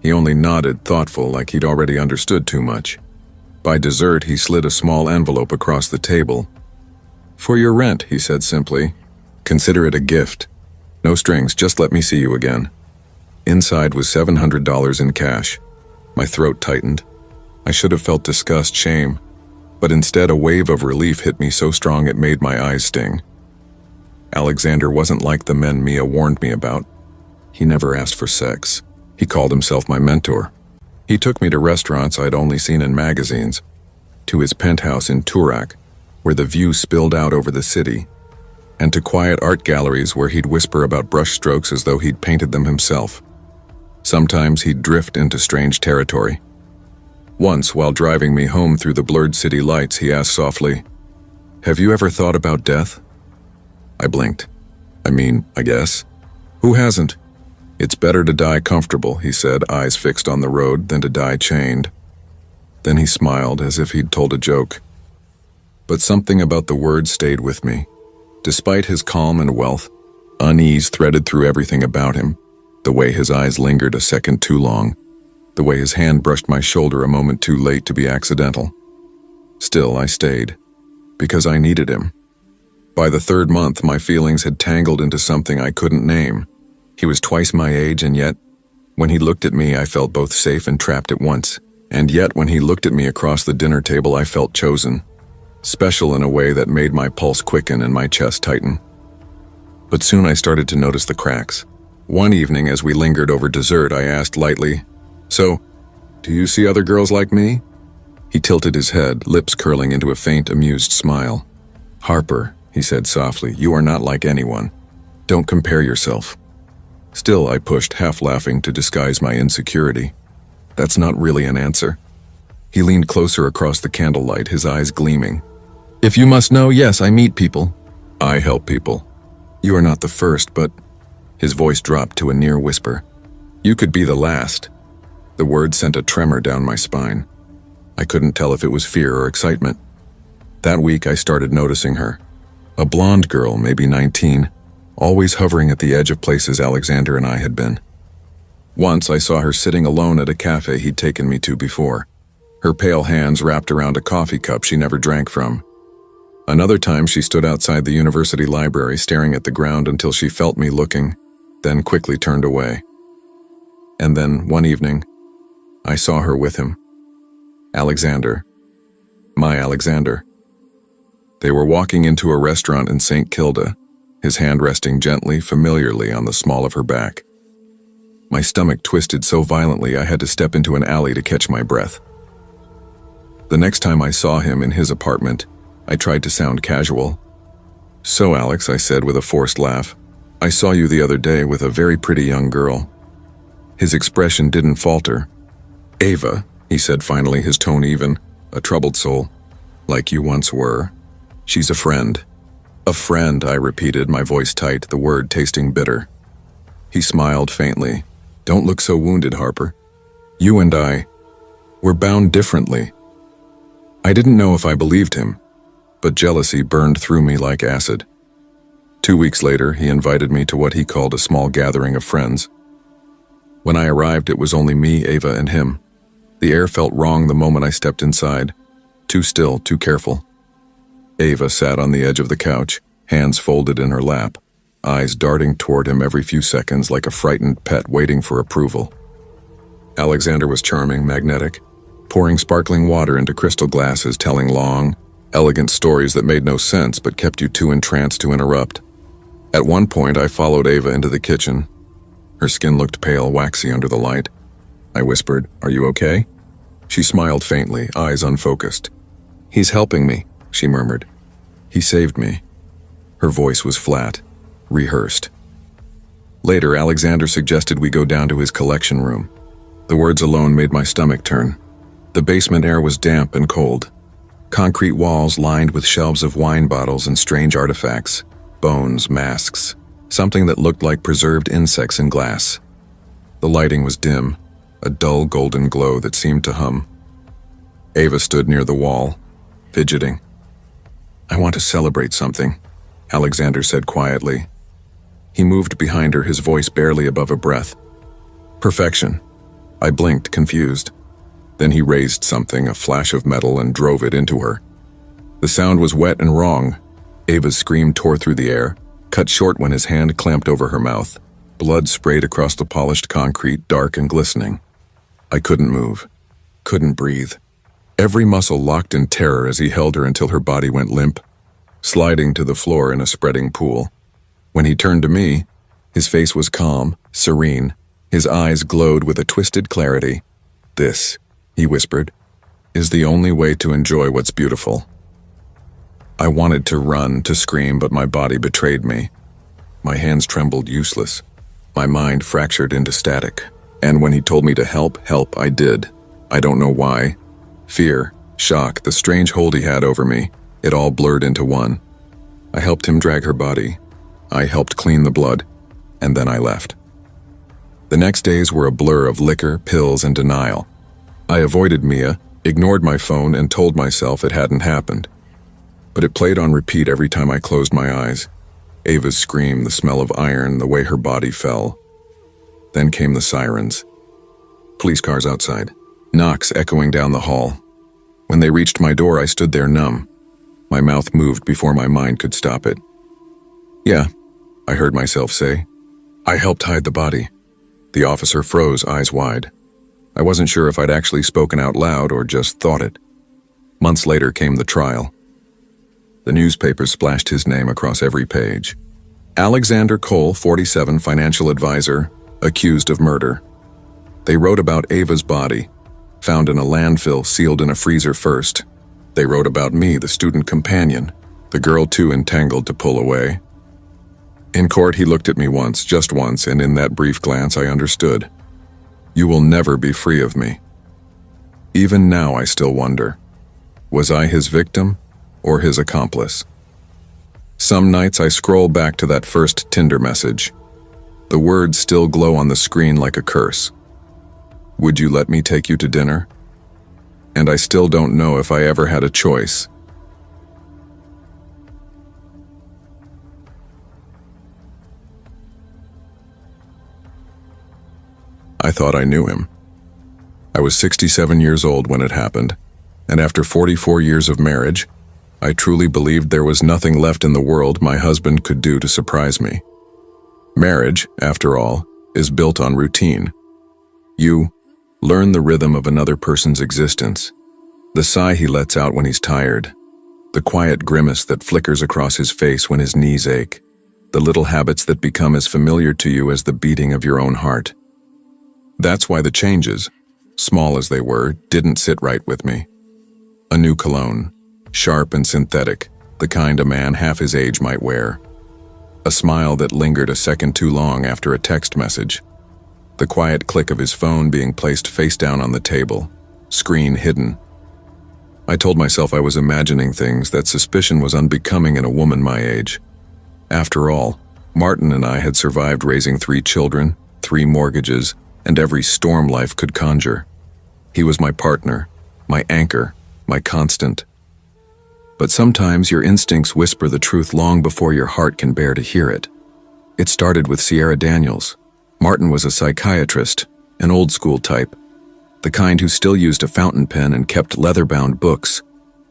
He only nodded, thoughtful, like he'd already understood too much. By dessert, he slid a small envelope across the table. "For your rent," he said simply. "Consider it a gift. No strings, just let me see you again." Inside was $700 in cash. My throat tightened. I should have felt disgust, shame, but instead a wave of relief hit me so strong it made my eyes sting. Alexander wasn't like the men Mia warned me about. He never asked for sex. He called himself my mentor. He took me to restaurants I'd only seen in magazines, to his penthouse in Toorak, where the view spilled out over the city, and to quiet art galleries where he'd whisper about brushstrokes as though he'd painted them himself. Sometimes he'd drift into strange territory. Once, while driving me home through the blurred city lights, he asked softly, "Have you ever thought about death?" I blinked. I guess. Who hasn't? "It's better to die comfortable," he said, eyes fixed on the road, "than to die chained." Then he smiled, as if he'd told a joke. But something about the words stayed with me. Despite his calm and wealth, unease threaded through everything about him. The way his eyes lingered a second too long. The way his hand brushed my shoulder a moment too late to be accidental. Still, I stayed. Because I needed him. By the third month, my feelings had tangled into something I couldn't name. He was twice my age, and yet, when he looked at me, I felt both safe and trapped at once. And yet, when he looked at me across the dinner table, I felt chosen. Special in a way that made my pulse quicken and my chest tighten. But soon I started to notice the cracks. One evening, as we lingered over dessert, I asked lightly, "So, do you see other girls like me?" He tilted his head, lips curling into a faint, amused smile. "Harper," he said softly, "you are not like anyone. Don't compare yourself." Still, I pushed, half laughing to disguise my insecurity. "That's not really an answer." He leaned closer across the candlelight, his eyes gleaming. "If you must know, yes, I meet people. I help people. You are not the first, but... His voice dropped to a near whisper. You could be the last. The word sent a tremor down my spine. I couldn't tell if it was fear or excitement. That week I started noticing her. A blonde girl, maybe 19, always hovering at the edge of places Alexander and I had been. Once I saw her sitting alone at a cafe he'd taken me to before, her pale hands wrapped around a coffee cup she never drank from. Another time she stood outside the university library staring at the ground until she felt me looking, then quickly turned away. And then, one evening, I saw her with him. Alexander. My Alexander. They were walking into a restaurant in St. Kilda, his hand resting gently, familiarly on the small of her back. My stomach twisted so violently I had to step into an alley to catch my breath. The next time I saw him in his apartment, I tried to sound casual. So, Alex, I said with a forced laugh, I saw you the other day with a very pretty young girl. His expression didn't falter. Ava, he said finally, his tone even, a troubled soul. Like you once were. She's a friend. A friend, I repeated, my voice tight, the word tasting bitter. He smiled faintly. Don't look so wounded, Harper. You and I, we're bound differently. I didn't know if I believed him, but jealousy burned through me like acid. 2 weeks later, he invited me to what he called a small gathering of friends. When I arrived, it was only me, Ava, and him. The air felt wrong the moment I stepped inside. Too still, too careful. Ava sat on the edge of the couch, hands folded in her lap, eyes darting toward him every few seconds like a frightened pet waiting for approval. Alexander was charming, magnetic, pouring sparkling water into crystal glasses, telling long, elegant stories that made no sense but kept you too entranced to interrupt. At one point, I followed Ava into the kitchen. Her skin looked pale, waxy under the light. I whispered, "Are you okay?" She smiled faintly, eyes unfocused. "He's helping me," she murmured. "He saved me." Her voice was flat, rehearsed. Later, Alexander suggested we go down to his collection room. The words alone made my stomach turn. The basement air was damp and cold. Concrete walls lined with shelves of wine bottles and strange artifacts, bones, masks, something that looked like preserved insects in glass. The lighting was dim, a dull golden glow that seemed to hum. Ava stood near the wall, fidgeting. "I want to celebrate something," Alexander said quietly. He moved behind her, his voice barely above a breath. "Perfection." I blinked, confused. Then he raised something, a flash of metal, and drove it into her. The sound was wet and wrong. Ava's scream tore through the air, cut short when his hand clamped over her mouth. Blood sprayed across the polished concrete, dark and glistening. I couldn't move, couldn't breathe. Every muscle locked in terror as he held her until her body went limp, sliding to the floor in a spreading pool. When he turned to me, his face was calm, serene. His eyes glowed with a twisted clarity. "This," he whispered, "is the only way to enjoy what's beautiful." I wanted to run, to scream, but my body betrayed me. My hands trembled, useless. My mind fractured into static. And when he told me to help, I did. I don't know why. Fear, shock, the strange hold he had over me, it all blurred into one. I helped him drag her body. I helped clean the blood. And then I left. The next days were a blur of liquor, pills, and denial. I avoided Mia, ignored my phone, and told myself it hadn't happened. But it played on repeat every time I closed my eyes. Ava's scream, the smell of iron, the way her body fell. Then came the sirens. Police cars outside. Knocks echoing down the hall. When they reached my door, I stood there numb. My mouth moved before my mind could stop it. "Yeah," I heard myself say. "I helped hide the body." The officer froze, eyes wide. I wasn't sure if I'd actually spoken out loud or just thought it. Months later came the trial. The newspapers splashed his name across every page. Alexander Cole, 47, financial advisor, accused of murder. They wrote about Ava's body, found in a landfill sealed in a freezer first. They wrote about me, the student companion, the girl too entangled to pull away. In court, he looked at me once, just once, and in that brief glance I understood. You will never be free of me. Even now I still wonder, was I his victim or his accomplice? Some nights I scroll back to that first Tinder message. The words still glow on the screen like a curse. Would you let me take you to dinner? And I still don't know if I ever had a choice. I thought I knew him. I was 67 years old when it happened, and after 44 years of marriage, I truly believed there was nothing left in the world my husband could do to surprise me. Marriage, after all, is built on routine. You learn the rhythm of another person's existence, the sigh he lets out when he's tired, the quiet grimace that flickers across his face when his knees ache, the little habits that become as familiar to you as the beating of your own heart. That's why the changes, small as they were, didn't sit right with me. A new cologne, sharp and synthetic, the kind a man half his age might wear. A smile that lingered a second too long after a text message. The quiet click of his phone being placed face down on the table, screen hidden. I told myself I was imagining things, that suspicion was unbecoming in a woman my age. After all, Martin and I had survived raising 3 children, 3 mortgages, and every storm life could conjure. He was my partner, my anchor, my constant. But sometimes your instincts whisper the truth long before your heart can bear to hear it. It started with Sierra Daniels. Martin was a psychiatrist, an old-school type, the kind who still used a fountain pen and kept leather-bound books.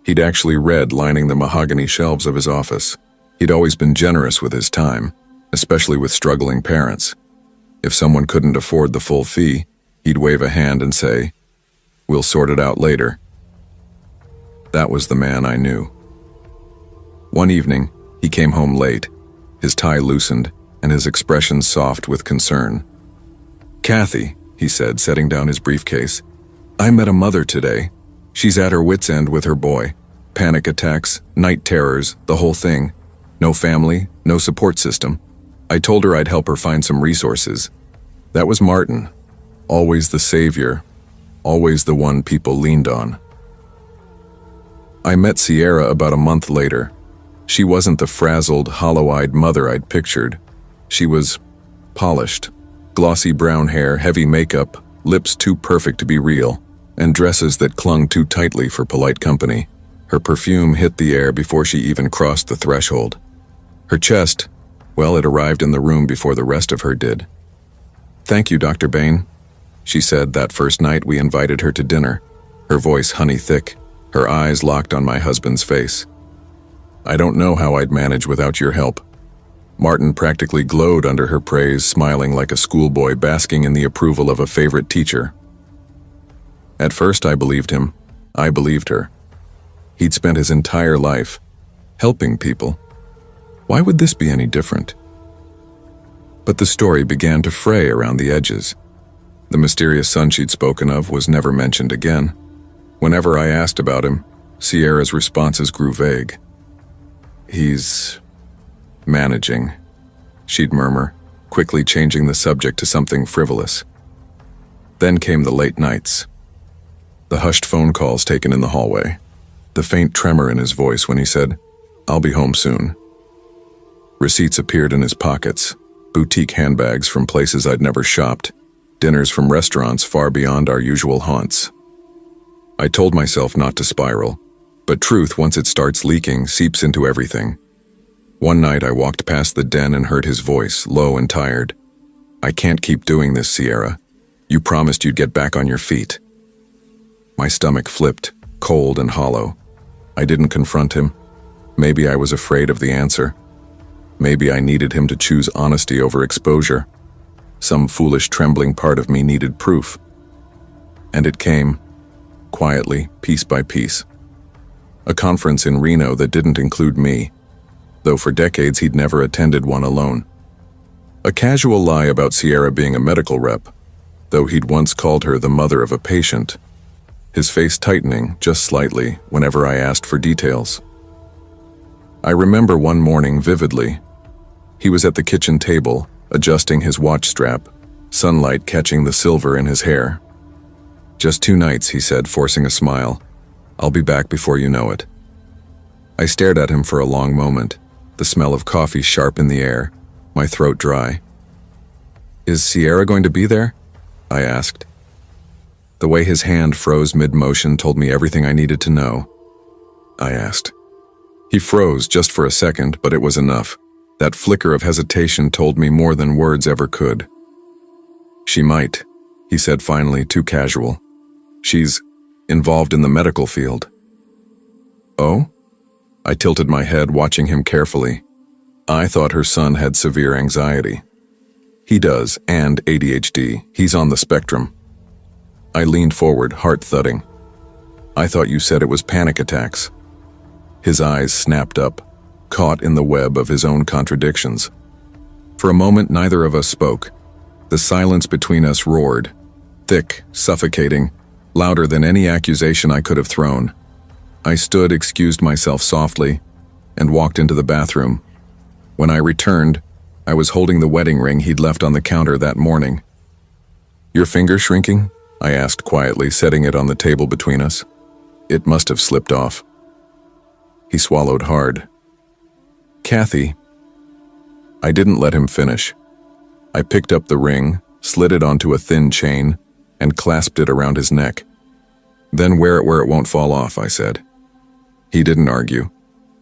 He'd actually read lining the mahogany shelves of his office. He'd always been generous with his time, especially with struggling parents. If someone couldn't afford the full fee, he'd wave a hand and say, "We'll sort it out later." That was the man I knew. One evening, he came home late, his tie loosened, and his expression soft with concern. "Kathy," he said, setting down his briefcase, "I met a mother today. She's at her wit's end with her boy. Panic attacks, night terrors, the whole thing. No family, no support system. I told her I'd help her find some resources." That was Martin, always the savior, always the one people leaned on. I met Sierra about a month later. She wasn't the frazzled, hollow-eyed mother I'd pictured. She was polished, glossy brown hair, heavy makeup, lips too perfect to be real, and dresses that clung too tightly for polite company. Her perfume hit the air before she even crossed the threshold. Her chest, well, it arrived in the room before the rest of her did. "Thank you, Dr. Bain," she said that first night we invited her to dinner, her voice honey-thick, her eyes locked on my husband's face. "I don't know how I'd manage without your help." Martin practically glowed under her praise, smiling like a schoolboy basking in the approval of a favorite teacher. At first I believed him. I believed her. He'd spent his entire life helping people. Why would this be any different? But the story began to fray around the edges. The mysterious son she'd spoken of was never mentioned again. Whenever I asked about him, Sierra's responses grew vague. "He's managing," she'd murmur, quickly changing the subject to something frivolous. Then came the late nights. The hushed phone calls taken in the hallway. The faint tremor in his voice when he said, "I'll be home soon." Receipts appeared in his pockets, boutique handbags from places I'd never shopped, dinners from restaurants far beyond our usual haunts. I told myself not to spiral, but truth, once it starts leaking, seeps into everything. One night I walked past the den and heard his voice, low and tired. "I can't keep doing this, Sierra. You promised you'd get back on your feet." My stomach flipped, cold and hollow. I didn't confront him. Maybe I was afraid of the answer. Maybe I needed him to choose honesty over exposure. Some foolish, trembling part of me needed proof. And it came, quietly, piece by piece. A conference in Reno that didn't include me, though for decades he'd never attended one alone. A casual lie about Sierra being a medical rep, though he'd once called her the mother of a patient. His face tightening, just slightly, whenever I asked for details. I remember one morning vividly. He was at the kitchen table, adjusting his watch strap, sunlight catching the silver in his hair. "Just 2 nights," he said, forcing a smile. "I'll be back before you know it." I stared at him for a long moment, the smell of coffee sharp in the air, my throat dry. "Is Sierra going to be there?" I asked. The way his hand froze mid-motion told me everything I needed to know. I asked. He froze just for a second, but it was enough. That flicker of hesitation told me more than words ever could. "She might," he said finally, too casual. "She's involved in the medical field." "Oh?" I tilted my head, watching him carefully. I thought her son had severe anxiety. "He does, and ADHD. He's on the spectrum." I leaned forward, heart thudding. "I thought you said it was panic attacks." His eyes snapped up, caught in the web of his own contradictions. For a moment, neither of us spoke. The silence between us roared, thick, suffocating, louder than any accusation I could have thrown. I stood, excused myself softly, and walked into the bathroom. When I returned, I was holding the wedding ring he'd left on the counter that morning. "Your finger shrinking?" I asked quietly, setting it on the table between us. "It must have slipped off." He swallowed hard. "Kathy." I didn't let him finish. I picked up the ring, slid it onto a thin chain, and clasped it around his neck. "Then wear it where it won't fall off," I said. He didn't argue.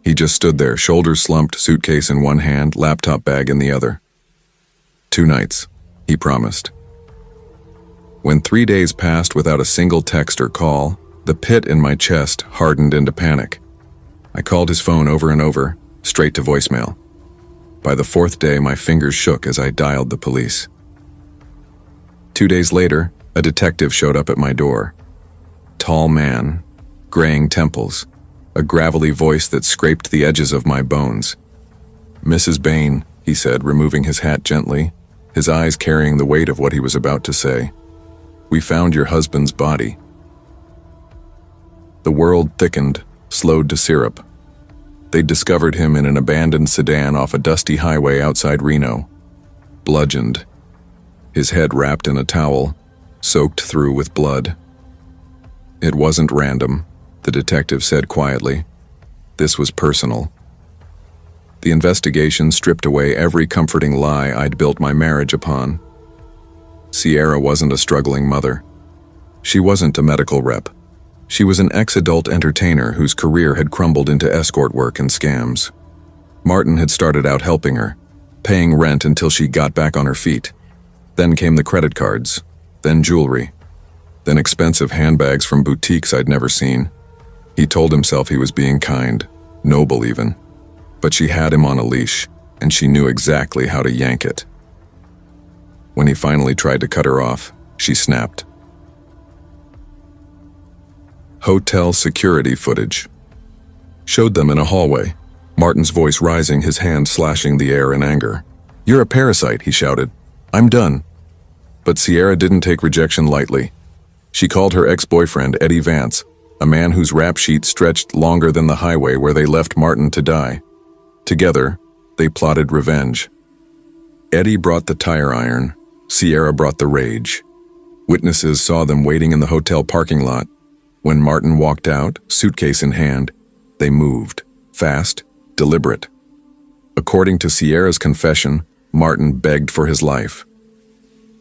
He just stood there, shoulders slumped, suitcase in one hand, laptop bag in the other. "2 nights," he promised. When 3 days passed without a single text or call, the pit in my chest hardened into panic. I called his phone over and over, straight to voicemail. By the 4th day, my fingers shook as I dialed the police. 2 days later, a detective showed up at my door. Tall man, graying temples, a gravelly voice that scraped the edges of my bones. "Mrs. Bain," he said, removing his hat gently, his eyes carrying the weight of what he was about to say. "We found your husband's body." The world thickened, slowed to syrup. They'd discovered him in an abandoned sedan off a dusty highway outside Reno, bludgeoned, his head wrapped in a towel, soaked through with blood. "It wasn't random," the detective said quietly. "This was personal." The investigation stripped away every comforting lie I'd built my marriage upon. Sierra wasn't a struggling mother. She wasn't a medical rep. She was an ex-adult entertainer whose career had crumbled into escort work and scams. Martin had started out helping her, paying rent until she got back on her feet. Then came the credit cards, then jewelry, then expensive handbags from boutiques I'd never seen. He told himself he was being kind, noble even. But she had him on a leash, and she knew exactly how to yank it. When he finally tried to cut her off, she snapped. Hotel security footage showed them in a hallway, Martin's voice rising, his hand slashing the air in anger. "You're a parasite," he shouted. "I'm done." But Sierra didn't take rejection lightly. She called her ex-boyfriend Eddie Vance, a man whose rap sheet stretched longer than the highway where they left Martin to die. Together, they plotted revenge. Eddie brought the tire iron, Sierra brought the rage. Witnesses saw them waiting in the hotel parking lot. When Martin walked out, suitcase in hand, they moved, fast, deliberate. According to Sierra's confession, Martin begged for his life.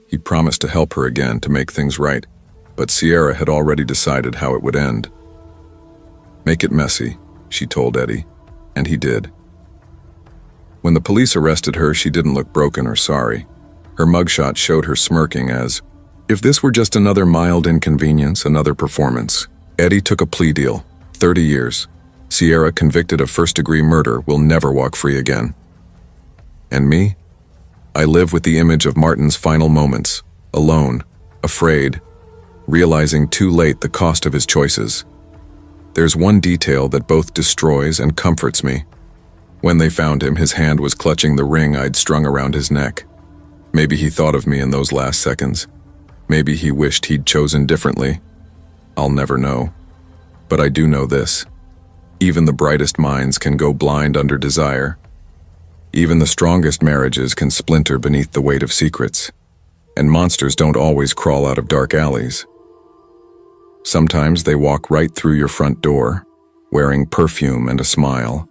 He promised to help her again to make things right, but Sierra had already decided how it would end. "Make it messy," she told Eddie, and he did. When the police arrested her, she didn't look broken or sorry. Her mugshot showed her smirking as, if this were just another mild inconvenience, another performance. Eddie took a plea deal, 30 years. Sierra, convicted of first-degree murder, will never walk free again. And me? I live with the image of Martin's final moments, alone, afraid, realizing too late the cost of his choices. There's one detail that both destroys and comforts me. When they found him, his hand was clutching the ring I'd strung around his neck. Maybe he thought of me in those last seconds. Maybe he wished he'd chosen differently. I'll never know. But I do know this. Even the brightest minds can go blind under desire. Even the strongest marriages can splinter beneath the weight of secrets. And monsters don't always crawl out of dark alleys. Sometimes they walk right through your front door, wearing perfume and a smile.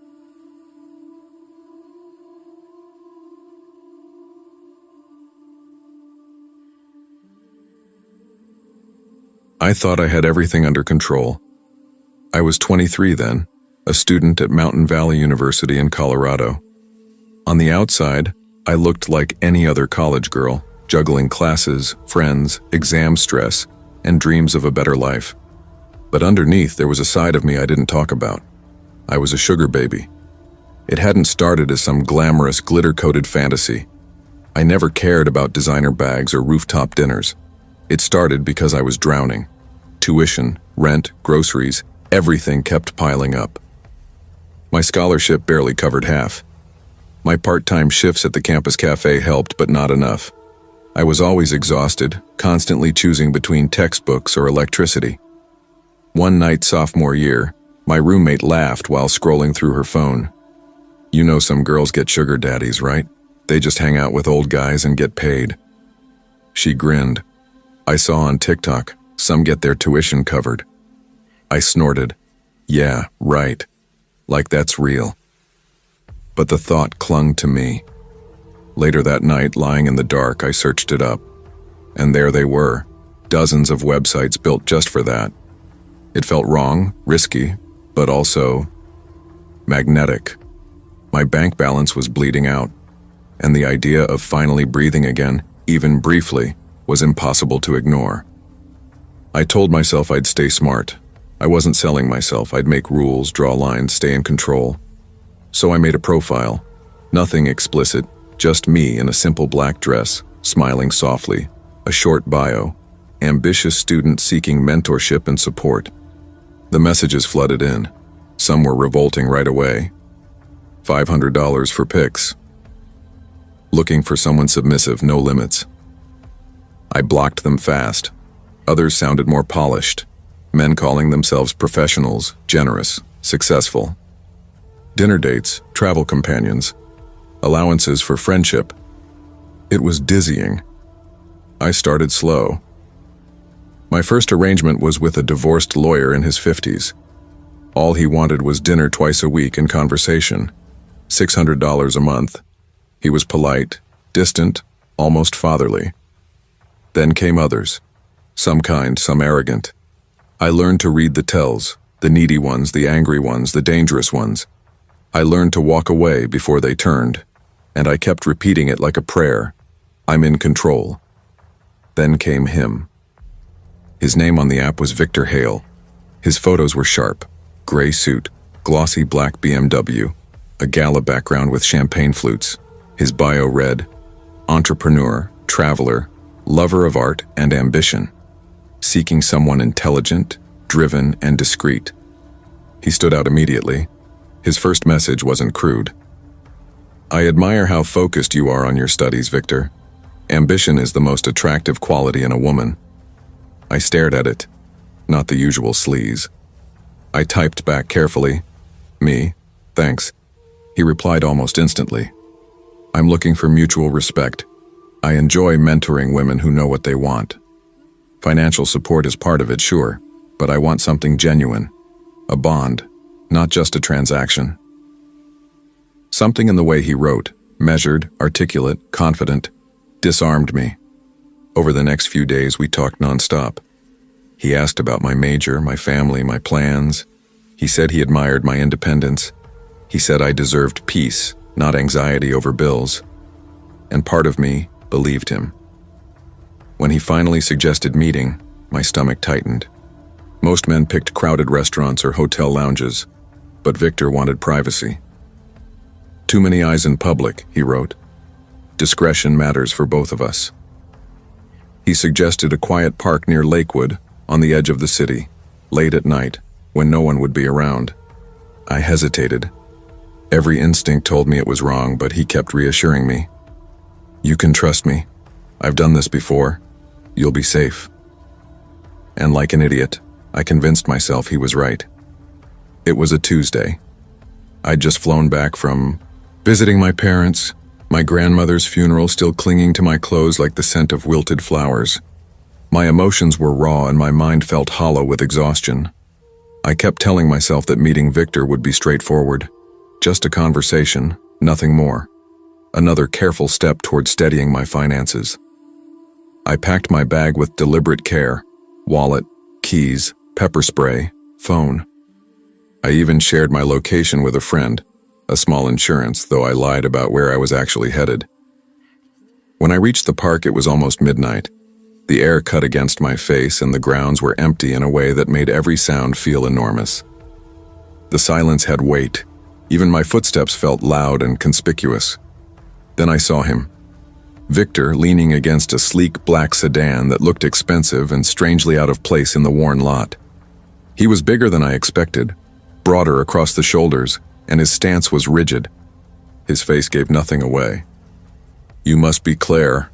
I thought I had everything under control. I was 23 then, a student at Mountain Valley University in Colorado. On the outside, I looked like any other college girl, juggling classes, friends, exam stress, and dreams of a better life. But underneath, there was a side of me I didn't talk about. I was a sugar baby. It hadn't started as some glamorous, glitter-coated fantasy. I never cared about designer bags or rooftop dinners. It started because I was drowning. Tuition, rent, groceries, everything kept piling up. My scholarship barely covered half. My part-time shifts at the campus cafe helped, but not enough. I was always exhausted, constantly choosing between textbooks or electricity. One night sophomore year, my roommate laughed while scrolling through her phone. You know some girls get sugar daddies, right? They just hang out with old guys and get paid. She grinned. I saw on TikTok, some get their tuition covered. I snorted. Yeah, right. Like that's real. But the thought clung to me. Later that night, lying in the dark, I searched it up. And there they were, dozens of websites built just for that. It felt wrong, risky, but also magnetic. My bank balance was bleeding out, and the idea of finally breathing again, even briefly, was impossible to ignore. I told myself I'd stay smart. I wasn't selling myself. I'd make rules, draw lines, stay in control. So I made a profile. Nothing explicit, just me in a simple black dress, smiling softly, a short bio, ambitious student seeking mentorship and support. The messages flooded in. Some were revolting right away. $500 for pics. Looking for someone submissive, no limits. I blocked them fast. Others sounded more polished. Men calling themselves professionals, generous, successful. Dinner dates, travel companions, allowances for friendship. It was dizzying. I started slow. My first arrangement was with a divorced lawyer in his 50s. All he wanted was dinner twice a week and conversation. $600 a month. He was polite, distant, almost fatherly. Then came others. Some kind, some arrogant. I learned to read the tells, the needy ones, the angry ones, the dangerous ones. I learned to walk away before they turned, and I kept repeating it like a prayer. I'm in control. Then came him. His name on the app was Victor Hale. His photos were sharp, gray suit, glossy black BMW, a gala background with champagne flutes. His bio read, entrepreneur, traveler, lover of art and ambition, seeking someone intelligent, driven, and discreet. He stood out immediately. His first message wasn't crude. I admire how focused you are on your studies, Victor. Ambition is the most attractive quality in a woman. I stared at it, not the usual sleaze. I typed back carefully, me, thanks. He replied almost instantly. I'm looking for mutual respect. I enjoy mentoring women who know what they want. Financial support is part of it, sure, but I want something genuine. A bond, not just a transaction. Something in the way he wrote, measured, articulate, confident, disarmed me. Over the next few days, we talked nonstop. He asked about my major, my family, my plans. He said he admired my independence. He said I deserved peace, not anxiety over bills. And part of me believed him. When he finally suggested meeting, my stomach tightened. Most men picked crowded restaurants or hotel lounges, but Victor wanted privacy. Too many eyes in public, he wrote. Discretion matters for both of us. He suggested a quiet park near Lakewood, on the edge of the city, late at night, when no one would be around. I hesitated. Every instinct told me it was wrong, but he kept reassuring me. You can trust me. I've done this before. You'll be safe. And like an idiot, I convinced myself he was right. It was a Tuesday. I'd just flown back from visiting my parents, my grandmother's funeral still clinging to my clothes like the scent of wilted flowers. My emotions were raw and my mind felt hollow with exhaustion. I kept telling myself that meeting Victor would be straightforward. Just a conversation, nothing more. Another careful step toward steadying my finances. I packed my bag with deliberate care. Wallet, keys, pepper spray, phone. I even shared my location with a friend, a small insurance, though I lied about where I was actually headed. When I reached the park, it was almost midnight. The air cut against my face and the grounds were empty in a way that made every sound feel enormous. The silence had weight. Even my footsteps felt loud and conspicuous. Then I saw him. Victor leaning against a sleek black sedan that looked expensive and strangely out of place in the worn lot. He was bigger than I expected, broader across the shoulders, and his stance was rigid. His face gave nothing away. "You must be Claire,"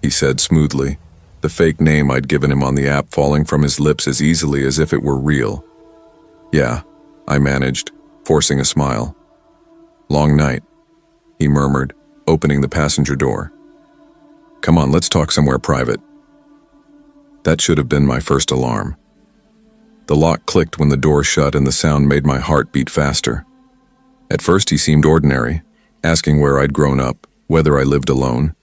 he said smoothly, the fake name I'd given him on the app falling from his lips as easily as if it were real. "Yeah," I managed, forcing a smile. "Long night," he murmured, opening the passenger door. "Come on, let's talk somewhere private." That should have been my first alarm. The lock clicked when the door shut and the sound made my heart beat faster. At first he seemed ordinary, asking where I'd grown up, whether I lived alone,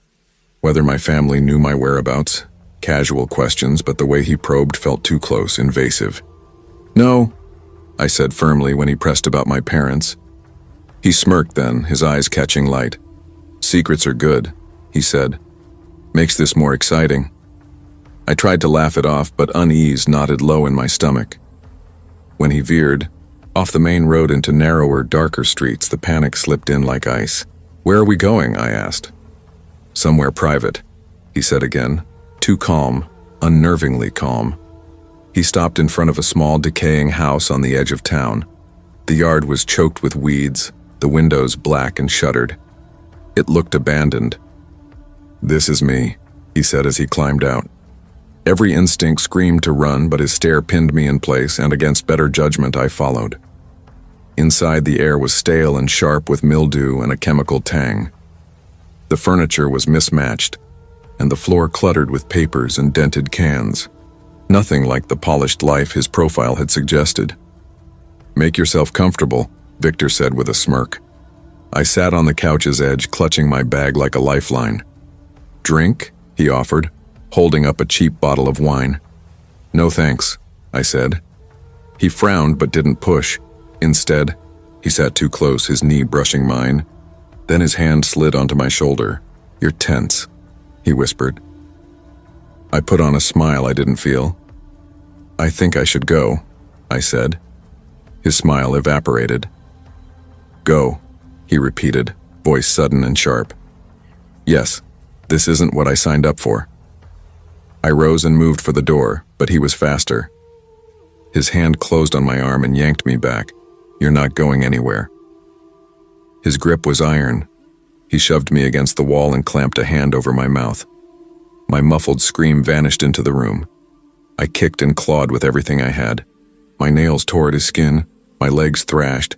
whether my family knew my whereabouts. Casual questions, but the way he probed felt too close, invasive. "No," I said firmly when he pressed about my parents. He smirked then, his eyes catching light. "Secrets are good," he said. "Makes this more exciting." I tried to laugh it off, but unease knotted low in my stomach. When he veered, off the main road into narrower, darker streets, the panic slipped in like ice. "Where are we going?" I asked. "Somewhere private," he said again, too calm, unnervingly calm. He stopped in front of a small, decaying house on the edge of town. The yard was choked with weeds, the windows black and shuttered. It looked abandoned. "This is me," he said as he climbed out. Every instinct screamed to run, but his stare pinned me in place, and against better judgment I followed. Inside, the air was stale and sharp with mildew and a chemical tang. The furniture was mismatched, and the floor cluttered with papers and dented cans. Nothing like the polished life his profile had suggested. "Make yourself comfortable," Victor said with a smirk. I sat on the couch's edge, clutching my bag like a lifeline. "Drink?" he offered, holding up a cheap bottle of wine. "No thanks," I said. He frowned but didn't push. Instead, he sat too close, his knee brushing mine. Then his hand slid onto my shoulder. "You're tense," he whispered. I put on a smile I didn't feel. "I think I should go," I said. His smile evaporated. "Go," he repeated, voice sudden and sharp. "Yes, this isn't what I signed up for." I rose and moved for the door, but he was faster. His hand closed on my arm and yanked me back. "You're not going anywhere." His grip was iron. He shoved me against the wall and clamped a hand over my mouth. My muffled scream vanished into the room. I kicked and clawed with everything I had. My nails tore at his skin, my legs thrashed.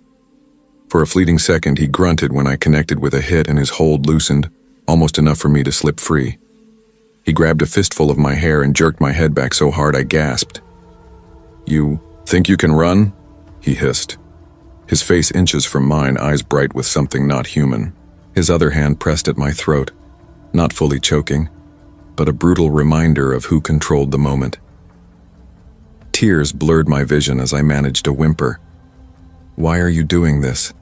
For a fleeting second, he grunted when I connected with a hit and his hold loosened, almost enough for me to slip free. He grabbed a fistful of my hair and jerked my head back so hard I gasped. "You think you can run?" he hissed. His face inches from mine, eyes bright with something not human. His other hand pressed at my throat, not fully choking, but a brutal reminder of who controlled the moment. Tears blurred my vision as I managed to whimper. "Why are you doing this?"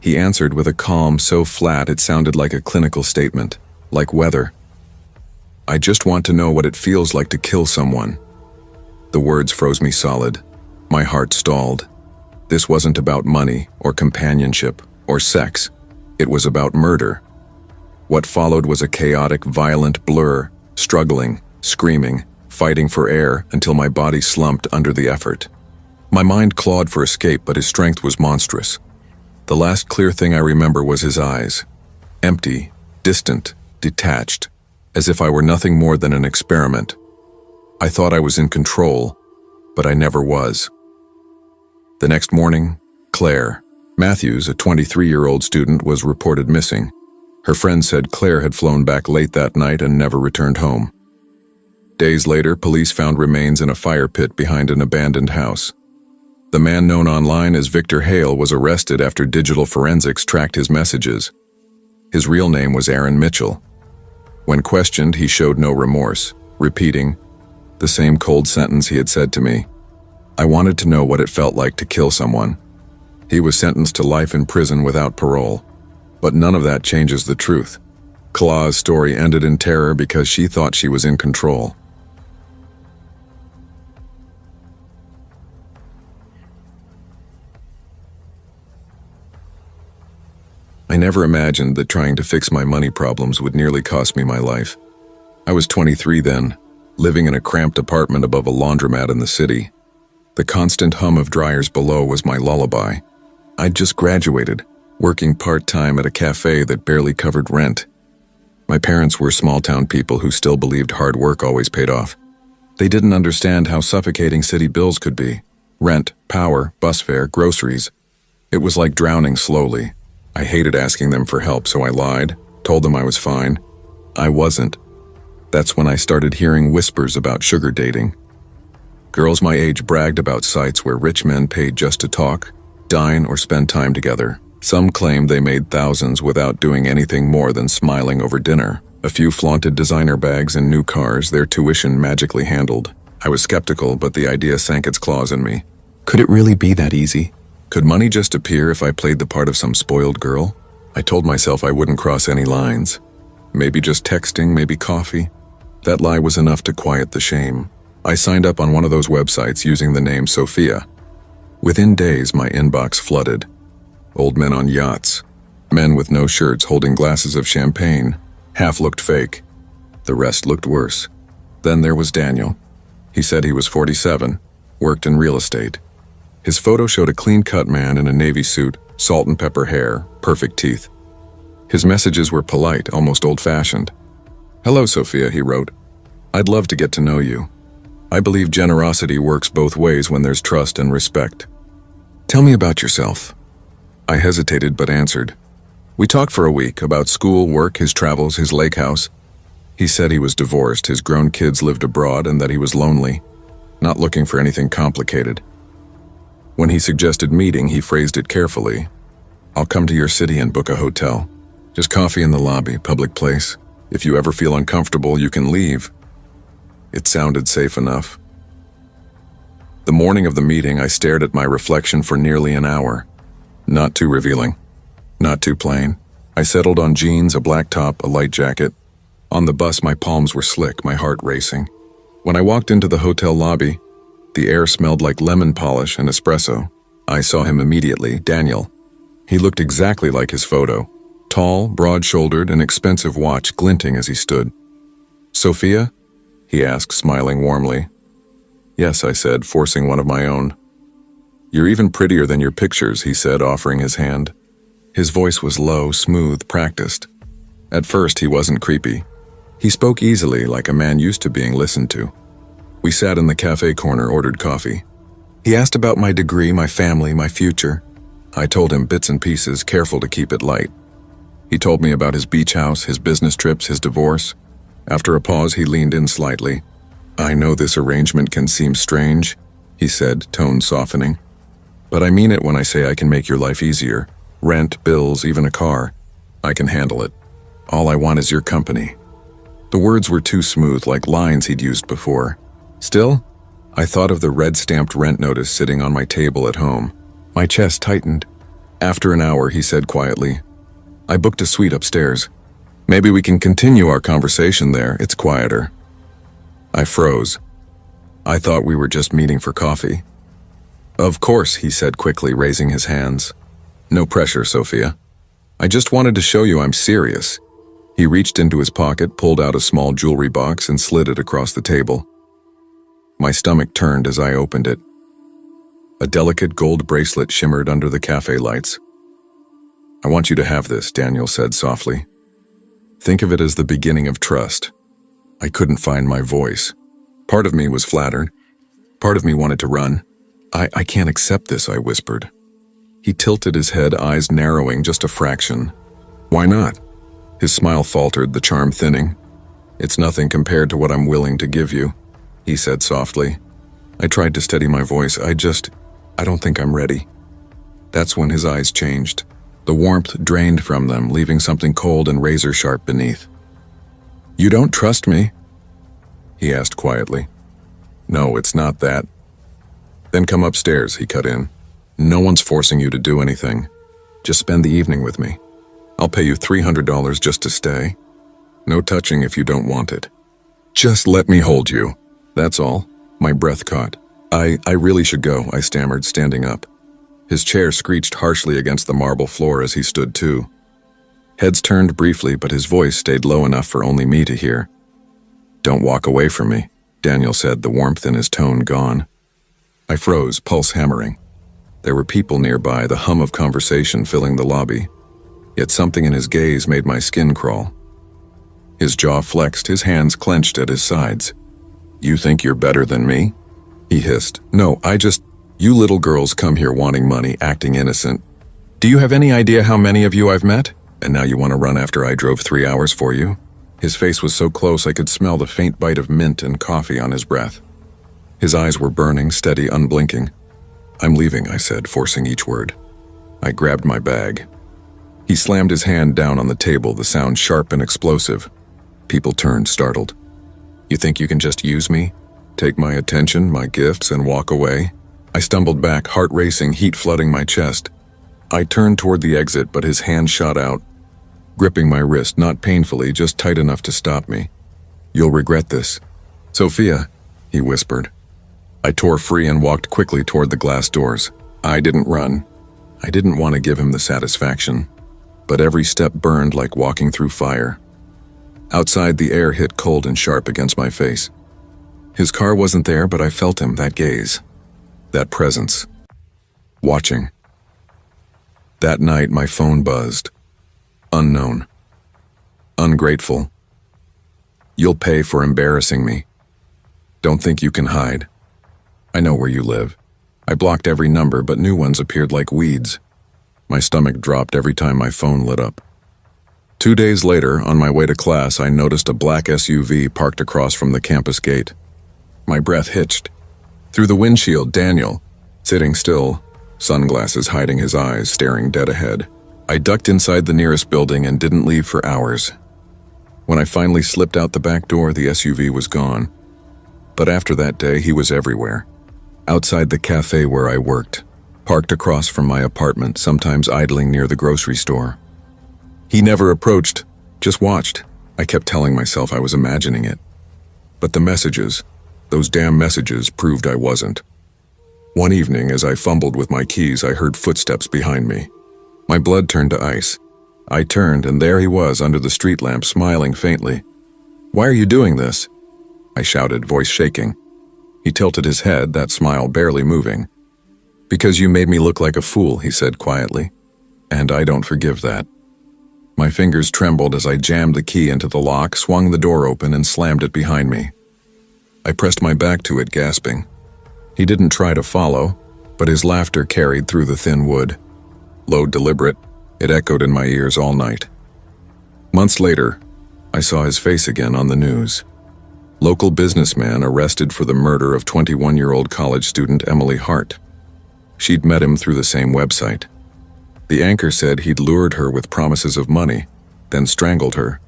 He answered with a calm so flat it sounded like a clinical statement, like weather. "I just want to know what it feels like to kill someone." The words froze me solid. My heart stalled. This wasn't about money or companionship or sex. It was about murder. What followed was a chaotic, violent blur, struggling, screaming, fighting for air until my body slumped under the effort. My mind clawed for escape, but his strength was monstrous. The last clear thing I remember was his eyes. Empty, distant, detached, as if I were nothing more than an experiment. I thought I was in control, but I never was. The next morning, Claire Matthews, a 23-year-old student, was reported missing. Her friend said Claire had flown back late that night and never returned home. Days later, police found remains in a fire pit behind an abandoned house. The man known online as Victor Hale was arrested after digital forensics tracked his messages. His real name was Aaron Mitchell. When questioned, he showed no remorse, repeating, The same cold sentence he had said to me. I wanted to know what it felt like to kill someone. He was sentenced to life in prison without parole. But none of that changes the truth. Claw's story ended in terror because she thought she was in control. I never imagined that trying to fix my money problems would nearly cost me my life. I was 23 then, living in a cramped apartment above a laundromat in the city. The constant hum of dryers below was my lullaby. I'd just graduated, working part-time at a cafe that barely covered rent. My parents were small-town people who still believed hard work always paid off. They didn't understand how suffocating city bills could be. Rent, power, bus fare, groceries. It was like drowning slowly. I hated asking them for help, so I lied, told them I was fine. I wasn't. That's when I started hearing whispers about sugar dating. Girls my age bragged about sites where rich men paid just to talk, dine, or spend time together. Some claimed they made thousands without doing anything more than smiling over dinner. A few flaunted designer bags and new cars, their tuition magically handled. I was skeptical, but the idea sank its claws in me. Could it really be that easy? Could money just appear if I played the part of some spoiled girl? I told myself I wouldn't cross any lines. Maybe just texting, maybe coffee. That lie was enough to quiet the shame. I signed up on one of those websites using the name Sophia. Within days, my inbox flooded. Old men on yachts, men with no shirts holding glasses of champagne. Half looked fake. The rest looked worse. Then there was Daniel. He said he was 47, worked in real estate. His photo showed a clean-cut man in a navy suit, salt and pepper hair, perfect teeth. His messages were polite, almost old-fashioned. Hello, Sophia, he wrote. I'd love to get to know you. I believe generosity works both ways when there's trust and respect. Tell me about yourself. I hesitated but answered. We talked for a week about school, work, his travels, his lake house. He said he was divorced, his grown kids lived abroad, and that he was lonely, not looking for anything complicated. When he suggested meeting, he phrased it carefully. I'll come to your city and book a hotel. Just coffee in the lobby, public place. If you ever feel uncomfortable, you can leave. It sounded safe enough. The morning of the meeting, I stared at my reflection for nearly an hour. Not too revealing. Not too plain. I settled on jeans, a black top, a light jacket. On the bus, my palms were slick, my heart racing. When I walked into the hotel lobby, the air smelled like lemon polish and espresso. I saw him immediately, Daniel. He looked exactly like his photo. Tall, broad-shouldered, an expensive watch glinting as he stood. Sophia? He asked, smiling warmly. Yes, I said, forcing one of my own. You're even prettier than your pictures, he said, offering his hand. His voice was low, smooth, practiced. At first, he wasn't creepy. He spoke easily, like a man used to being listened to. We sat in the cafe corner, ordered coffee. He asked about my degree, my family, my future. I told him bits and pieces, careful to keep it light. He told me about his beach house, his business trips, his divorce. After a pause, he leaned in slightly. I know this arrangement can seem strange, he said, tone softening. But I mean it when I say I can make your life easier. Rent, bills, even a car. I can handle it. All I want is your company. The words were too smooth, like lines he'd used before. Still, I thought of the red-stamped rent notice sitting on my table at home. My chest tightened. After an hour, he said quietly, I booked a suite upstairs. Maybe we can continue our conversation there, it's quieter. I froze. I thought we were just meeting for coffee. Of course, he said quickly, raising his hands. No pressure, Sophia. I just wanted to show you I'm serious. He reached into his pocket, pulled out a small jewelry box, and slid it across the table. My stomach turned as I opened it. A delicate gold bracelet shimmered under the cafe lights. I want you to have this, Daniel said softly. Think of it as the beginning of trust. I couldn't find my voice. Part of me was flattered. Part of me wanted to run. I can't accept this, I whispered. He tilted his head, eyes narrowing just a fraction. Why not? His smile faltered, the charm thinning. It's nothing compared to what I'm willing to give you, he said softly. I tried to steady my voice. I don't think I'm ready. That's when his eyes changed. The warmth drained from them, leaving something cold and razor-sharp beneath. You don't trust me? He asked quietly. No, it's not that. Then come upstairs, he cut in. No one's forcing you to do anything. Just spend the evening with me. I'll pay you $300 just to stay. No touching if you don't want it. Just let me hold you. That's all. My breath caught. I really should go, I stammered, standing up. His chair screeched harshly against the marble floor as he stood too. Heads turned briefly, but his voice stayed low enough for only me to hear. Don't walk away from me, Daniel said, the warmth in his tone gone. I froze, pulse hammering. There were people nearby, the hum of conversation filling the lobby. Yet something in his gaze made my skin crawl. His jaw flexed, his hands clenched at his sides. You think you're better than me? He hissed. No, you little girls come here wanting money, acting innocent. Do you have any idea how many of you I've met? And now you want to run after I drove 3 hours for you? His face was so close I could smell the faint bite of mint and coffee on his breath. His eyes were burning, steady, unblinking. I'm leaving, I said, forcing each word. I grabbed my bag. He slammed his hand down on the table, the sound sharp and explosive. People turned, startled. You think you can just use me? Take my attention, my gifts, and walk away? I stumbled back, heart racing, heat flooding my chest. I turned toward the exit, but his hand shot out, gripping my wrist, not painfully, just tight enough to stop me. You'll regret this. Sophia, he whispered. I tore free and walked quickly toward the glass doors. I didn't run. I didn't want to give him the satisfaction, but every step burned like walking through fire. Outside, the air hit cold and sharp against my face. His car wasn't there, but I felt him, that gaze, that presence, watching. That night, my phone buzzed. Unknown. Ungrateful. You'll pay for embarrassing me. Don't think you can hide. I know where you live. I blocked every number, but new ones appeared like weeds. My stomach dropped every time my phone lit up. 2 days later, on my way to class, I noticed a black SUV parked across from the campus gate. My breath hitched. Through the windshield, Daniel, sitting still, sunglasses hiding his eyes, staring dead ahead. I ducked inside the nearest building and didn't leave for hours. When I finally slipped out the back door, the SUV was gone. But after that day, he was everywhere. Outside the cafe where I worked, parked across from my apartment, sometimes idling near the grocery store. He never approached, just watched. I kept telling myself I was imagining it. But the messages, those damn messages, proved I wasn't. One evening, as I fumbled with my keys, I heard footsteps behind me. My blood turned to ice. I turned, and there he was under the street lamp, smiling faintly. Why are you doing this? I shouted, voice shaking. He tilted his head, that smile barely moving. Because you made me look like a fool, he said quietly. And I don't forgive that. My fingers trembled as I jammed the key into the lock, swung the door open, and slammed it behind me. I pressed my back to it, gasping. He didn't try to follow, but his laughter carried through the thin wood. Low, deliberate, it echoed in my ears all night. Months later, I saw his face again on the news. Local businessman arrested for the murder of 21-year-old college student Emily Hart. She'd met him through the same website. The anchor said he'd lured her with promises of money, then strangled her.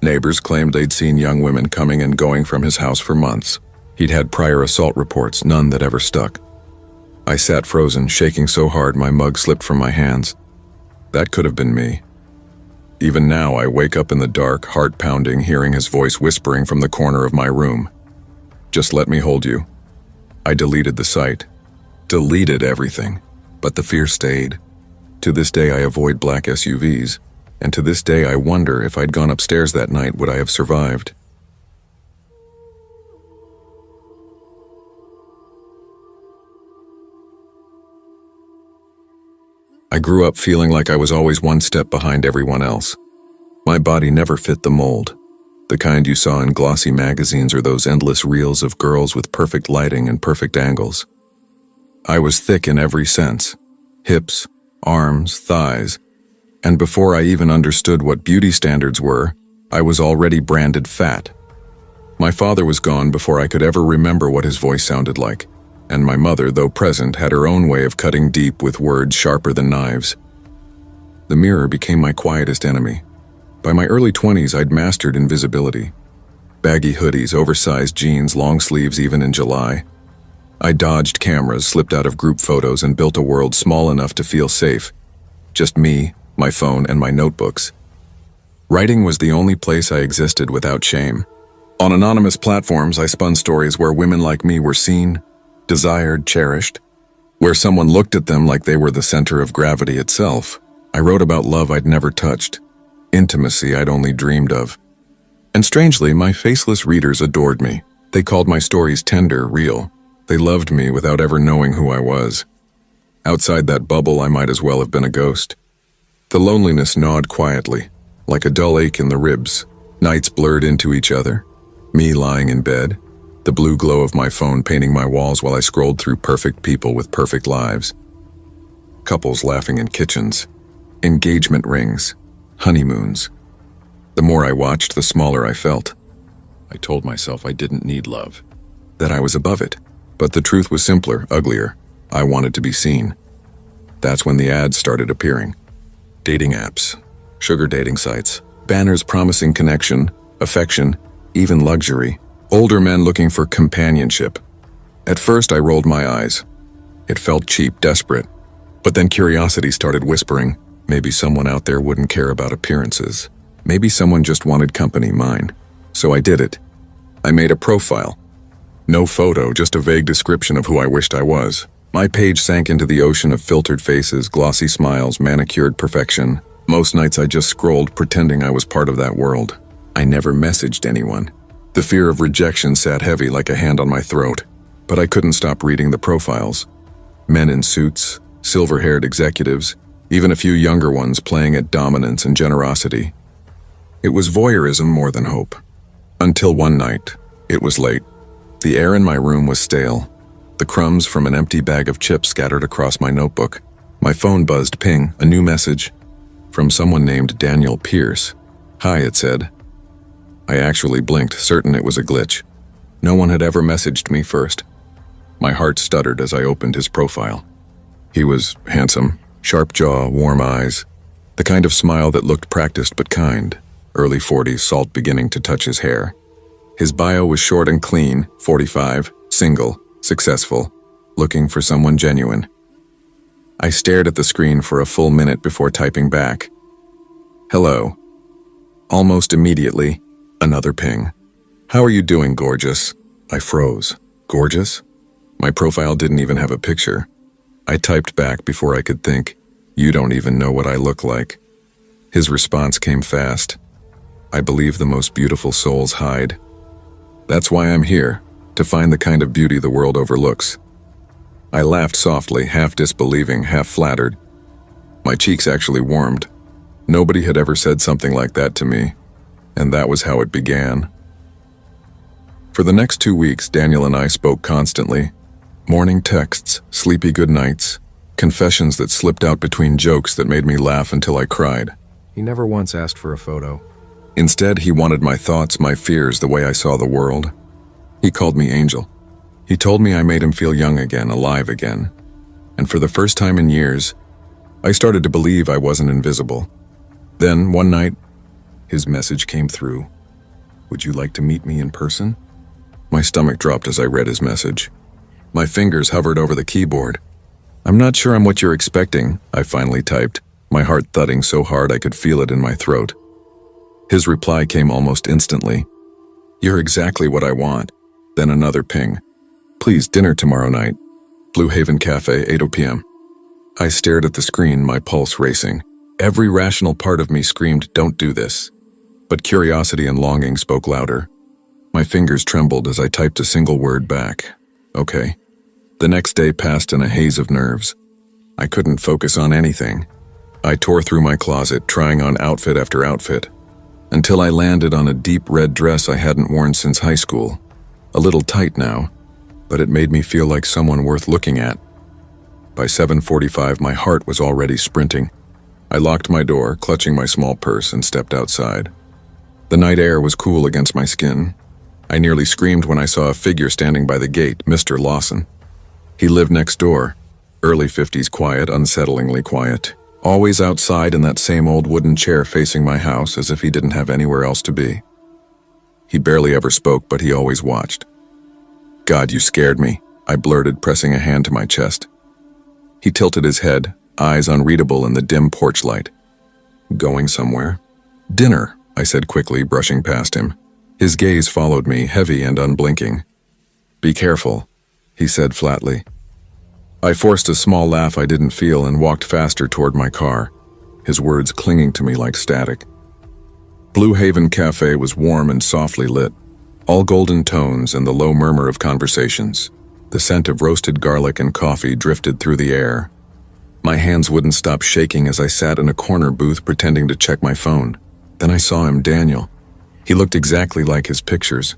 Neighbors claimed they'd seen young women coming and going from his house for months. He'd had prior assault reports, none that ever stuck. I sat frozen, shaking so hard my mug slipped from my hands. That could have been me. Even now, I wake up in the dark, heart pounding, hearing his voice whispering from the corner of my room. Just let me hold you. I deleted the site. Deleted everything. But the fear stayed. To this day, I avoid black SUVs. And to this day, I wonder if I'd gone upstairs that night, would I have survived? I grew up feeling like I was always one step behind everyone else. My body never fit the mold, the kind you saw in glossy magazines or those endless reels of girls with perfect lighting and perfect angles. I was thick in every sense, hips, arms, thighs, and before I even understood what beauty standards were, I was already branded fat. My father was gone before I could ever remember what his voice sounded like. And my mother, though present, had her own way of cutting deep with words sharper than knives. The mirror became my quietest enemy. By my early 20s, I'd mastered invisibility. Baggy hoodies, oversized jeans, long sleeves even in July. I dodged cameras, slipped out of group photos, and built a world small enough to feel safe. Just me, my phone, and my notebooks. Writing was the only place I existed without shame. On anonymous platforms, I spun stories where women like me were seen, desired, cherished, where someone looked at them like they were the center of gravity itself. I wrote about love I'd never touched, intimacy I'd only dreamed of. And strangely, my faceless readers adored me. They called my stories tender, real. They loved me without ever knowing who I was. Outside that bubble, I might as well have been a ghost. The loneliness gnawed quietly, like a dull ache in the ribs. Nights blurred into each other. Me lying in bed, the blue glow of my phone painting my walls while I scrolled through perfect people with perfect lives. Couples laughing in kitchens, engagement rings, honeymoons. The more I watched, the smaller I felt. I told myself I didn't need love, that I was above it. But the truth was simpler, uglier. I wanted to be seen. That's when the ads started appearing. Dating apps, sugar dating sites, banners promising connection, affection, even luxury. Older men looking for companionship. At first, I rolled my eyes. It felt cheap, desperate. But then curiosity started whispering, maybe someone out there wouldn't care about appearances. Maybe someone just wanted company, mine. So I did it. I made a profile. No photo, just a vague description of who I wished I was. My page sank into the ocean of filtered faces, glossy smiles, manicured perfection. Most nights I just scrolled, pretending I was part of that world. I never messaged anyone. The fear of rejection sat heavy like a hand on my throat. But I couldn't stop reading the profiles. Men in suits, silver-haired executives, even a few younger ones playing at dominance and generosity. It was voyeurism more than hope. Until one night, it was late. The air in my room was stale. The crumbs from an empty bag of chips scattered across my notebook. My phone buzzed, ping, a new message from someone named Daniel Pierce. Hi, it said. I actually blinked, certain it was a glitch. No one had ever messaged me first. My heart stuttered as I opened his profile. He was handsome, sharp jaw, warm eyes, the kind of smile that looked practiced but kind. Early 40s, salt beginning to touch his hair. His bio was short and clean, 45, single, successful, looking for someone genuine. I stared at the screen for a full minute before typing back. Hello. Almost immediately, another ping. How are you doing, gorgeous? I froze. Gorgeous? My profile didn't even have a picture. I typed back before I could think. You don't even know what I look like. His response came fast. I believe the most beautiful souls hide. That's why I'm here, to find the kind of beauty the world overlooks. I laughed softly, half disbelieving, half flattered. My cheeks actually warmed. Nobody had ever said something like that to me, and that was how it began. For the next 2 weeks, Daniel and I spoke constantly. Morning texts, sleepy good nights, confessions that slipped out between jokes that made me laugh until I cried. He never once asked for a photo. Instead, he wanted my thoughts, my fears, the way I saw the world. He called me Angel. He told me I made him feel young again, alive again. And for the first time in years, I started to believe I wasn't invisible. Then, one night, his message came through. Would you like to meet me in person? My stomach dropped as I read his message. My fingers hovered over the keyboard. I'm not sure I'm what you're expecting, I finally typed, my heart thudding so hard I could feel it in my throat. His reply came almost instantly. You're exactly what I want. Then another ping. Please, dinner tomorrow night. Blue Haven Cafe, 8 p.m. I stared at the screen, my pulse racing. Every rational part of me screamed, don't do this. But curiosity and longing spoke louder. My fingers trembled as I typed a single word back. Okay. The next day passed in a haze of nerves. I couldn't focus on anything. I tore through my closet, trying on outfit after outfit, until I landed on a deep red dress I hadn't worn since high school. A little tight now, but it made me feel like someone worth looking at. By 7:45, my heart was already sprinting. I locked my door, clutching my small purse, and stepped outside. The night air was cool against my skin. I nearly screamed when I saw a figure standing by the gate, Mr. Lawson. He lived next door, early 50s quiet, unsettlingly quiet. Always outside in that same old wooden chair facing my house as if he didn't have anywhere else to be. He barely ever spoke, but he always watched. "God, you scared me," I blurted, pressing a hand to my chest. He tilted his head, eyes unreadable in the dim porch light. "Going somewhere?" "Dinner," I said quickly, brushing past him. His gaze followed me, heavy and unblinking. "Be careful," he said flatly. I forced a small laugh I didn't feel and walked faster toward my car, his words clinging to me like static. Blue Haven Cafe was warm and softly lit, all golden tones and the low murmur of conversations. The scent of roasted garlic and coffee drifted through the air. My hands wouldn't stop shaking as I sat in a corner booth pretending to check my phone. Then I saw him, Daniel. He looked exactly like his pictures,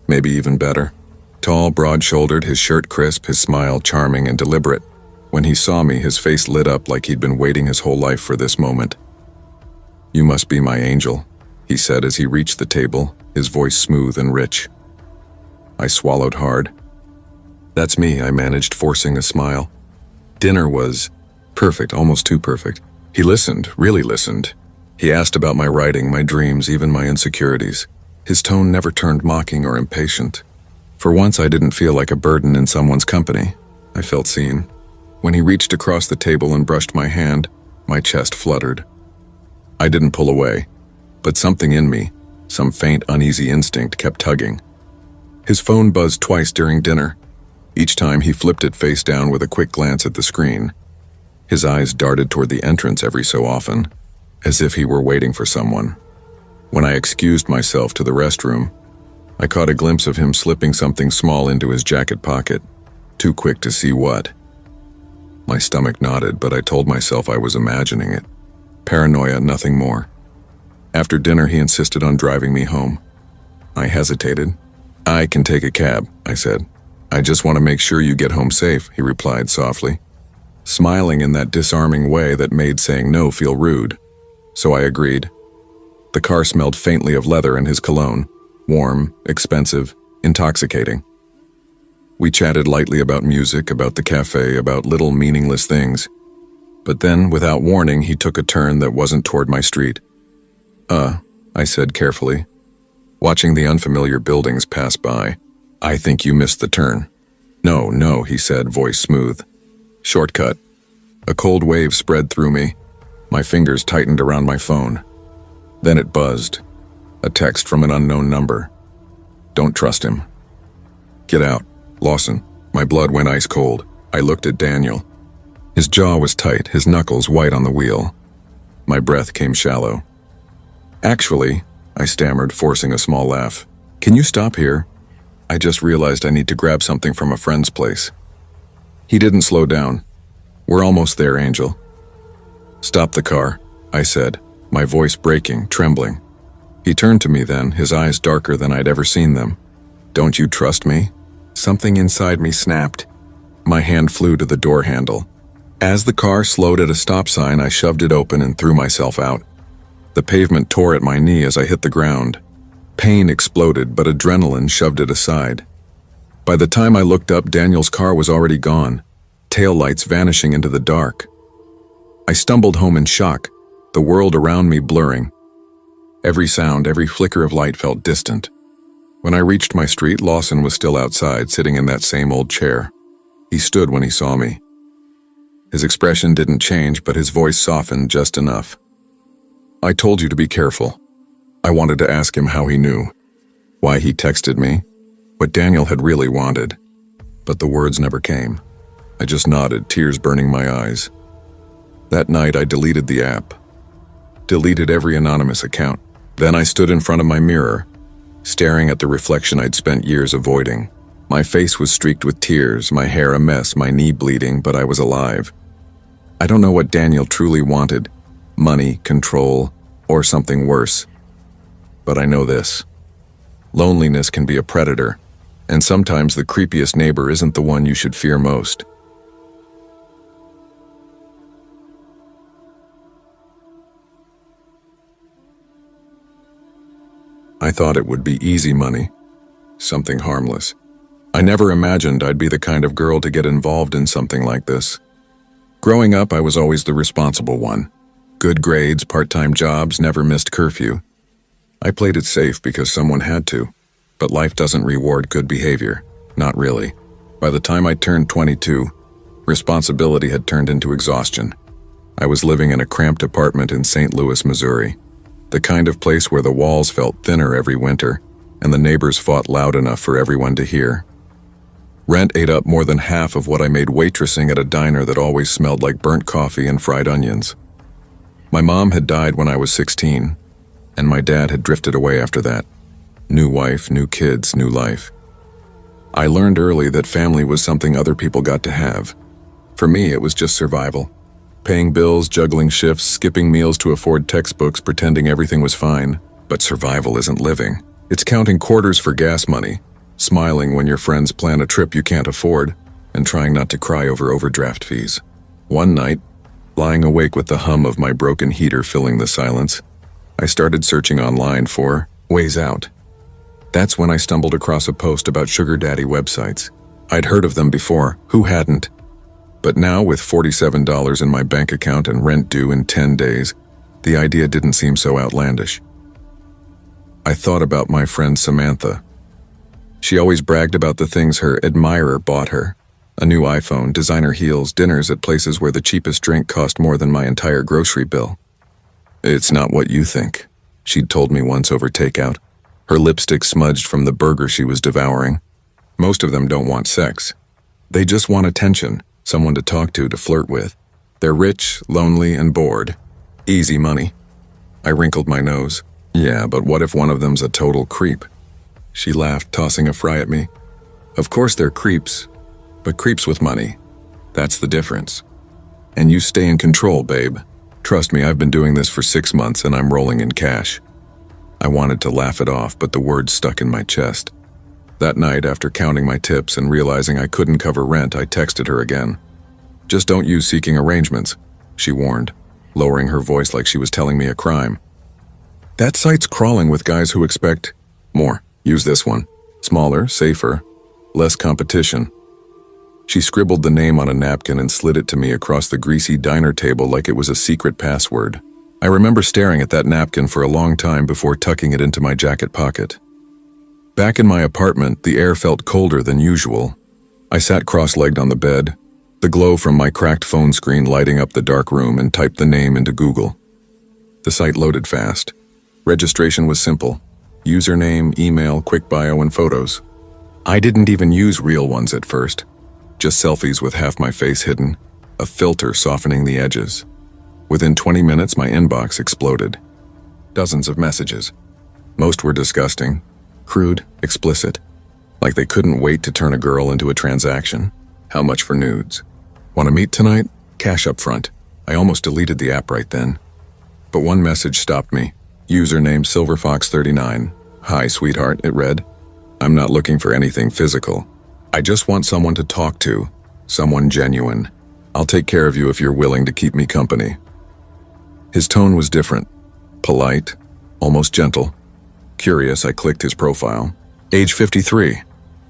maybe even better. Tall, broad-shouldered, his shirt crisp, his smile charming and deliberate. When he saw me, his face lit up like he'd been waiting his whole life for this moment. "You must be my angel," he said as he reached the table, his voice smooth and rich. I swallowed hard. "That's me," I managed, forcing a smile. Dinner was perfect, almost too perfect. He listened, really listened. He asked about my writing, my dreams, even my insecurities. His tone never turned mocking or impatient. For once, I didn't feel like a burden in someone's company. I felt seen. When he reached across the table and brushed my hand, my chest fluttered. I didn't pull away, but something in me, some faint, uneasy instinct, kept tugging. His phone buzzed twice during dinner. Each time he flipped it face down with a quick glance at the screen. His eyes darted toward the entrance every so often, as if he were waiting for someone. When I excused myself to the restroom, I caught a glimpse of him slipping something small into his jacket pocket, too quick to see what. My stomach knotted, but I told myself I was imagining it. Paranoia, nothing more. After dinner, he insisted on driving me home. I hesitated. "I can take a cab," I said. "I just want to make sure you get home safe," he replied softly, smiling in that disarming way that made saying no feel rude. So I agreed. The car smelled faintly of leather and his cologne. Warm, expensive, intoxicating. We chatted lightly about music, about the cafe, about little meaningless things. But then, without warning, he took a turn that wasn't toward my street. I said carefully, watching the unfamiliar buildings pass by. "I think you missed the turn." No, he said, voice smooth. "Shortcut." A cold wave spread through me. My fingers tightened around my phone. Then it buzzed. A text from an unknown number. "Don't trust him." "Get out. Lawson." My blood went ice cold. I looked at Daniel. His jaw was tight, his knuckles white on the wheel. My breath came shallow. "Actually," I stammered, forcing a small laugh. "Can you stop here? I just realized I need to grab something from a friend's place." He didn't slow down. "We're almost there, Angel." "Stop the car," I said, my voice breaking, trembling. He turned to me then, his eyes darker than I'd ever seen them. "Don't you trust me?" Something inside me snapped. My hand flew to the door handle. As the car slowed at a stop sign, I shoved it open and threw myself out. The pavement tore at my knee as I hit the ground. Pain exploded, but adrenaline shoved it aside. By the time I looked up, Daniel's car was already gone, taillights vanishing into the dark. I stumbled home in shock, the world around me blurring. Every sound, every flicker of light felt distant. When I reached my street, Lawson was still outside, sitting in that same old chair. He stood when he saw me. His expression didn't change, but his voice softened just enough. "I told you to be careful." I wanted to ask him how he knew, why he texted me, what Daniel had really wanted. But the words never came. I just nodded, tears burning my eyes. That night, I deleted the app. Deleted every anonymous account. Then I stood in front of my mirror, staring at the reflection I'd spent years avoiding. My face was streaked with tears, my hair a mess, my knee bleeding, but I was alive. I don't know what Daniel truly wanted, money, control, or something worse. But I know this. Loneliness can be a predator, and sometimes the creepiest neighbor isn't the one you should fear most. I thought it would be easy money, something harmless. I never imagined I'd be the kind of girl to get involved in something like this. Growing up, I was always the responsible one. Good grades, part-time jobs, never missed curfew. I played it safe because someone had to, but life doesn't reward good behavior. Not really. By the time I turned 22, responsibility had turned into exhaustion. I was living in a cramped apartment in St. Louis, Missouri, the kind of place where the walls felt thinner every winter and the neighbors fought loud enough for everyone to hear. Rent ate up more than half of what I made waitressing at a diner that always smelled like burnt coffee and fried onions. My mom had died when I was 16, and my dad had drifted away after that. New wife, new kids, new life. I learned early that family was something other people got to have. For me, it was just survival. Paying bills, juggling shifts, skipping meals to afford textbooks, pretending everything was fine. But survival isn't living. It's counting quarters for gas money, smiling when your friends plan a trip you can't afford, and trying not to cry over overdraft fees. One night, lying awake with the hum of my broken heater filling the silence, I started searching online for ways out. That's when I stumbled across a post about sugar daddy websites. I'd heard of them before, who hadn't? But now, with $47 in my bank account and rent due in 10 days, the idea didn't seem so outlandish. I thought about my friend Samantha. She always bragged about the things her admirer bought her. A new iPhone, designer heels, dinners at places where the cheapest drink cost more than my entire grocery bill. "It's not what you think," she'd told me once over takeout, her lipstick smudged from the burger she was devouring. Most of them don't want sex. They just want attention, someone to talk to flirt with. They're rich, lonely, and bored. Easy money. I wrinkled my nose. Yeah, but what if one of them's a total creep? She laughed, tossing a fry at me. Of course they're creeps, but creeps with money. That's the difference. And you stay in control, babe. Trust me, I've been doing this for 6 months and I'm rolling in cash. I wanted to laugh it off, but the words stuck in my chest. That night, after counting my tips and realizing I couldn't cover rent, I texted her again. "Just don't use seeking arrangements," she warned, lowering her voice like she was telling me a crime. "That site's crawling with guys who expect more. Use this one. Smaller, safer, less competition." She scribbled the name on a napkin and slid it to me across the greasy diner table like it was a secret password. I remember staring at that napkin for a long time before tucking it into my jacket pocket. Back in my apartment, the air felt colder than usual. I sat cross-legged on the bed, the glow from my cracked phone screen lighting up the dark room, and typed the name into Google. The site loaded fast. Registration was simple. Username, email, quick bio, and photos. I didn't even use real ones at first. Just selfies with half my face hidden, a filter softening the edges. Within 20 minutes, my inbox exploded. Dozens of messages. Most were disgusting, crude, explicit. Like they couldn't wait to turn a girl into a transaction. How much for nudes? Want to meet tonight? Cash up front. I almost deleted the app right then. But one message stopped me. Username SilverFox39. "Hi, sweetheart," it read. "I'm not looking for anything physical. I just want someone to talk to. Someone genuine. I'll take care of you if you're willing to keep me company." His tone was different. Polite, almost gentle. Curious, I clicked his profile. Age 53.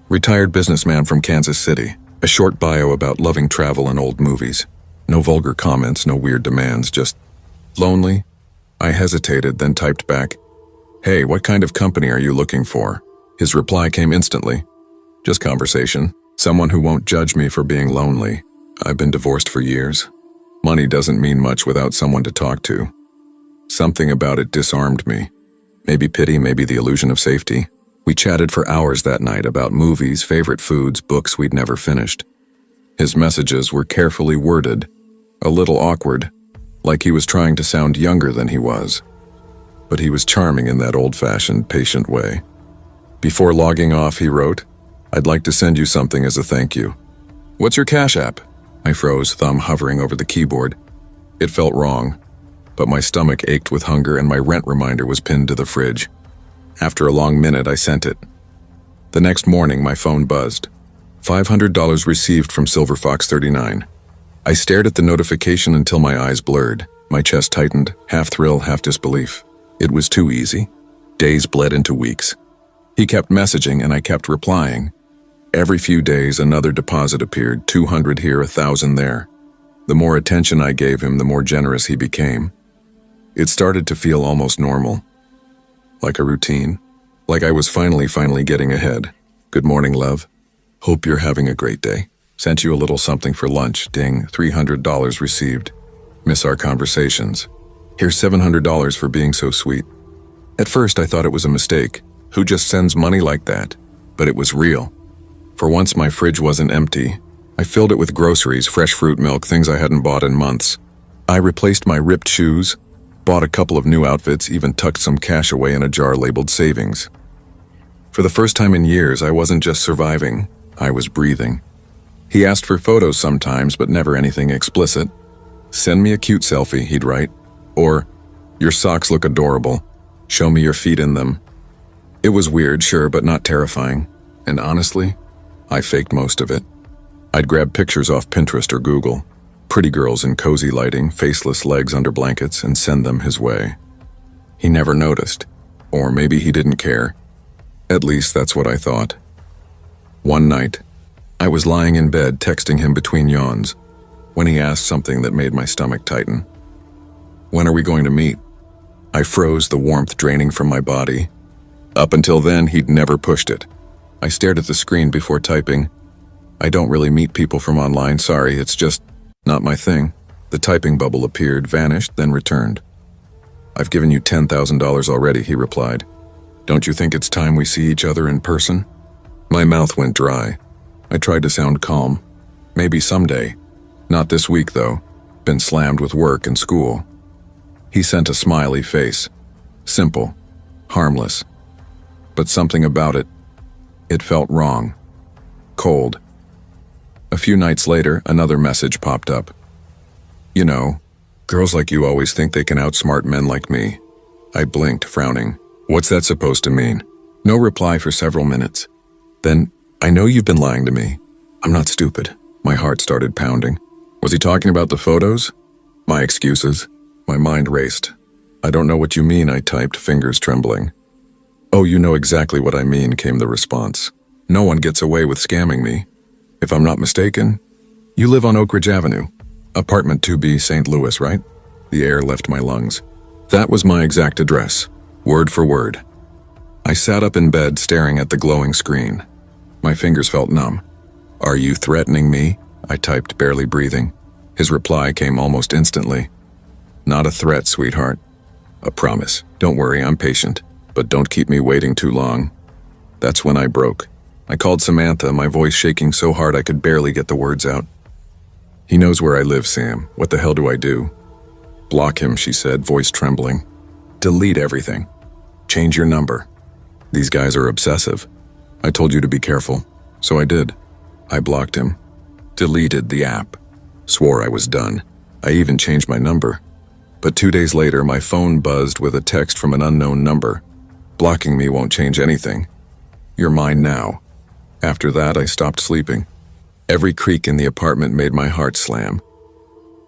Retired businessman from Kansas City. A short bio about loving travel and old movies. No vulgar comments, no weird demands, just lonely. I hesitated, then typed back, "Hey, what kind of company are you looking for?" His reply came instantly. "Just conversation. Someone who won't judge me for being lonely. I've been divorced for years. Money doesn't mean much without someone to talk to." Something about it disarmed me. Maybe pity, maybe the illusion of safety. We chatted for hours that night about movies, favorite foods, books we'd never finished. His messages were carefully worded, a little awkward, like he was trying to sound younger than he was. But he was charming in that old-fashioned, patient way. Before logging off, he wrote, "I'd like to send you something as a thank you." "What's your Cash App?" I froze, thumb hovering over the keyboard. It felt wrong, but my stomach ached with hunger and my rent reminder was pinned to the fridge. After a long minute, I sent it. The next morning, my phone buzzed. $500 received from SilverFox39. I stared at the notification until my eyes blurred. My chest tightened, half thrill, half disbelief. It was too easy. Days bled into weeks. He kept messaging and I kept replying. Every few days, another deposit appeared, 200 here, 1,000 there. The more attention I gave him, the more generous he became. It started to feel almost normal. like a routine, like I was finally getting ahead. Good morning, love. Hope you're having a great day. Sent you a little something for lunch. Ding, $300 received. Miss our conversations. Here's $700 for being so sweet. At first I thought it was a mistake. Who just sends money like that? But it was real. For once my fridge wasn't empty. I filled it with groceries, fresh fruit, milk, things I hadn't bought in months. I replaced my ripped shoes, bought a couple of new outfits, even tucked some cash away in a jar labeled savings. For the first time in years, I wasn't just surviving, I was breathing. He asked for photos sometimes, but never anything explicit. Send me a cute selfie, he'd write. Or, your socks look adorable. Show me your feet in them. It was weird, sure, but not terrifying. And honestly, I faked most of it. I'd grab pictures off Pinterest or Google, pretty girls in cozy lighting, faceless legs under blankets, and send them his way. He never noticed, or maybe he didn't care. At least that's what I thought. One night, I was lying in bed texting him between yawns, when he asked something that made my stomach tighten. When are we going to meet? I froze, the warmth draining from my body. Up until then, he'd never pushed it. I stared at the screen before typing, I don't really meet people from online, sorry, it's just not my thing. The typing bubble appeared, vanished, then returned. I've given you $10,000 already, he replied. Don't you think it's time we see each other in person? My mouth went dry. I tried to sound calm. Maybe someday. Not this week, though. Been slammed with work and school. He sent a smiley face. Simple. Harmless. But something about it. It felt wrong. Cold. A few nights later, another message popped up. You know, girls like you always think they can outsmart men like me. I blinked, frowning. What's that supposed to mean? No reply for several minutes. Then, I know you've been lying to me. I'm not stupid. My heart started pounding. Was he talking about the photos? My excuses. My mind raced. I don't know what you mean, I typed, fingers trembling. Oh, you know exactly what I mean, came the response. No one gets away with scamming me. If I'm not mistaken, you live on Oak Ridge Avenue, apartment 2B, St. Louis, right? The air left my lungs. That was my exact address, word for word. I sat up in bed staring at the glowing screen. My fingers felt numb. Are you threatening me? I typed, barely breathing. His reply came almost instantly. Not a threat, sweetheart. A promise. Don't worry, I'm patient, but don't keep me waiting too long. That's when I broke. I called Samantha, my voice shaking so hard I could barely get the words out. He knows where I live, Sam. What the hell do I do? Block him, she said, voice trembling. Delete everything. Change your number. These guys are obsessive. I told you to be careful, so I did. I blocked him. Deleted the app. Swore I was done. I even changed my number. But 2 days later, my phone buzzed with a text from an unknown number. Blocking me won't change anything. You're mine now. After that, I stopped sleeping. Every creak in the apartment made my heart slam.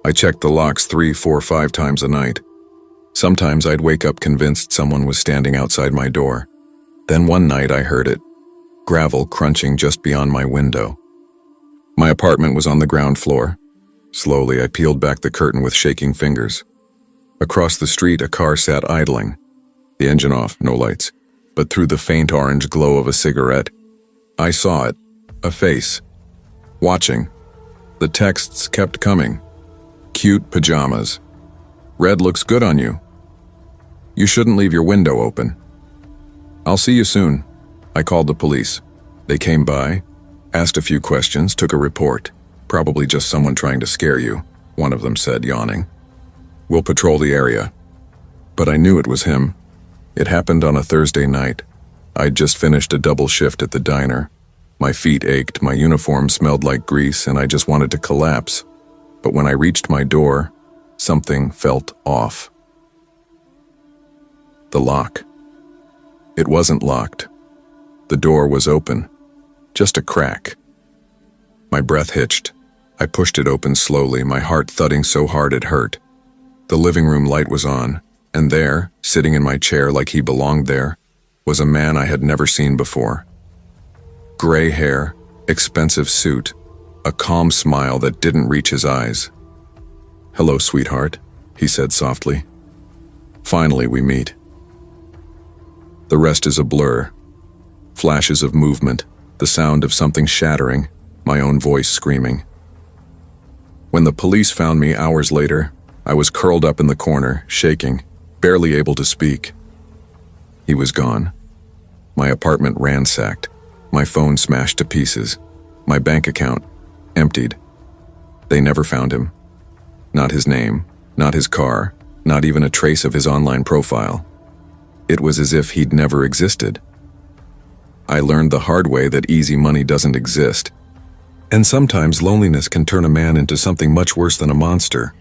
I checked the locks 3, 4, 5 times a night. Sometimes I'd wake up convinced someone was standing outside my door. Then one night I heard it. Gravel crunching just beyond my window. My apartment was on the ground floor. Slowly, I peeled back the curtain with shaking fingers. Across the street, a car sat idling. The engine off, no lights. But through the faint orange glow of a cigarette, I saw it. A face. Watching. The texts kept coming. Cute pajamas. Red looks good on you. You shouldn't leave your window open. I'll see you soon. I called the police. They came by, asked a few questions, took a report. Probably just someone trying to scare you, one of them said, yawning. We'll patrol the area. But I knew it was him. It happened on a Thursday night. I'd just finished a double shift at the diner. My feet ached, my uniform smelled like grease, and I just wanted to collapse. But when I reached my door, something felt off. The lock. It wasn't locked. The door was open. Just a crack. My breath hitched. I pushed it open slowly, my heart thudding so hard it hurt. The living room light was on, and there, sitting in my chair like he belonged there, was a man I had never seen before. Gray hair, expensive suit, a calm smile that didn't reach his eyes. "Hello, sweetheart," he said softly. "Finally we meet." The rest is a blur. Flashes of movement, the sound of something shattering, my own voice screaming. When the police found me hours later, I was curled up in the corner, shaking, barely able to speak. He was gone. My apartment ransacked, my phone smashed to pieces, my bank account emptied. They never found him. Not his name, not his car, not even a trace of his online profile. It was as if he'd never existed. I learned the hard way that easy money doesn't exist. And sometimes loneliness can turn a man into something much worse than a monster.